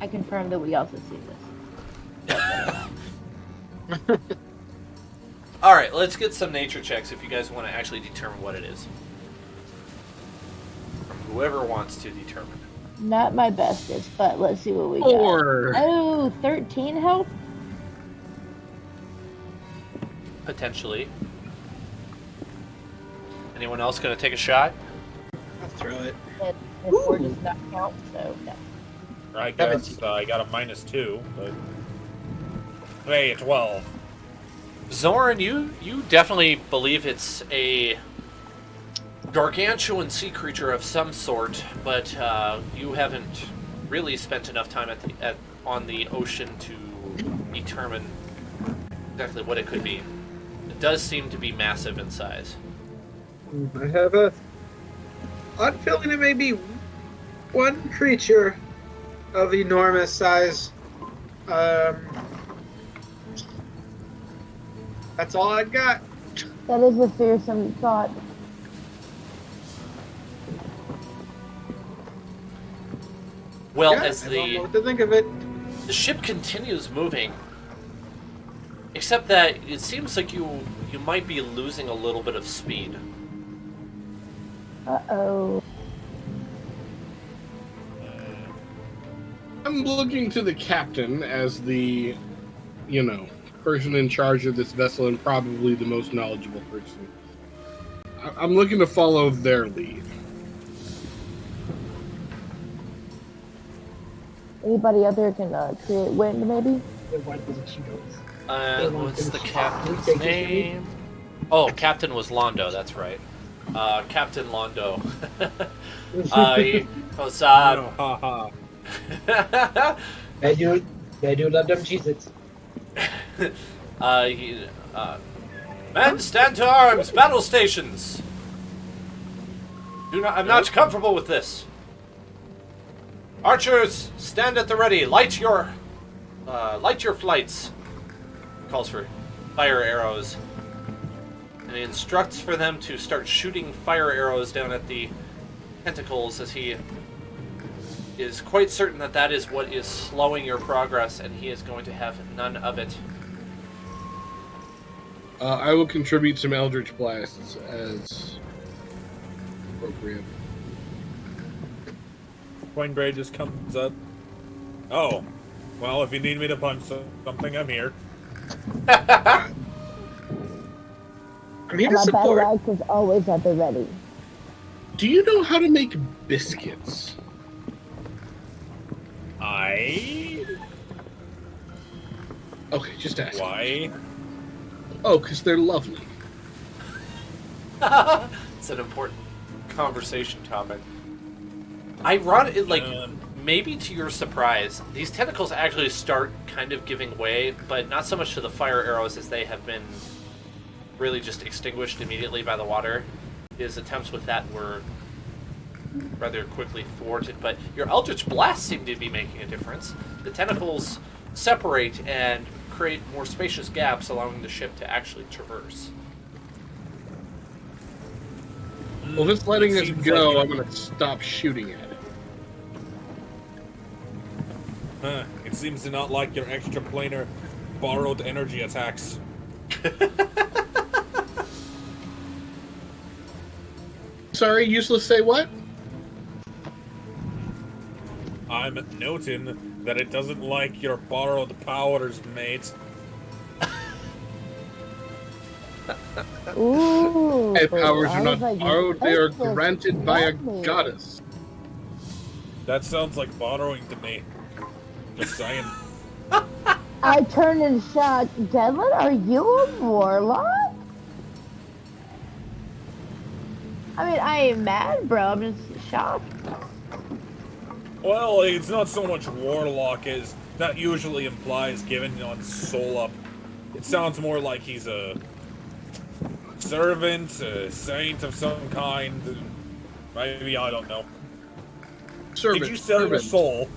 I confirm that we also see this. All right, let's get some nature checks if you guys want to actually determine what it is. From whoever wants to determine. Not my bestest, but let's see what we got. 4. Oh, 13 health? Potentially. Anyone else going to take a shot? I'll throw it. And 4 does not count, so no. I guess I got a -2, but hey, 12. Zoran, you definitely believe it's a gargantuan sea creature of some sort, but you haven't really spent enough time on the ocean to determine exactly what it could be. It does seem to be massive in size. I have a odd feeling it may be one creature of enormous size. That's all I got. That is a fearsome thought. Well, Yeah, as I don't know the what to think of it. ship continues moving, except that it seems like you might be losing a little bit of speed. Uh-oh. I'm looking to the captain as the, person in charge of this vessel and probably the most knowledgeable person. I'm looking to follow their lead. Anybody out there can create wind, maybe? What's the captain's name? Oh, Captain was Londo, that's right. Captain Londo. He goes, Haha. I do love them Cheez-Its. Men, stand to arms! Battle stations! I'm not comfortable with this. Archers, stand at the ready. Light your flights. Calls for fire arrows. And he instructs for them to start shooting fire arrows down at the tentacles, as he is quite certain that is what is slowing your progress, and he is going to have none of it. I will contribute some Eldritch Blasts as appropriate. Coinbray just comes up. Oh, well, if you need me to punch something, I'm here. I'm here And to my battle support. axe is always at the ready. Do you know how to make biscuits? Okay, just ask. Why? Oh, because they're lovely. It's an important conversation topic. Ironic, maybe to your surprise, these tentacles actually start kind of giving way, but not so much to the fire arrows as they have been really just extinguished immediately by the water. His attempts with that were rather quickly thwarted, but your Eldritch Blast seemed to be making a difference. The tentacles separate and create more spacious gaps, allowing the ship to actually traverse. Well, if it's letting It us seems go, like- I'm going to stop shooting at it. It seems to not like your extraplanar borrowed energy attacks. Sorry, useless say what? I'm noting that it doesn't like your borrowed powers, mate. Ooh. My powers I are was not like, borrowed, they are "This is granted by a lovely." goddess. That sounds like borrowing to me. Just saying. I turned and shot, Devlin, are you a warlock? I mean, I ain't mad, bro. I'm just shocked. Well, it's not so much warlock as that usually implies giving on soul up. It sounds more like he's a servant, a saint of some kind. Maybe, I don't know. Servant, Did you sell your servant. soul?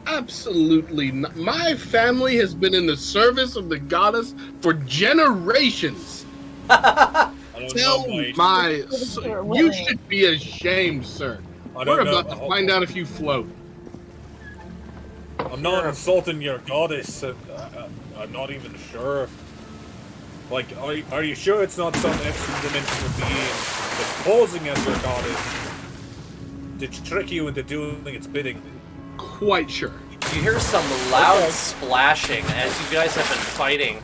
Absolutely not. My family has been in the service of the goddess for generations. I don't Tell know, mate. you should be ashamed, sir. I don't We're know. about to find out if you float. I'm not insulting your goddess. I'm not even sure. Like, are you sure it's not some extra-dimensional being that's posing as your goddess to trick you into doing its bidding? Quite sure. You hear some loud splashing as you guys have been fighting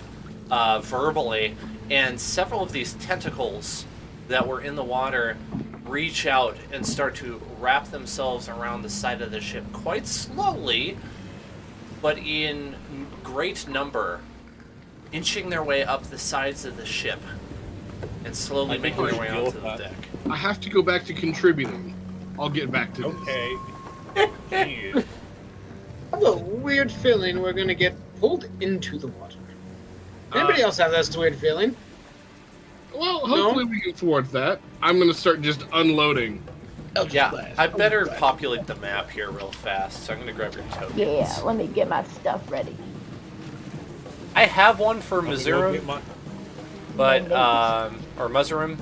verbally, and several of these tentacles that were in the water reach out and start to wrap themselves around the side of the ship quite slowly, but in great number, inching their way up the sides of the ship and slowly making their way onto the deck. I have to go back to contributing. I'll get back to this. Okay. Jeez. I have a weird feeling we're gonna get pulled into the water. Anybody else have that weird feeling? Well, hopefully we can thwart that. I'm going to start just unloading. Yeah, I better populate the map here real fast, so I'm going to grab your tokens. Yeah, let me get my stuff ready. I have one for Mizurum, but or Muzarum,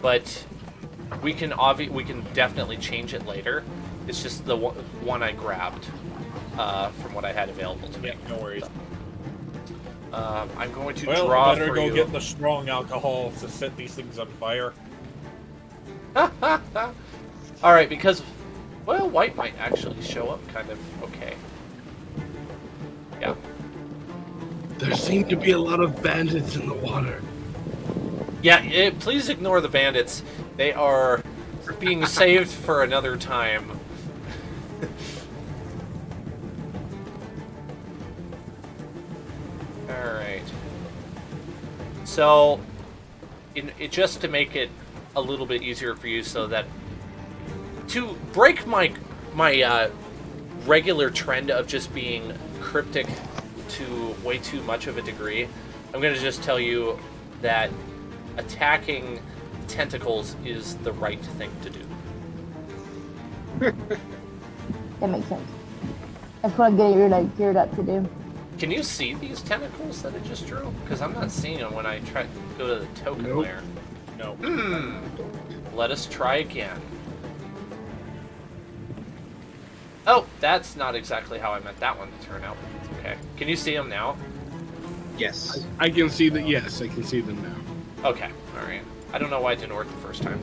but we can definitely change it later. It's just the one I grabbed from what I had available to me. Yeah, no worries. I'm going to Well, draw better for go you. get the strong alcohol to set these things on fire. All right, because well, white might actually show up kind of okay. Yeah. There seem to be a lot of bandits in the water. Yeah, please ignore the bandits. They are being saved for another time. Alright. So, just to make it a little bit easier for you so that... To break my regular trend of just being cryptic to way too much of a degree, I'm going to just tell you that attacking tentacles is the right thing to do. That makes sense. That's what I'm getting geared up to do. Can you see these tentacles that I just drew? Because I'm not seeing them when I try to go to the token Nope. layer. No. Let us try again. Oh, that's not exactly how I meant that one to turn out. Okay. Can you see them now? Yes. I can see that, yes, I can see them now. Okay. Alright. I don't know why it didn't work the first time.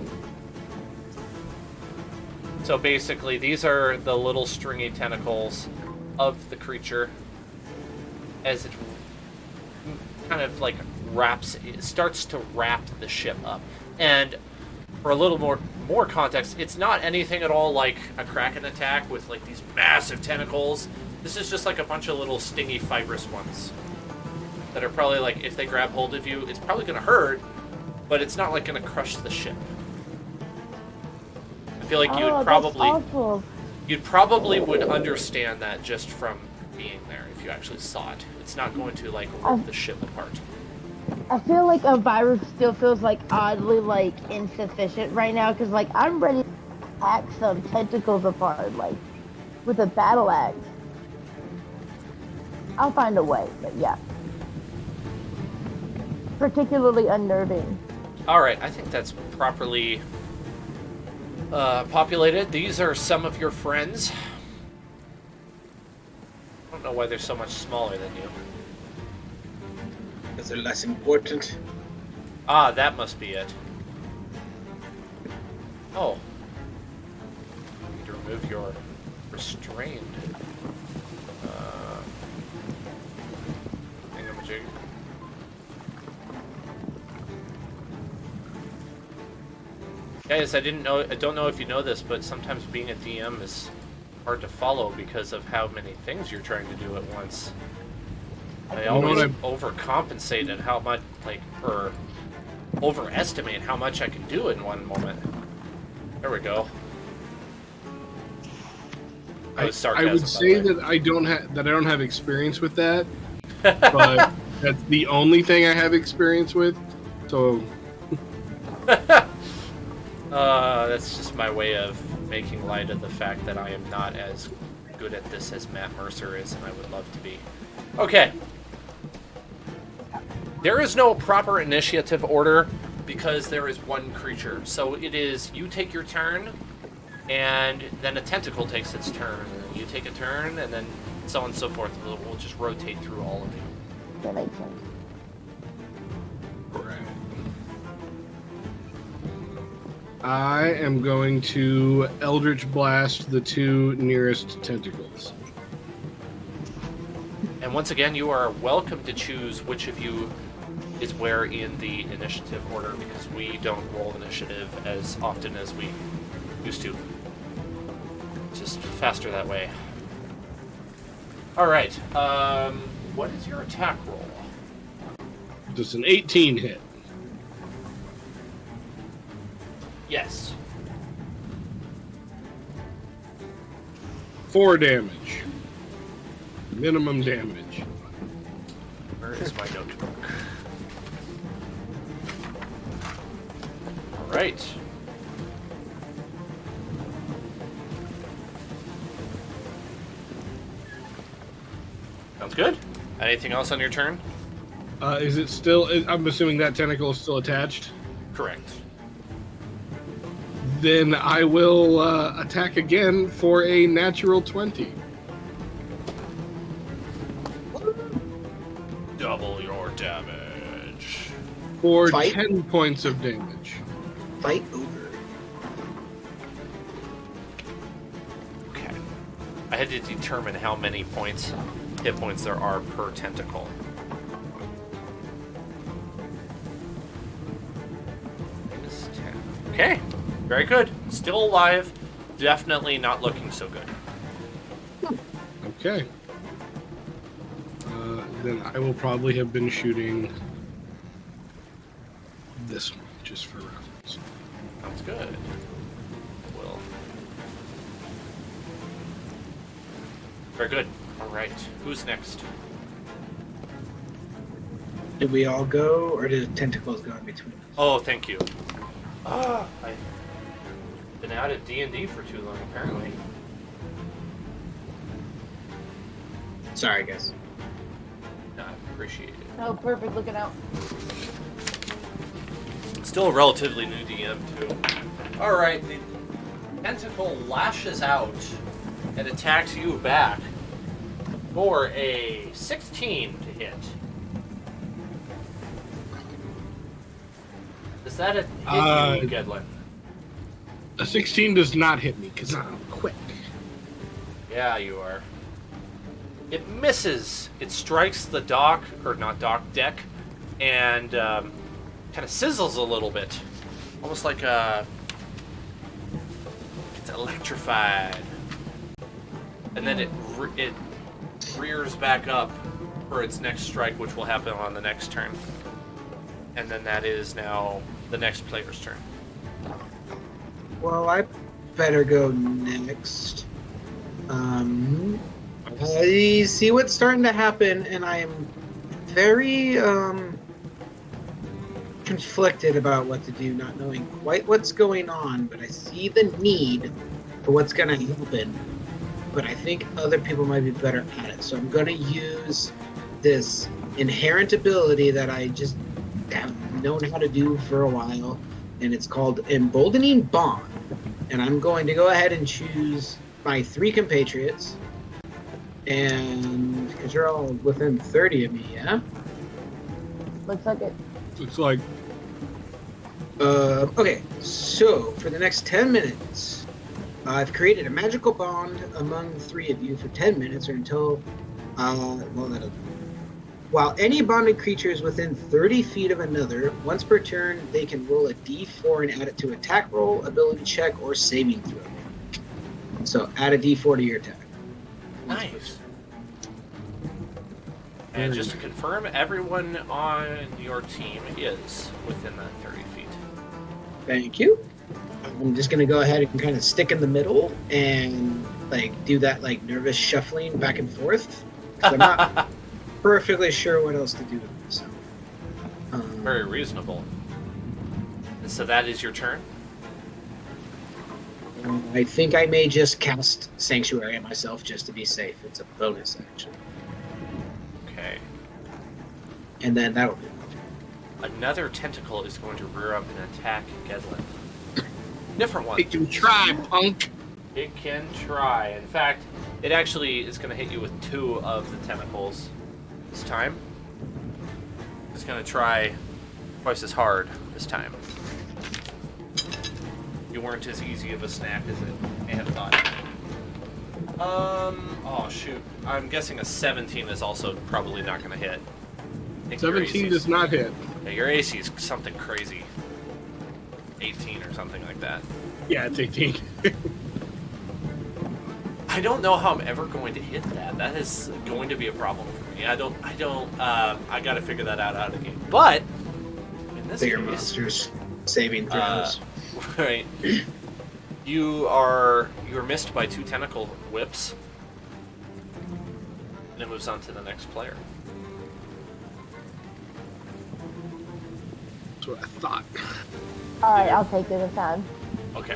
So basically, these are the little stringy tentacles of the creature as it kind of like it starts to wrap the ship up. And for a little more context, it's not anything at all like a Kraken attack with like these massive tentacles. This is just like a bunch of little stingy fibrous ones that are probably like, if they grab hold of you, it's probably going to hurt, but it's not like going to crush the ship. I feel like you'd probably would understand that just from being there if you actually saw it. It's not going to like rip the ship apart. I feel like a virus still feels like oddly like insufficient right now because like I'm ready to hack some tentacles apart like with a battle axe. I'll find a way, but yeah. Particularly unnerving. Alright, I think that's properly populated. These are some of your friends. I don't know why they're so much smaller than you. Because they're less important. Ah, that must be it. Oh. You need to remove your restrained thingamajig. Guys, I don't know if you know this, but sometimes being a DM is hard to follow because of how many things you're trying to do at once. I always overcompensate at how much, like, overestimate how much I can do in one moment. There we go. That was sarcasm, I would by say the way. that I don't have experience with that, but that's the only thing I have experience with. So That's just my way of making light of the fact that I am not as good at this as Matt Mercer is, and I would love to be. Okay. There is no proper initiative order because there is one creature. So it is you take your turn, and then a tentacle takes its turn. And you take a turn, and then so on and so forth. We'll just rotate through all of you. That makes sense. I am going to Eldritch Blast the 2 nearest tentacles. And once again, you are welcome to choose which of you is where in the initiative order, because we don't roll initiative as often as we used to. It's just faster that way. Alright, what is your attack roll? Does an 18 hit? Yes. 4 damage. Minimum damage. Where is my notebook? Alright. Sounds good. Anything else on your turn? Is it still... I'm assuming that tentacle is still attached? Correct. Then I will attack again for a natural 20. Double your damage. For Fight? 10 points of damage. Fight over. Okay. I had to determine how many hit points there are per tentacle. Minus 10. Okay. Very good. Still alive. Definitely not looking so good. Okay. Then I will probably have been shooting this one, just for reference. Sounds good. Will. Very good. All right. Who's next? Did we all go, or did tentacles go in between us? Oh, thank you. I've been out of D&D for too long, apparently. Sorry, guys. No, I appreciate it. Oh, perfect. Looking out. Still a relatively new DM, too. Alright, the tentacle lashes out and attacks you back for a 16 to hit. Does that hit you, Gedlin? A 16 does not hit me, because I'm quick. Yeah, you are. It misses. It strikes the deck, and kind of sizzles a little bit. Almost like it's electrified. And then it rears back up for its next strike, which will happen on the next turn. And then that is now the next player's turn. Well, I better go next. I see what's starting to happen, and I am very conflicted about what to do, not knowing quite what's going on, but I see the need for what's going to happen, but I think other people might be better at it. So I'm going to use this inherent ability that I just have known how to do for a while, and it's called Emboldening Bond. And I'm going to go ahead and choose my 3 compatriots, and because you're all within 30 of me, yeah? Looks like it. Looks like Okay, so for the next 10 minutes, I've created a magical bond among the 3 of you for 10 minutes or until, while any bonded creature is within 30 feet of another, once per turn, they can roll a d4 and add it to attack roll, ability check, or saving throw. So add a d4 to your attack. Nice. And just to confirm, everyone on your team is within that 30 feet. Thank you. I'm just gonna go ahead and kind of stick in the middle and like do that like nervous shuffling back and forth. 'Cause I'm not perfectly sure what else to do with this. So, Very reasonable. So that is your turn? I think I may just cast Sanctuary on myself just to be safe. It's a bonus action. Okay. And then that'll be Another tentacle is going to rear up and attack Gedlin. Different one. It can try, punk. It can try. In fact, it actually is going to hit you with 2 of the tentacles this time. It's going to try twice as hard this time. You weren't as easy of a snack as it may have thought. Oh shoot. I'm guessing a 17 is also probably not going to hit. I think your 17 AC 's does not hit. Yeah, your AC is something crazy. 18 or something like that. Yeah, it's 18. I don't know how I'm ever going to hit that. That is going to be a problem for me. I gotta figure that out of the game. But, in this bigger case, monsters saving throws. right, you're missed by 2 tentacle whips. And it moves on to the next player. That's what I thought. All right, I'll take it this time. Okay.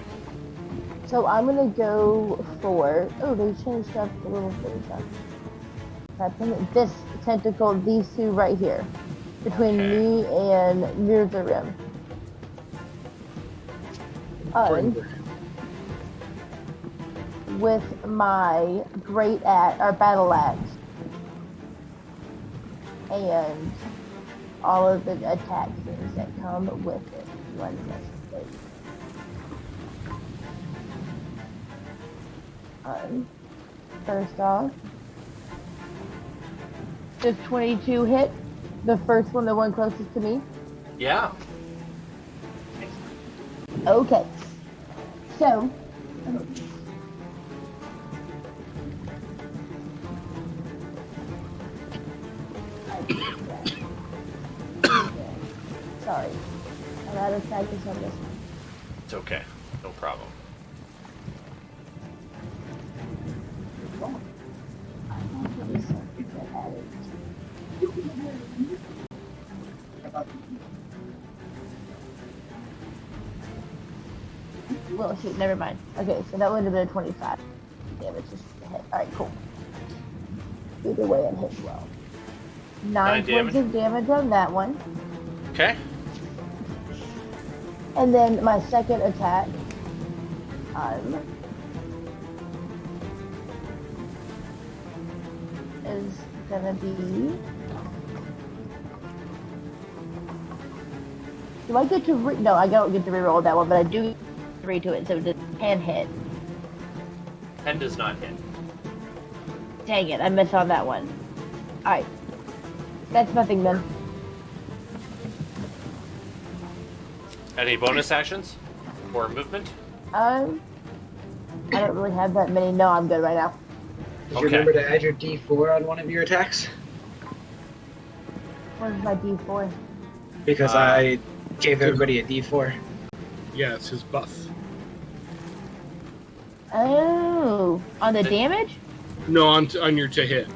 So I'm gonna go for. Oh, they changed up the little thing stuff. This tentacle, these 2 right here, between Okay. me and near the rim. With my great axe or battle axe, and all of the attack things that come with it. One second. First off, does 22 hit? The first one, the one closest to me? Yeah. Okay. So, sorry. I'm out of practice on this one. It's okay. No problem. Well, shoot, never mind. Okay, so that would have been a 25. Damn, it's just a hit. Alright, cool. Either way, it hits well. 9 points of damage on that one. Okay. And then my second attack, is gonna be. Do I get to no? I don't get to reroll that one, but I do 3 to it, so it 10 hit. 10 does not hit. Dang it, I missed on that one. All right, that's nothing then. Any bonus actions or movement? I don't really have that many. No, I'm good right now. Did you remember to add your D4 on one of your attacks? Where's my D4? Because I gave everybody a D4. Yeah, it's his buff. Oh, on the damage? No, on your to hit.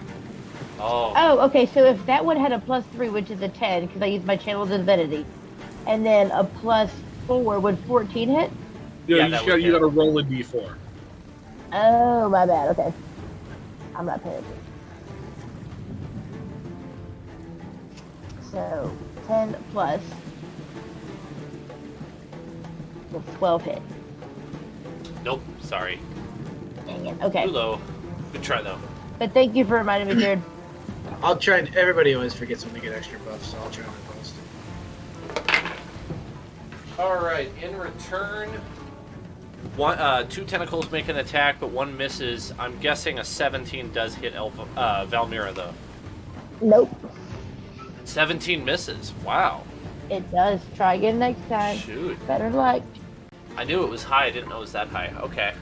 Oh. Oh, okay. So if that one had a +3, which is a 10, because I used my channel divinity, and then a +4, would 14 hit? Yeah, you got to roll a D4. Oh, my bad. Okay, I'm not paying attention. So 10 plus with 12 hit. Nope. Sorry. Dang it. Okay. Too low. Good try though. But thank you for reminding me, Jared. I'll try. Everybody always forgets when they get extra buffs, so I'll try my best. All right. In return, 2 tentacles make an attack, but 1 misses. I'm guessing a 17 does hit Valmira though. Nope. 17 misses. Wow. It does. Try again next time. Shoot. Better luck. I knew it was high. I didn't know it was that high. Okay.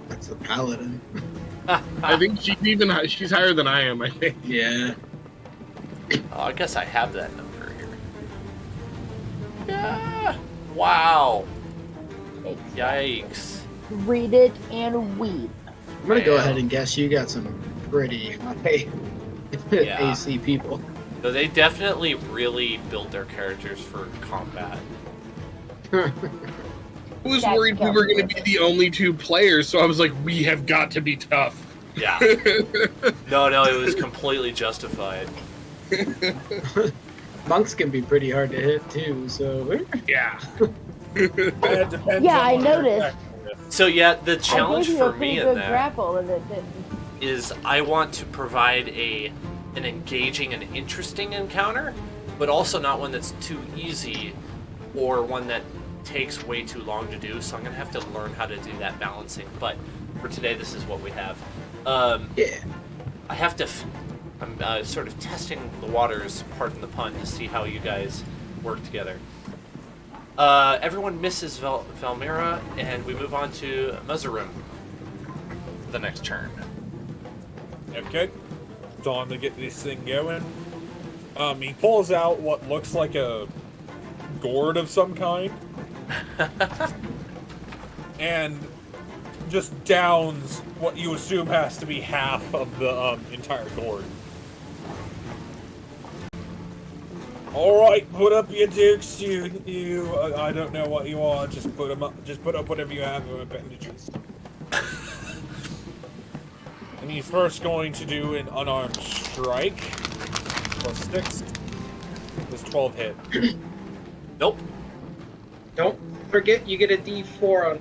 That's the paladin. I think she's higher than I am. I think. Yeah. Oh, I guess I have that number here. Yeah. Wow. Yikes. Read it and weep. I'm gonna go Damn. ahead and guess you got some pretty high Yeah. AC people. So they definitely really build their characters for combat. I was That's worried we were going to tough. be the only 2 players, so I was like, we have got to be tough. Yeah. No, it was completely justified. Monks can be pretty hard to hit too, so Yeah. It depends Yeah, on I what you're noticed. attacking with. So yeah, the I challenge gave you a for pretty me in good that grapple and it didn't. is I want to provide an engaging and interesting encounter, but also not one that's too easy or one that takes way too long to do. So I'm gonna have to learn how to do that balancing. But for today, this is what we have. yeah. I have to. I'm sort of testing the waters, pardon the pun, to see how you guys work together. Everyone misses Valmira, and we move on to Muzarum. The next turn. Okay. Time to get this thing going. He pulls out what looks like a gourd of some kind. And just downs what you assume has to be half of the entire gourd. Alright, put up your dukes, I don't know what you are, just put them up, just put up whatever you have of appendages. And he's first going to do an unarmed strike. +6. Does 12 hit. Nope. Don't forget you get a D4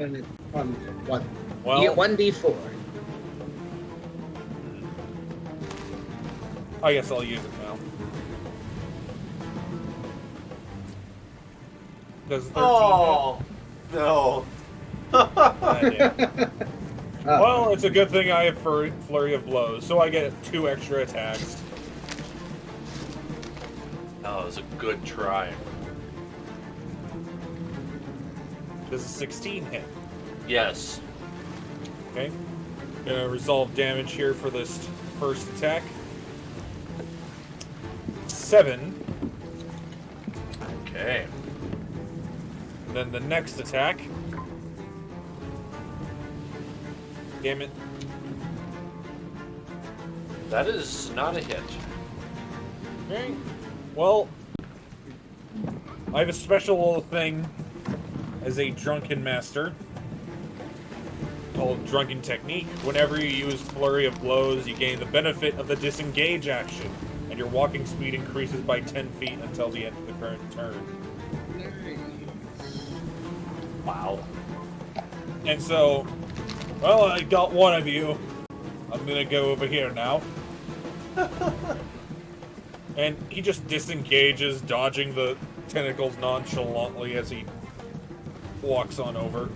on one. Well, You get 1 D4. I guess I'll use it now. Does 13 no. hit? Well, it's a good thing I have Flurry of Blows, so I get 2 extra attacks. Oh, it was a good try. Does a 16 hit? Yes. Okay. Gonna resolve damage here for this first attack. 7. Okay. And then the next attack. Damn it. That is not a hit. Okay. Well, I have a special little thing as a drunken master called Drunken Technique. Whenever you use Flurry of Blows, you gain the benefit of the disengage action, and your walking speed increases by 10 feet until the end of the current turn. Wow. And so, well, I got one of you. I'm gonna go over here now. And he just disengages, dodging the tentacles nonchalantly as he walks on over.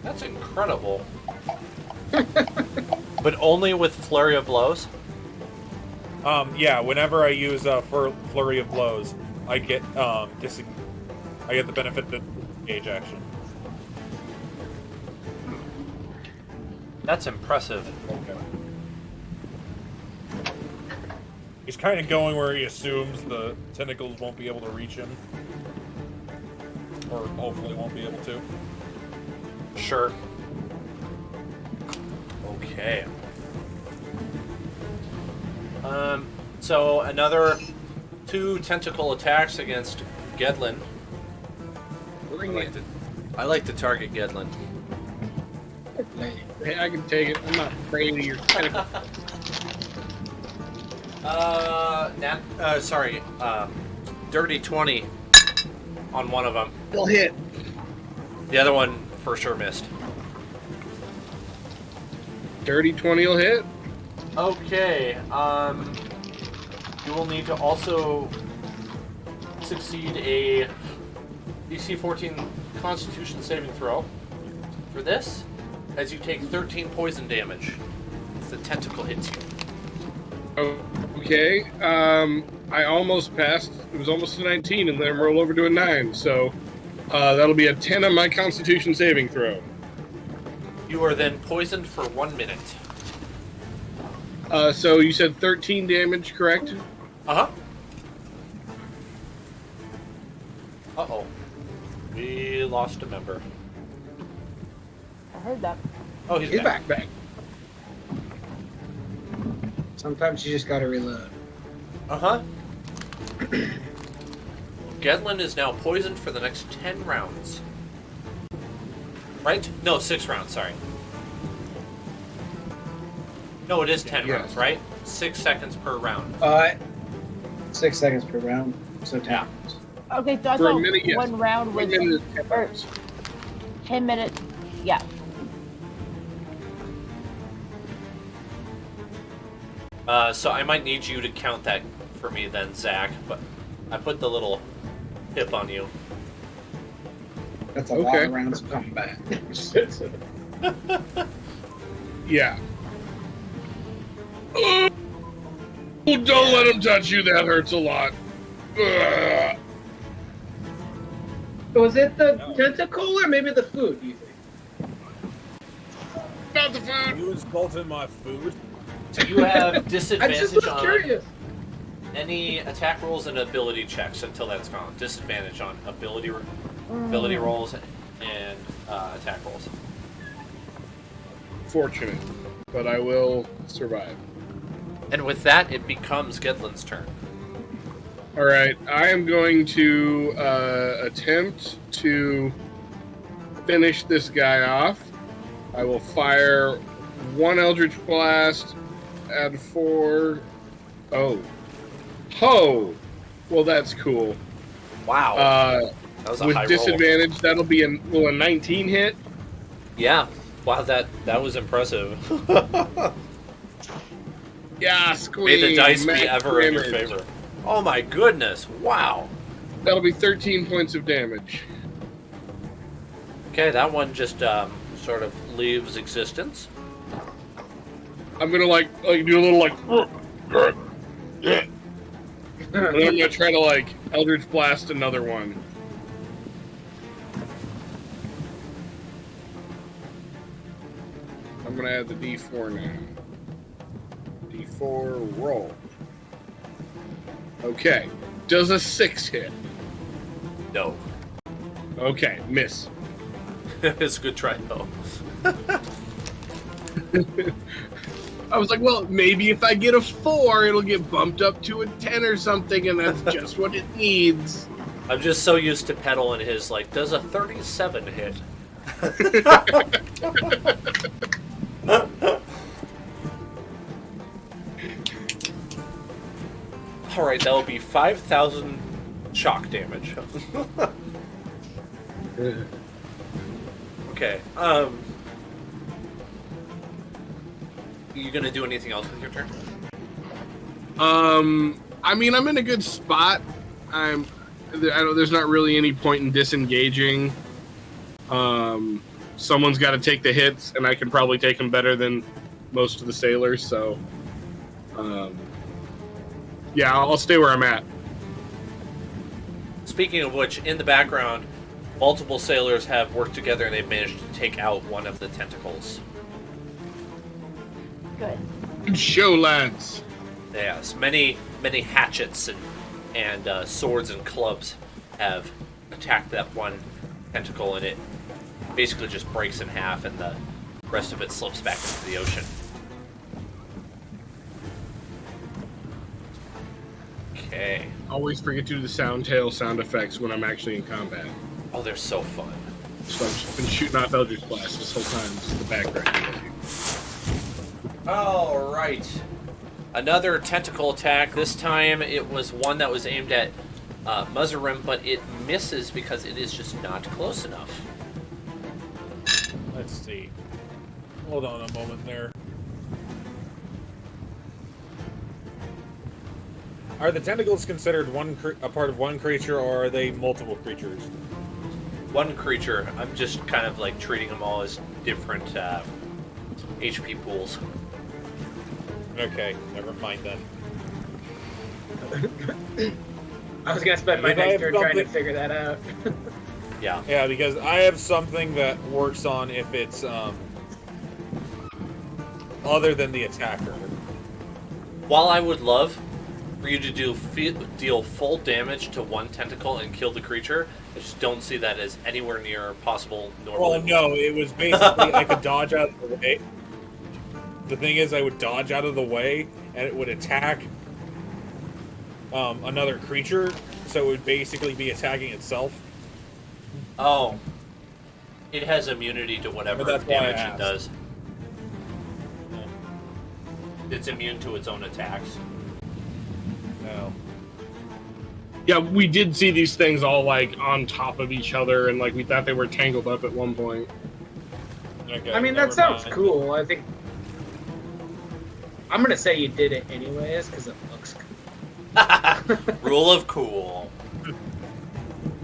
That's incredible. But only with Flurry of Blows? Yeah, whenever I use Flurry of Blows, I get I get the benefit of the disengage action. That's impressive. Okay. He's kind of going where he assumes the tentacles won't be able to reach him. Or hopefully won't be able to. Sure. Okay. So another 2 tentacle attacks against Gedlin. I like to target Gedlin. Hey, I can take it. I'm not afraid of your tentacle. Dirty 20 on one of them. They'll hit. The other one for sure missed. Dirty 20 will hit. Okay, you will need to also succeed a DC 14 Constitution saving throw for this, as you take 13 poison damage as the tentacle hits you. Okay. I almost passed. It was almost a 19, and then roll over to a 9. So that'll be a 10 on my Constitution saving throw. You are then poisoned for 1 minute. So you said 13 damage, correct? Uh-huh. Uh-oh. We lost a member. I heard that. Oh, he's He's back. back. Sometimes you just gotta reload. Uh-huh. Gedlin is now poisoned for the next 10 rounds. Right? No, 6 rounds, sorry. No, it is 10 Yes. rounds, right? 6 seconds per round. 6 seconds per round, so 10 rounds. Okay, so I For a thought minute, yes. one round was 1 minute is 10 or rounds. 10 minutes. Yeah. So I might need you to count that for me then, Zach, but I put the little hip on you. That's a lot Okay. of rounds of combat. Yeah. Oh, don't let him touch you. That hurts a lot. Ugh. Was it the tentacle or maybe the food, do you think? Not the food. You insulted my food. So you have I disadvantage just was on curious. any attack rolls and ability checks until that's gone. Disadvantage on ability rolls and attack rolls. Fortunate, but I will survive. And with that, it becomes Gedlin's turn. All right, I am going to attempt to finish this guy off. I will fire one Eldritch Blast, add 4. Oh. Ho! Well, that's cool. Wow. That was a With high roll. disadvantage, that'll be a 19 hit. Yeah. Wow, that was impressive. Yeah, May squeeze. the dice be max ever in your damage. favor. Oh my goodness. Wow. That'll be 13 points of damage. Okay, that one just sort of leaves existence. I'm gonna like do a little like, and then I'm gonna try to like Eldritch Blast another one. I'm gonna add the D4 now. D4 roll. Okay. Does a 6 hit? No. Okay, miss. It's a good try, though. I was like, well, maybe if I get a 4, it'll get bumped up to a 10 or something, and that's just what it needs. I'm just so used to Petal and his, like, does a 37 hit? Alright, that'll be 5,000 shock damage. Okay, you gonna do anything else with your turn? I mean, I'm in a good spot. There's not really any point in disengaging. Someone's got to take the hits, and I can probably take them better than most of the sailors. So, yeah, I'll stay where I'm at. Speaking of which, in the background, multiple sailors have worked together and they've managed to take out one of the tentacles. Good. Good show, lads. Yes, many hatchets and swords and clubs have attacked that one tentacle, and it basically just breaks in half, and the rest of it slips back into the ocean. Okay. Always forget to do the sound tail sound effects when I'm actually in combat. Oh, they're so fun. So I've just been shooting off Eldritch Blast this whole time. Just in the background. All right. Another tentacle attack. This time it was one that was aimed at Muzarim, but it misses because it is just not close enough. Let's see. Hold on a moment there. Are the tentacles considered a part of one creature, or are they multiple creatures? One creature. I'm just kind of like treating them all as different HP pools. Okay, never mind then. I was gonna spend my If I next have turn trying to something- figure that out. Yeah. Yeah, because I have something that works on if it's other than the attacker. While I would love for you to deal full damage to one tentacle and kill the creature, I just don't see that as anywhere near possible normally. Well, no, it was basically I could dodge out of the way. The thing is, I would dodge out of the way, and it would attack another creature, so it would basically be attacking itself. Oh. It has immunity to whatever But that's why I damage it asked. does. It's immune to its own attacks. No. Yeah, we did see these things all like on top of each other, and like we thought they were tangled up at one point. Okay, I mean, that never sounds mind. cool. I think I'm gonna say you did it anyways because it looks cool. Rule of cool.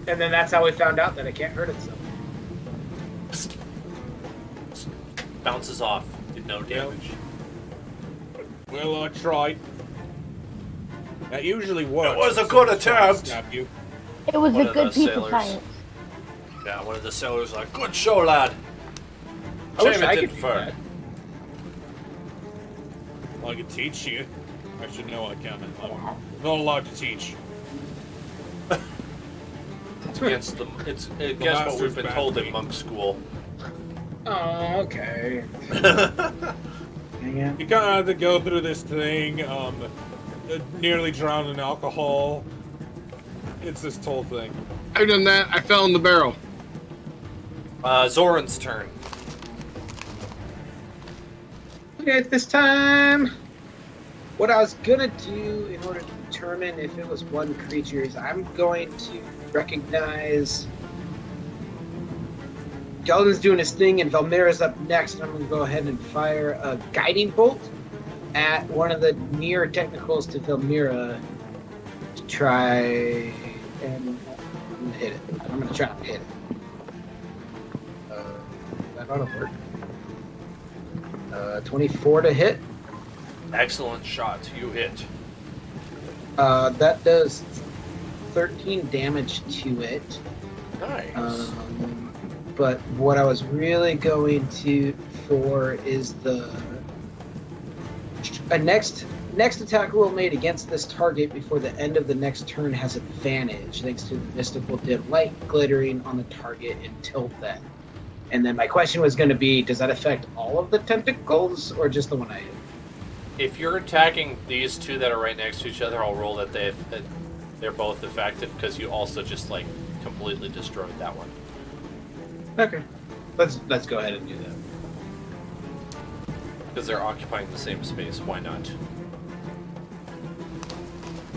And then that's how we found out that it can't hurt itself. Bounces off. Did no damage. Well, I tried. That usually works. It was a except good it's trying to attempt. stab you. It was One a of good those piece sailors. of science. Yeah, one of the sailors was like, good show, lad. I wish Shame it I didn't could do fur. that. Well, I could teach you. Actually, no, I can't. I'm not allowed to teach. It's against it's against what master's we've been back told in me. monk school. Oh, okay. Dang it. You kind of had to go through this thing, nearly drowned in alcohol. It's this whole thing. I've done that. I fell in the barrel. Zoran's turn. Okay, at this time, what I was gonna do in order to determine if it was one creature is I'm going to recognize Gelden's doing his thing and Valmira's up next, and I'm gonna go ahead and fire a guiding bolt at one of the near technicals to Valmira to try and I'm gonna hit it. I'm gonna try to hit it. That ought to work. 24 to hit. Excellent shot. You hit. That does 13 damage to it. Nice. But what I was really going for is the next attack roll made against this target before the end of the next turn has advantage thanks to the mystical dim light glittering on the target until then. And then my question was going to be, does that affect all of the tentacles or just the one I hit? If you're attacking these two that are right next to each other, I'll roll that they're both effective because you also just like completely destroyed that one. Okay, let's go ahead and do that. Because they're occupying the same space. Why not?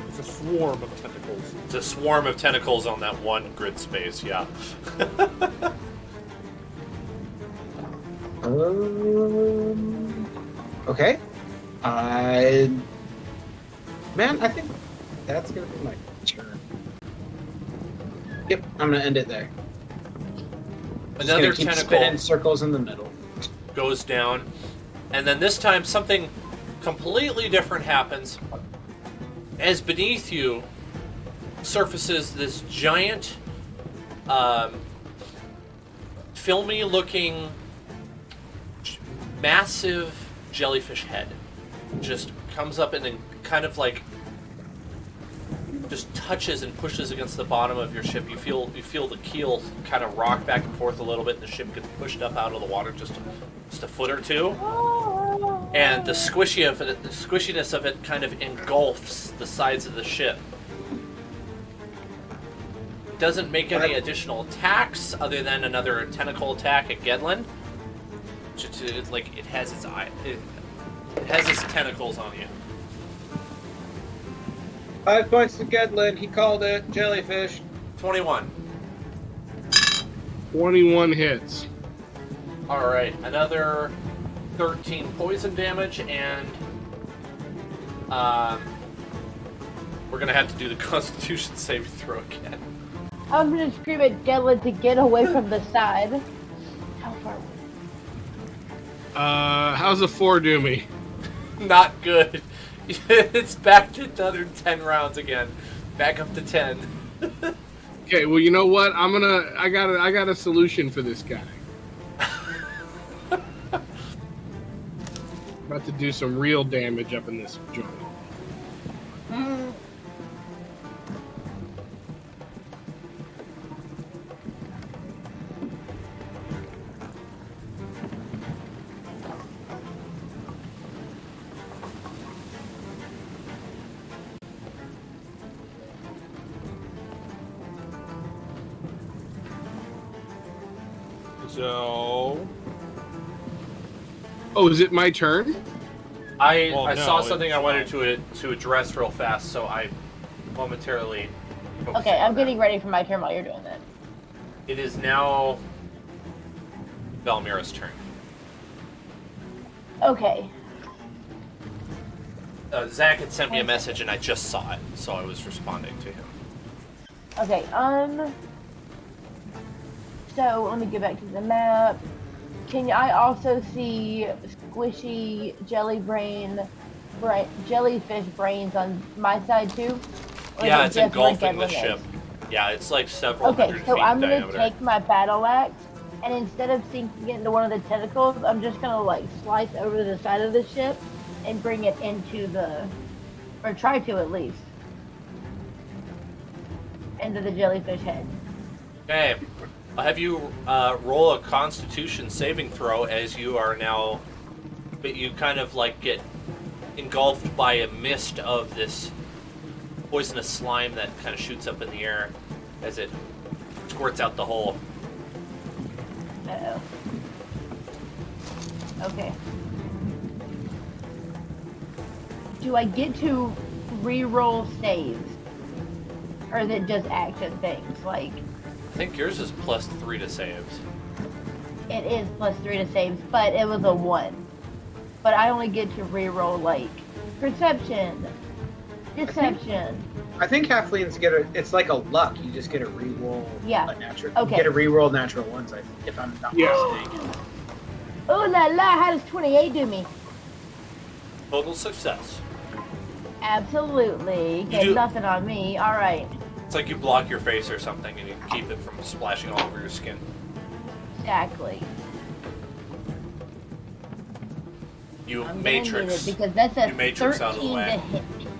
It's a swarm of tentacles. It's a swarm of tentacles on that one grid space. Yeah. Okay. Man, I think that's gonna be my turn. Yep, I'm gonna end it there. Just Another gonna keep tentacle spinning circles in the middle. goes down, and then this time something completely different happens. As beneath you surfaces this giant, filmy-looking, massive jellyfish head. Just comes up and then kind of like just touches and pushes against the bottom of your ship. You feel the keel kind of rock back and forth a little bit, and the ship gets pushed up out of the water just a foot or two. And the squishiness of it kind of engulfs the sides of the ship. It doesn't make any additional attacks other than another tentacle attack at Gedlin. Like it has its eye, it has its tentacles on you. 5 points to Gedlin. He called it jellyfish. 21. 21 hits. All right, another 13 poison damage, and we're gonna have to do the Constitution saving throw again. I was gonna scream at Gedlin to get away from the side. How far away? How's a 4 do me? Not good. It's back to another 10 rounds again. Back up to 10. Okay, well, you know what? I got a solution for this guy. About to do some real damage up in this joint. Mm. So Oh, is it my turn? I Well, saw no, something it's I wanted to address real fast, so I momentarily. focusing Okay, I'm on getting that. ready for my turn while you're doing that. It is now Valmira's turn. Okay. Zach had sent me a message and I just saw it, so I was responding to him. Okay, so let me get back to the map. Can I also see squishy jellyfish brains on my side too? Or is Yeah, it it's just where engulfing the Devlin ship. is? Yeah, it's like several Okay, hundred so feet I'm in gonna diameter. take my battle axe, and instead of sinking into one of the tentacles, I'm just gonna like slice over the side of the ship and bring it into or try to at least, into the jellyfish head. Okay, I'll have you roll a Constitution saving throw as you are now, but you kind of like get engulfed by a mist of this poisonous slime that kind of shoots up in the air as it squirts out the hole. Uh-oh. Okay. Do I get to re-roll saves? Or is it just action things? Like, I think yours is +3 to saves. it is +3 to saves, but it was a 1. But I only get to re-roll, like, perception, deception. I think halflings get it's like a luck. You just get a reroll. Yeah. A natural. Okay. You get a reroll natural ones. If I'm not mistaken. Oh la la, how does 28 do me? Total success. Absolutely. You Get do- nothing on me. Alright. It's like you block your face or something and you keep it from splashing all over your skin. Exactly. You I'm matrix. gonna need it because that's a You matrix 13 out of the way.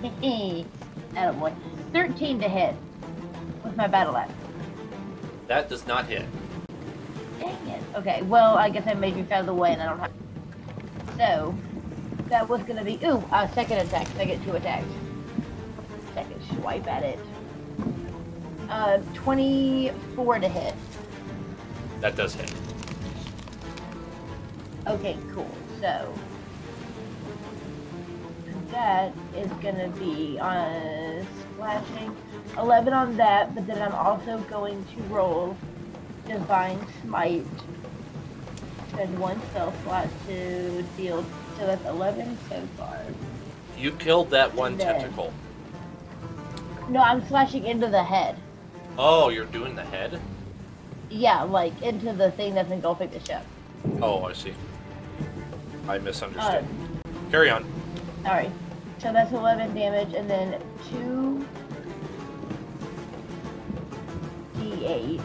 to hit. Attaboy. 13 to hit with my battle axe. That does not hit. Dang it. Okay, well, I guess I matrix out of the way and I don't have. So, that was gonna be. Ooh, second attack. I get 2 attacks. Second swipe at it. 24 to hit. That does hit. Okay, cool. So that is gonna be on splashing 11 on that, but then I'm also going to roll Divine Smite. There's 1 spell slot to deal, so that's 11 so far. You killed that one Then- tentacle. No, I'm slashing into the head. Oh, you're doing the head? Yeah, like into the thing that's engulfing the ship. Oh, I see. I misunderstood. Carry on. Alright. So that's 11 damage, and then 2d8.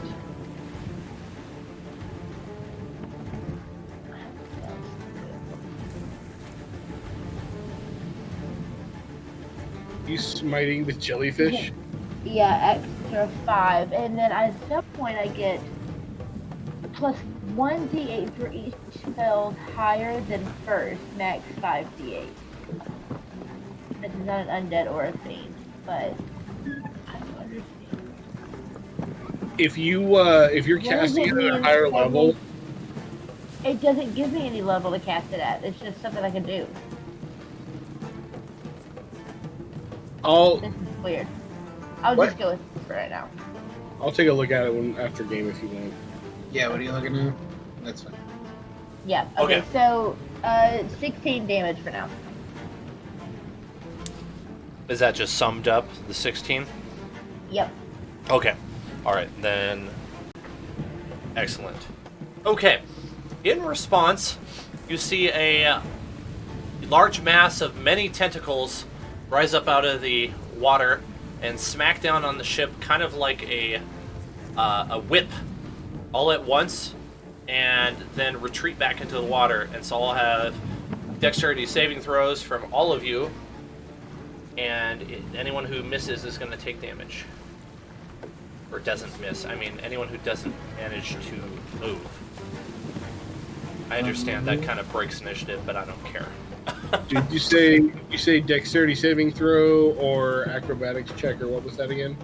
You smiting the jellyfish? Yeah, extra 5. And then at some point I get plus 1d8 for each spell higher than first, max 5d8. This is not an undead or a fiend, but I don't understand. If you're What does casting it it at a mean higher for level, me? It doesn't give me any level to cast it at. It's just something I can do. I'll This is weird. I'll What? just go with this for right now. I'll take a look at it after game if you want. Yeah. What are you looking at? That's fine. Yeah. Okay. Okay. So, 16 damage for now. Is that just summed up, the 16? Yep. Okay. Alright, then. Excellent. Okay. In response, you see a large mass of many tentacles rise up out of the water and smack down on the ship, kind of like a whip, all at once, and then retreat back into the water. And so I'll have dexterity saving throws from all of you, and anyone who misses is going to take damage. Or doesn't miss. I mean, anyone who doesn't manage to move. I understand that kind of breaks initiative, but I don't care. Did you say dexterity saving throw or acrobatics check, or what was that again?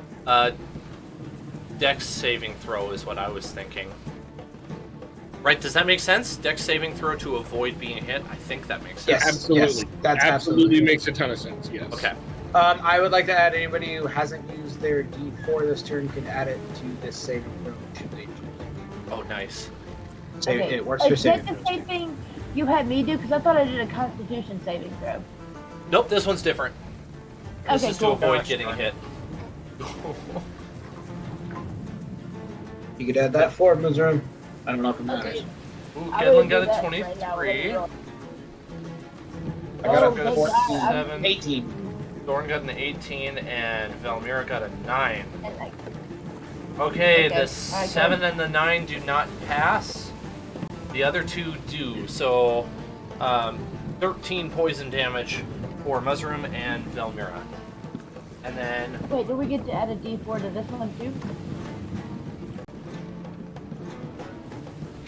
Dex saving throw is what I was thinking. Right, does that make sense? Dex saving throw to avoid being hit? I think that makes sense. Yes, Absolutely. yes, that's absolutely makes a ton of sense. Yes. Okay. I would like to add anybody who hasn't used their D4 this turn can add it to this saving throw. Should they choose? Oh, nice. Save, Okay. It works for Is that saving the throws. same thing you had me do? Because I thought I did a Constitution saving throw. Nope, this one's different. This Okay, is cool. to avoid Gosh, getting darn hit. You could add that for Mizram. I don't know if it matters. Okay. Ooh, I will Gedlin do got a that right now. 23. I got Oh, a thank 14. God. 7. 18. Thorn got an 18, and Valmira got a 9. And like, Okay, Okay, the alright, 7 and the 9 do not pass. The other two do. So, 13 poison damage for Muzzrum and Valmira. And then, wait, do we get to add a D4 to this one too?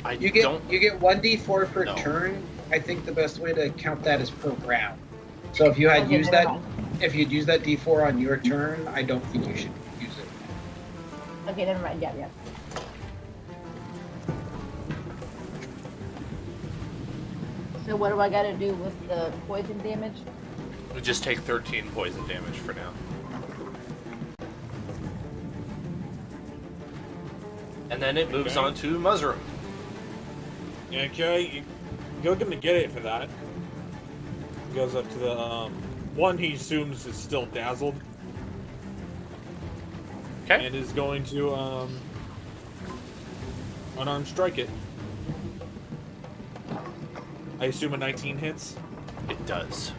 I You don't. get 1d4 per No. turn. I think the best way to count that is per round. So if you had Okay, used never that, mind. if you'd used that d4 on your turn, I don't think you should use it. Okay, never mind. Yeah. So what do I got to do with the poison damage? We just take 13 poison damage for now. And then it moves Okay. on to Muzzrum. Okay, you're gonna get it for that. Goes up to the one he assumes is still dazzled Okay. and is going to unarmed strike it. I assume a 19 hits. It does.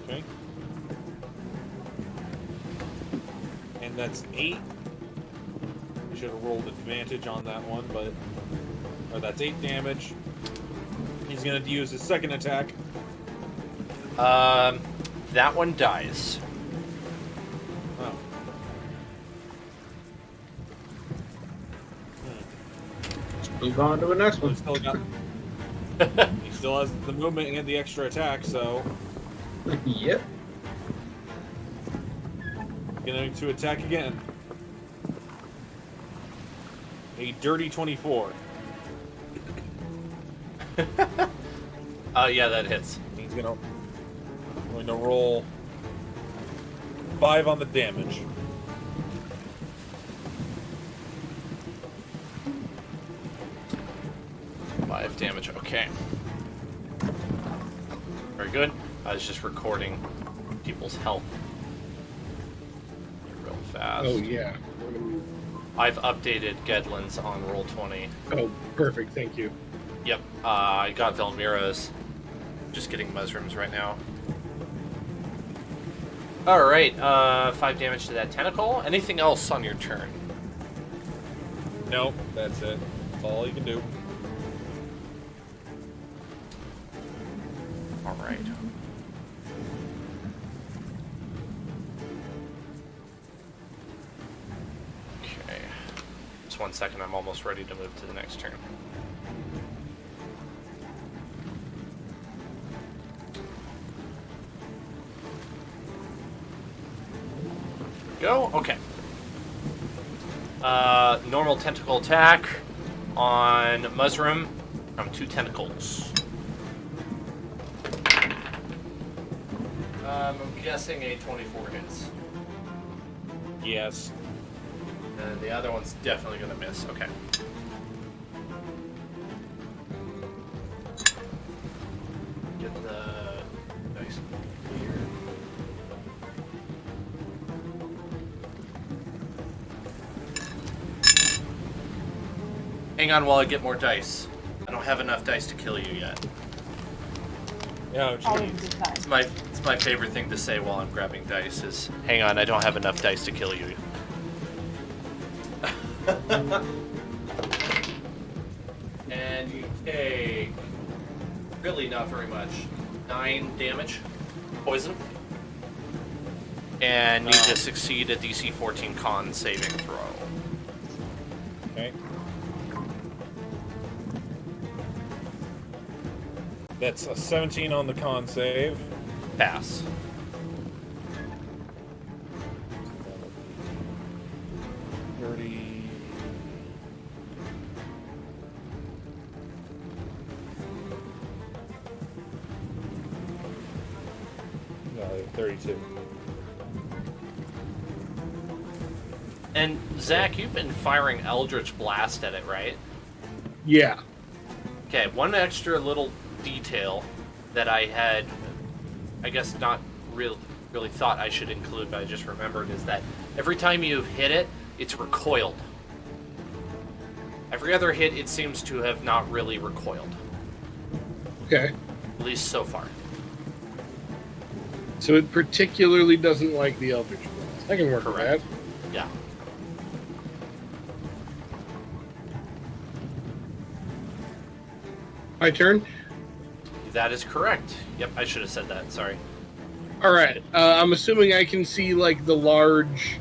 Okay. And that's 8. I should have rolled advantage on that one, but that's 8 damage. He's gonna use his second attack. That one dies. Oh. Move on to the next Well, one. he's still got. He still has the movement and the extra attack, so Yep. going to attack again. A dirty 24. Yeah, that hits. He's going to roll 5 on the damage. Five damage. Okay. Very good. I was just recording people's health real fast. Oh yeah. I've updated Gedlin's on Roll20. Oh, perfect. Thank you. Yep. I got Velmira's. Just getting Muzzrum's right now. Alright, 5 damage to that tentacle. Anything else on your turn? Nope, that's it. That's all you can do. Alright. Okay. Just 1 second, I'm almost ready to move to the next turn. Go? Okay. Normal tentacle attack on Muzzrum from 2 tentacles. I'm guessing a 24 hits. Yes. And the other one's definitely gonna miss. Okay. Get the dice here. Hang on while I get more dice. I don't have enough dice to kill you yet. Oh, Always a jeez. good time. It's my favorite thing to say while I'm grabbing dice is, hang on, I don't have enough dice to kill you. And you take really not very much. 9 damage. Poison. And need to succeed a DC 14 con saving throw. Okay. That's a 17 on the con save. Pass. No, 32. And Zach, you've been firing Eldritch Blast at it, right? Yeah. Okay, one extra little detail that I had, I guess not really thought I should include, but I just remembered, is that every time you've hit it, it's recoiled. Every other hit, it seems to have not really recoiled. Okay. At least so far. So it particularly doesn't like the Eldritch Blast. I can work with that. Yeah. My turn? That is correct. Yep, I should have said that. Sorry. All right. I'm assuming I can see, like, the large,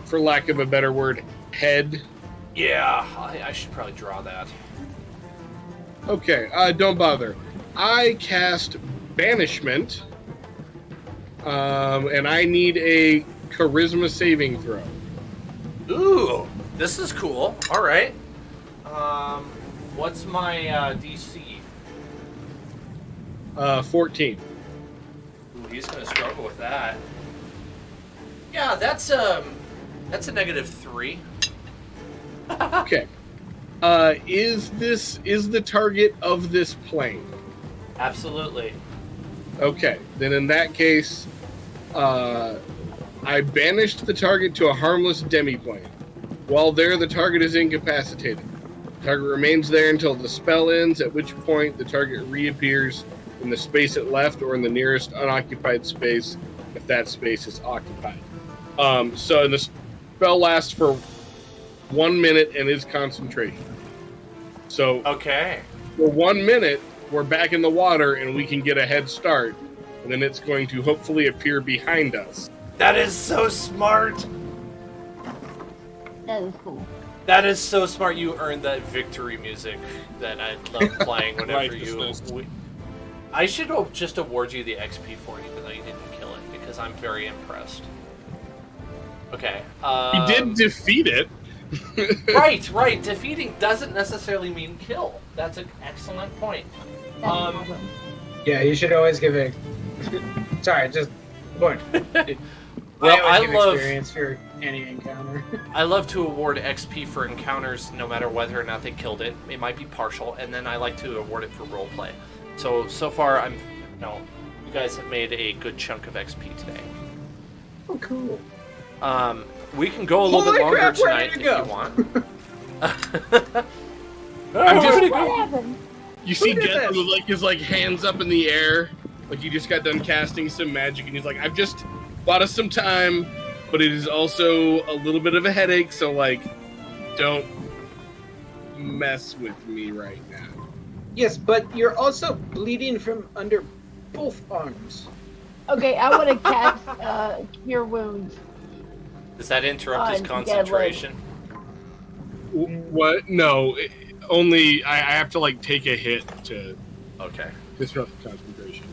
for lack of a better word, head. Yeah, I should probably draw that. Okay, don't bother. I cast Banishment, and I need a Charisma saving throw. Ooh, this is cool. All right. What's my DC? 14. Ooh, he's gonna struggle with that. Yeah, that's a -3. Okay. Is the target of this plane? Absolutely. Okay, then in that case, I banished the target to a harmless demiplane. While there, the target is incapacitated. The target remains there until the spell ends, at which point the target reappears in the space it left or in the nearest unoccupied space if that space is occupied. So the spell lasts for 1 minute and is concentration. So Okay. for 1 minute, we're back in the water and we can get a head start, and then it's going to hopefully appear behind us. That is so smart. That is cool. That is so smart. You earned that victory music that I love playing whenever I should just award you the XP for it, even though you didn't kill it, because I'm very impressed. Okay. He did defeat it. Right. Defeating doesn't necessarily mean kill. That's an excellent point. That's awesome. Yeah, you should always give it. Sorry, just point. Well, I I always give love experience for any encounter. I love to award XP for encounters, no matter whether or not they killed it. It might be partial, and then I like to award it for roleplay. So far, you guys have made a good chunk of XP today. Oh, cool. We can go a little bit longer tonight if you want. What happened? You see did Geth this? with his hands up in the air, like he just got done casting some magic, and he's like, "I've just bought us some time, but it is also a little bit of a headache, so don't mess with me right now." Yes, but you're also bleeding from under both arms. Okay, I want to cast Cure Wounds. Does that interrupt his Yeah, concentration? What? No, only I have to take a hit to Okay. disrupt concentration.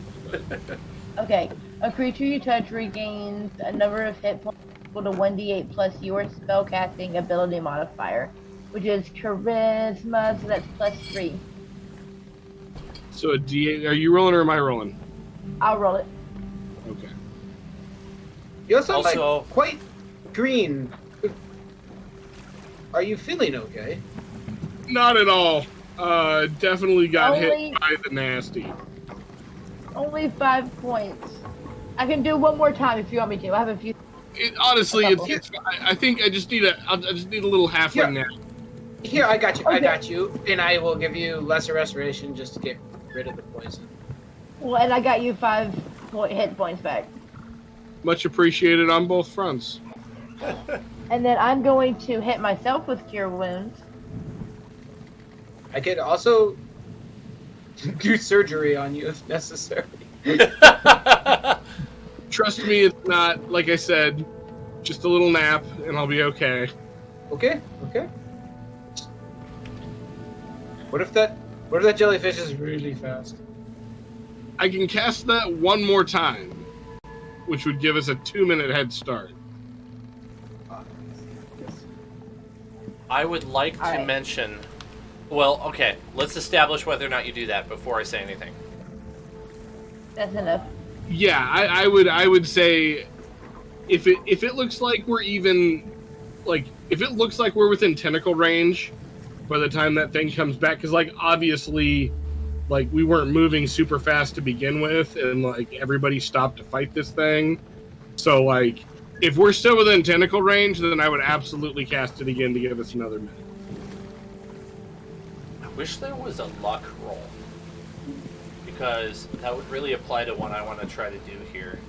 Okay, a creature you touch regains a number of hit points equal to 1d8 plus your spellcasting ability modifier, which is Charisma, so that's +3. So a D8. Are you rolling or am I rolling? I'll roll it. Okay. You also, Also- quite green. Are you feeling okay? Not at all. Definitely got Only- hit by the nasty. Only 5 points. I can do one more time if you want me to. I have a few. Honestly, A couple. I think I just need I just need a little halfling now. Here, I got you. I Okay. got you, and I will give you lesser restoration just to get rid of the poison. Well, and I got you 5 hit points back. Much appreciated on both fronts. And then I'm going to hit myself with Cure Wounds. I could also do surgery on you if necessary. Trust me, it's not, like I said, just a little nap, and I'll be okay. Okay. What if that jellyfish is really fast? I can cast that one more time, which would give us a 2-minute head start. I would like to Alright. mention. Well, okay. Let's establish whether or not you do that before I say anything. That's enough. Yeah, I would say if it looks like we're even, like, if it looks like we're within tentacle range by the time that thing comes back, because, like, obviously, like, we weren't moving super fast to begin with, and, like, everybody stopped to fight this thing. So, like, if we're still within tentacle range, then I would absolutely cast it again to give us another minute. I wish there was a luck roll, because that would really apply to what I want to try to do here.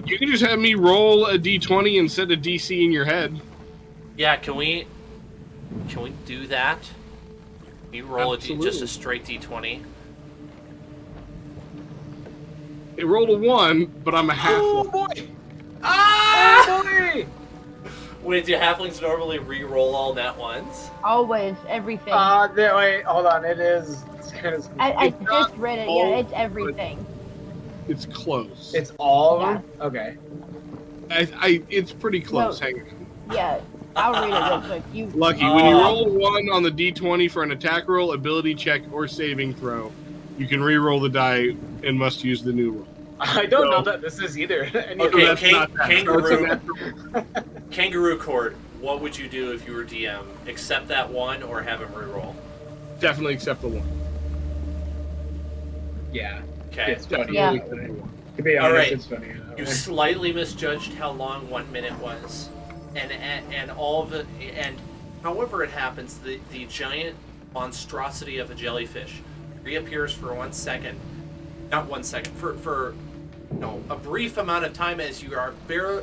You can just have me roll a d20 and set a DC in your head. Yeah, can we do that? You roll Absolutely. just a straight d20. It rolled a 1, but I'm a half. Oh boy! Ah! Oh boy! Wait, do halflings normally re-roll all nat ones? Always, everything. Wait, hold on. It's kind of. I it's not just read it. all, Yeah, it's everything. It's close. It's all of them? Okay. It's pretty close. No. Hang on. Yeah, I'll read it real quick. You Lucky, when you roll a 1 on the d20 for an attack roll, ability check, or saving throw, you can re-roll the die and must use the new roll. I don't know that this is either. Okay, that's not that. kangaroo. That's Kangaroo Court, what would you do if you were DM? Accept that 1 or have him re-roll? definitely accept the 1. Yeah. Okay. It's funny. Yeah. Definitely accept the 1. To be honest, Alright. it's funny. You slightly misjudged how long 1 minute was, and all of it. And however it happens, the giant monstrosity of a jellyfish reappears for 1 second, not 1 second, for a brief amount of time as you are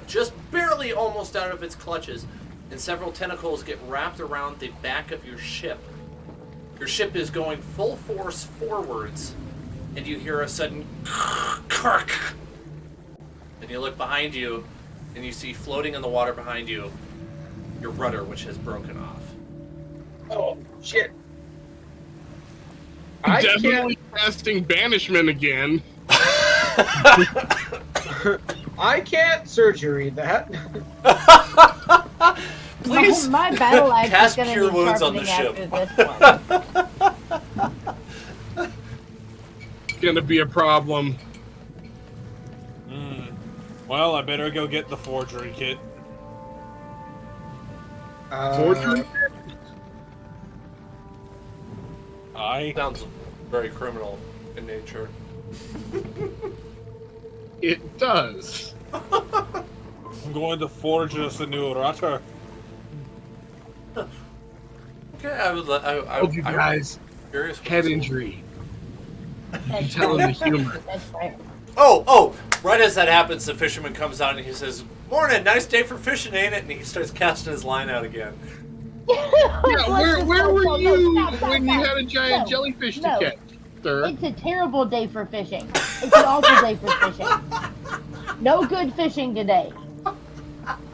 just barely almost out of its clutches, and several tentacles get wrapped around the back of your ship. Your ship is going full force forwards, and you hear a sudden kark. And you look behind you, and you see floating in the water behind you your rudder, which has broken off. Oh, shit. I Definitely casting banishment again. I can't surgery that. Please my battle axe cast is going cure to be wounds on the sharpening ship. after this one. Gonna be a problem. Well, I better go get the forgery kit. Forgery? Sounds very criminal in nature. It does. I'm going to forge us a new rudder. Okay, I Told you guys, curious. head injury. You tell him the humor. That's right. Oh! Right as that happens, the fisherman comes out and he says, "Morning, nice day for fishing, ain't it?" And he starts casting his line out again. Yeah, where were you Stop, when you had a giant No, jellyfish to no. catch, sir? It's a terrible day for fishing. It's an awful day for fishing. No good fishing today.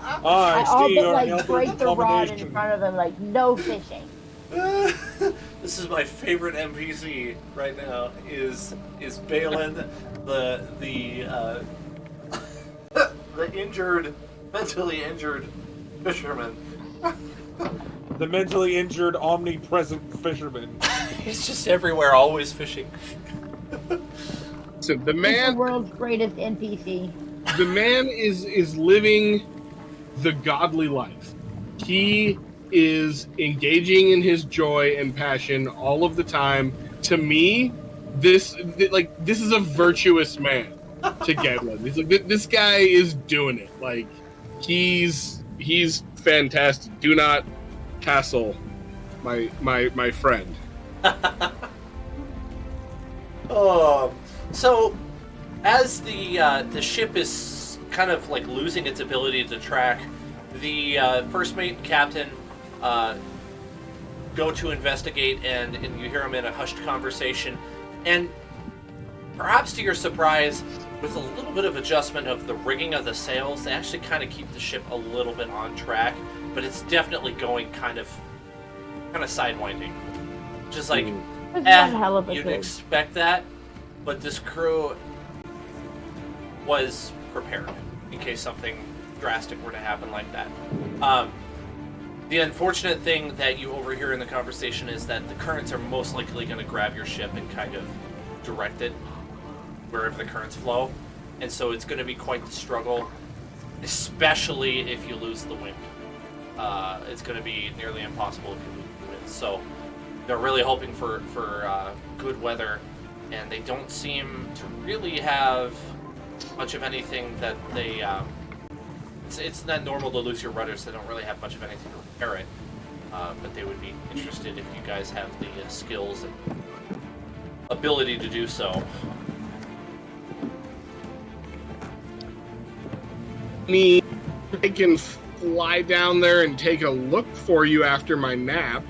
I all but like break the rod in front of him, like no fishing. This is my favorite NPC right now. Is Balin, the the mentally injured fisherman. The mentally injured, omnipresent fisherman. He's just everywhere, always fishing. So the He's the man world's greatest NPC. is living the godly life. He is engaging in his joy and passion all of the time. To me, this is a virtuous man to get with. It's like, this guy is doing it. Like he's fantastic. Do not hassle my friend. So as the ship is kind of like losing its ability to track, the first mate and captain go to investigate, and you hear them in a hushed conversation. And perhaps to your surprise, with a little bit of adjustment of the rigging of the sails, they actually kind of keep the ship a little bit on track, but it's definitely going kind of sidewinding. Just like, That's one hell of a you'd thing. expect that, but this crew was prepared in case something drastic were to happen like that. The unfortunate thing that you overhear in the conversation is that the currents are most likely going to grab your ship and kind of direct it wherever the currents flow, and so it's going to be quite the struggle, especially if you lose the wind. It's going to be nearly impossible if you lose the wind. So they're really hoping for good weather, and they don't seem to really have much of anything that they. It's not normal to lose your rudder, so they don't really have much of anything to repair it. But they would be interested if you guys have the skills and ability to do so. Me, I can fly down there and take a look for you after my nap.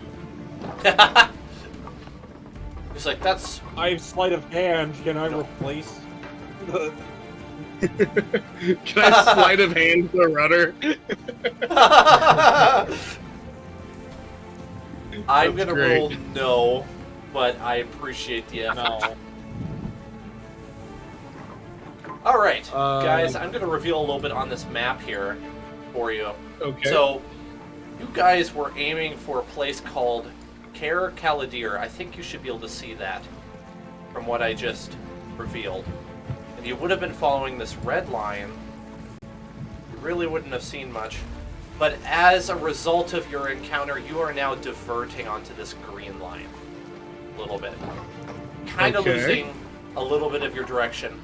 It's like, that's... I have sleight of hand. Can I replace the... Can I sleight of hand the rudder? I'm gonna great. roll no, but I appreciate the effort. No. Alright, guys, I'm gonna reveal a little bit on this map here for you. Okay. So, you guys were aiming for a place called Caer Caladir. I think you should be able to see that from what I just revealed. And you would have been following this red line. You really wouldn't have seen much. But as a result of your encounter, you are now diverting onto this green line. A little bit. Kind of Okay. losing a little bit of your direction.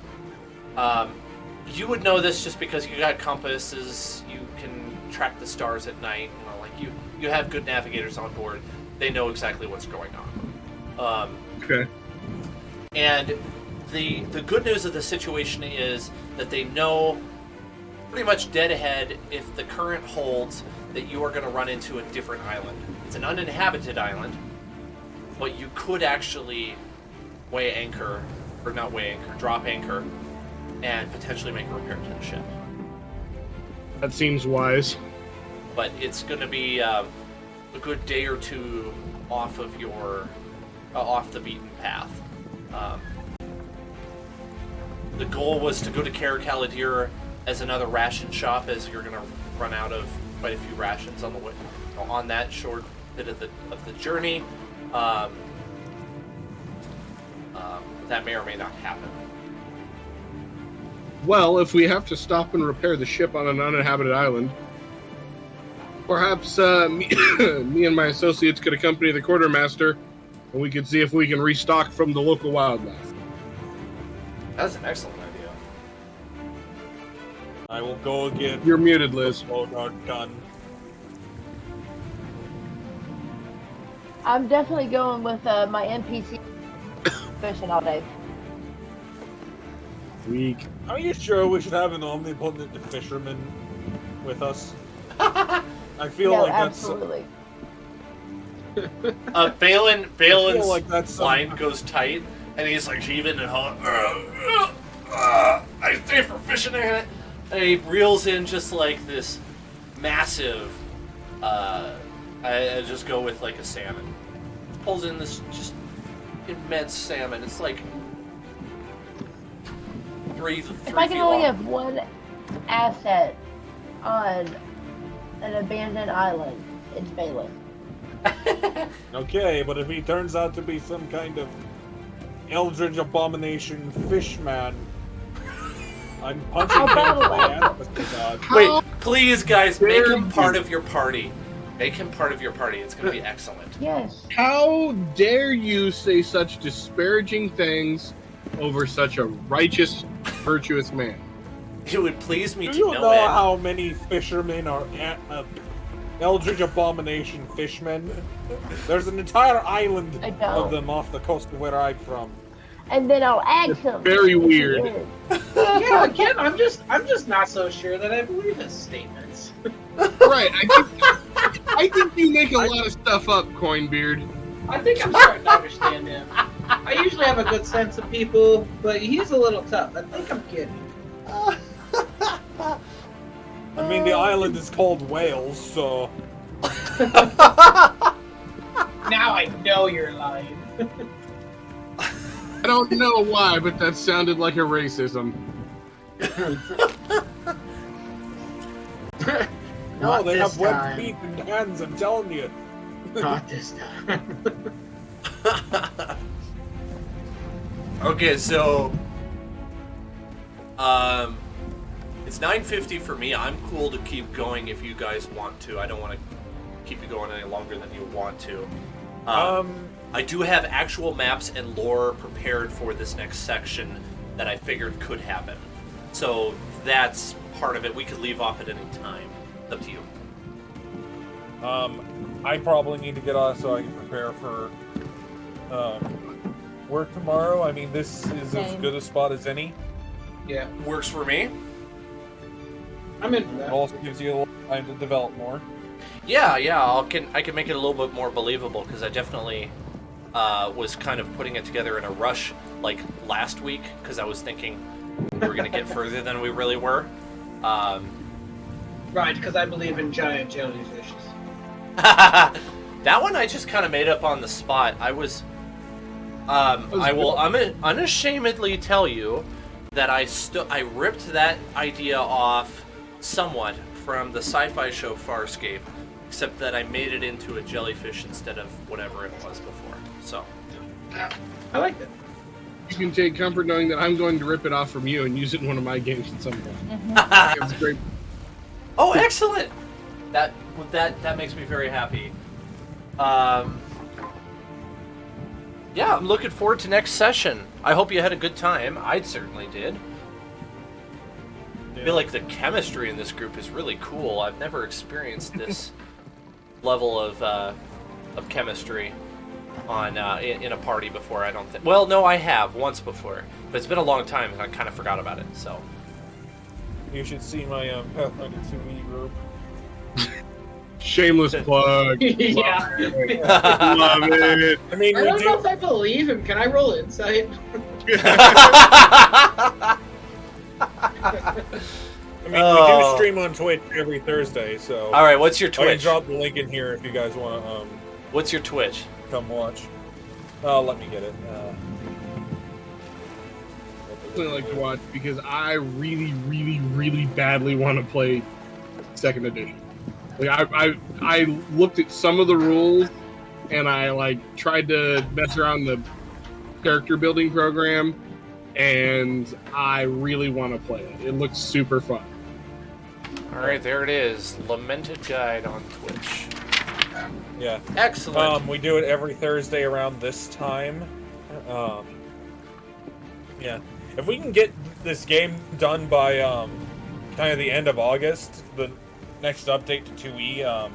You would know this just because you got compasses, you can track the stars at night, you know, like you have good navigators on board. They know exactly what's going on. Okay. And the good news of the situation is that they know pretty much dead ahead, if the current holds, that you are going to run into a different island. It's an uninhabited island, but you could actually drop anchor, and potentially make a repair to the ship. That seems wise. But it's going to be a good day or two off of your off the beaten path. The goal was to go to Caer Caladir as another ration shop, as you're going to run out of quite a few rations on the way on that short bit of the journey. That may or may not happen. Well, if we have to stop and repair the ship on an uninhabited island, perhaps me and my associates could accompany the quartermaster, and we could see if we can restock from the local wildlife. That's an excellent idea. I will go again. You're muted, Liz. Bogart gun. I'm definitely going with my NPC fishing all day. Weak. Are you sure we should have an omnipotent fisherman with us? I feel No, like absolutely. Balin's like that's line goes tight, and he's like heaving and hauling. I stay for fishing in it, and he reels in just like this massive. I just go with like a salmon. Pulls in this just immense salmon. It's like three If I feet can only long. have one asset on an abandoned island, it's Balin. Okay, but if he turns out to be some kind of eldritch abomination fishman, I'm punching him battle for the him. ancestor god. Wait, please, guys, make dare him you. part of your party. Make him part of your party. It's going to be excellent. Yes. How dare you say such disparaging things over such a righteous, virtuous man? It would please me Do to you no know end. how many fishermen are eldritch abomination fishmen? There's an entire island I of don't. them off the coast of where I'm from. And then I'll ask him. very if he weird. is. Yeah, again, I'm just not so sure that I believe his statements. Right. I think you make a lot of stuff up, Coinbeard. I think I'm starting to understand him. I usually have a good sense of people, but he's a little tough. I think I'm kidding. I mean, the island is called Wales, so... Now I know you're lying. I don't know why, but that sounded like a racism. No, Not they this have webbed time. feet and hands, I'm telling you. Not this time. Okay, so it's 9:50 for me. I'm cool to keep going if you guys want to. I don't want to keep you going any longer than you want to. I do have actual maps and lore prepared for this next section that I figured could happen. So that's part of it. We could leave off at any time. It's up to you. I probably need to get off so I can prepare for work tomorrow. I mean, this is as Same. good a spot as any. Yeah, Works for me. I'm in for It that. also gives you a little time to develop more. Yeah. I can make it a little bit more believable because I definitely was kind of putting it together in a rush like last week because I was thinking we were going to get further than we really were. Right, because I believe in giant jellyfishes. That one I just kind of made up on the spot. I will unashamedly tell you that I ripped that idea off somewhat from the sci-fi show Farscape, except that I made it into a jellyfish instead of whatever it was before. So I like that. You can take comfort knowing that I'm going to rip it off from you and use it in one of my games at some point. It's great. Oh, excellent! That makes me very happy. Yeah, I'm looking forward to next session. I hope you had a good time. I certainly did. I feel like the chemistry in this group is really cool. I've never experienced this level of chemistry on in a party before. I don't think. Well, no, I have once before, but it's been a long time and I kind of forgot about it. So. You should see my Pathfinder 2E group. Shameless plug. Yeah. Love it. I mean, I we don't know do. if I believe him. Can I roll insight? I mean, we Oh. do stream on Twitch every Thursday, so All right, what's your I can Twitch? drop the link in here if you guys want to What's your Twitch? come watch. Let me get it. I like to watch because I really, really, really badly want to play second edition. Like I looked at some of the rules and I like tried to mess around the character building program, and I really want to play it. It looks super fun. All right, there it is. Lamented Guide on Twitch. Yeah. Excellent. We do it every Thursday around this time. Yeah. If we can get this game done by kind of the end of August, the next update to 2E,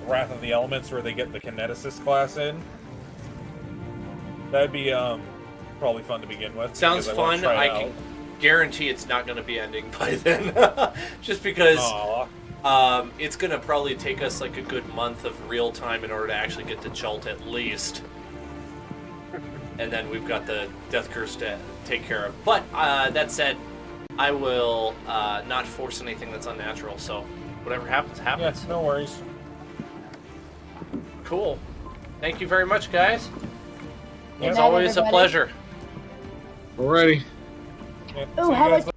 Wrath of the Elements, where they get the Kineticist class in, that'd be probably fun to begin with. Sounds because wanna fun. try it I out. can guarantee it's not going to be ending by then. Just because Aw. it's going to probably take us like a good month of real time in order to actually get to Chult at least. And then we've got the Death Curse to take care of. But that said, I will not force anything that's unnatural. So whatever happens, happens. Yeah, no worries. Cool. Thank you very much, guys. Good It's night, always a everybody. pleasure. Alrighty. Yeah, Ooh, see you how guys much- later.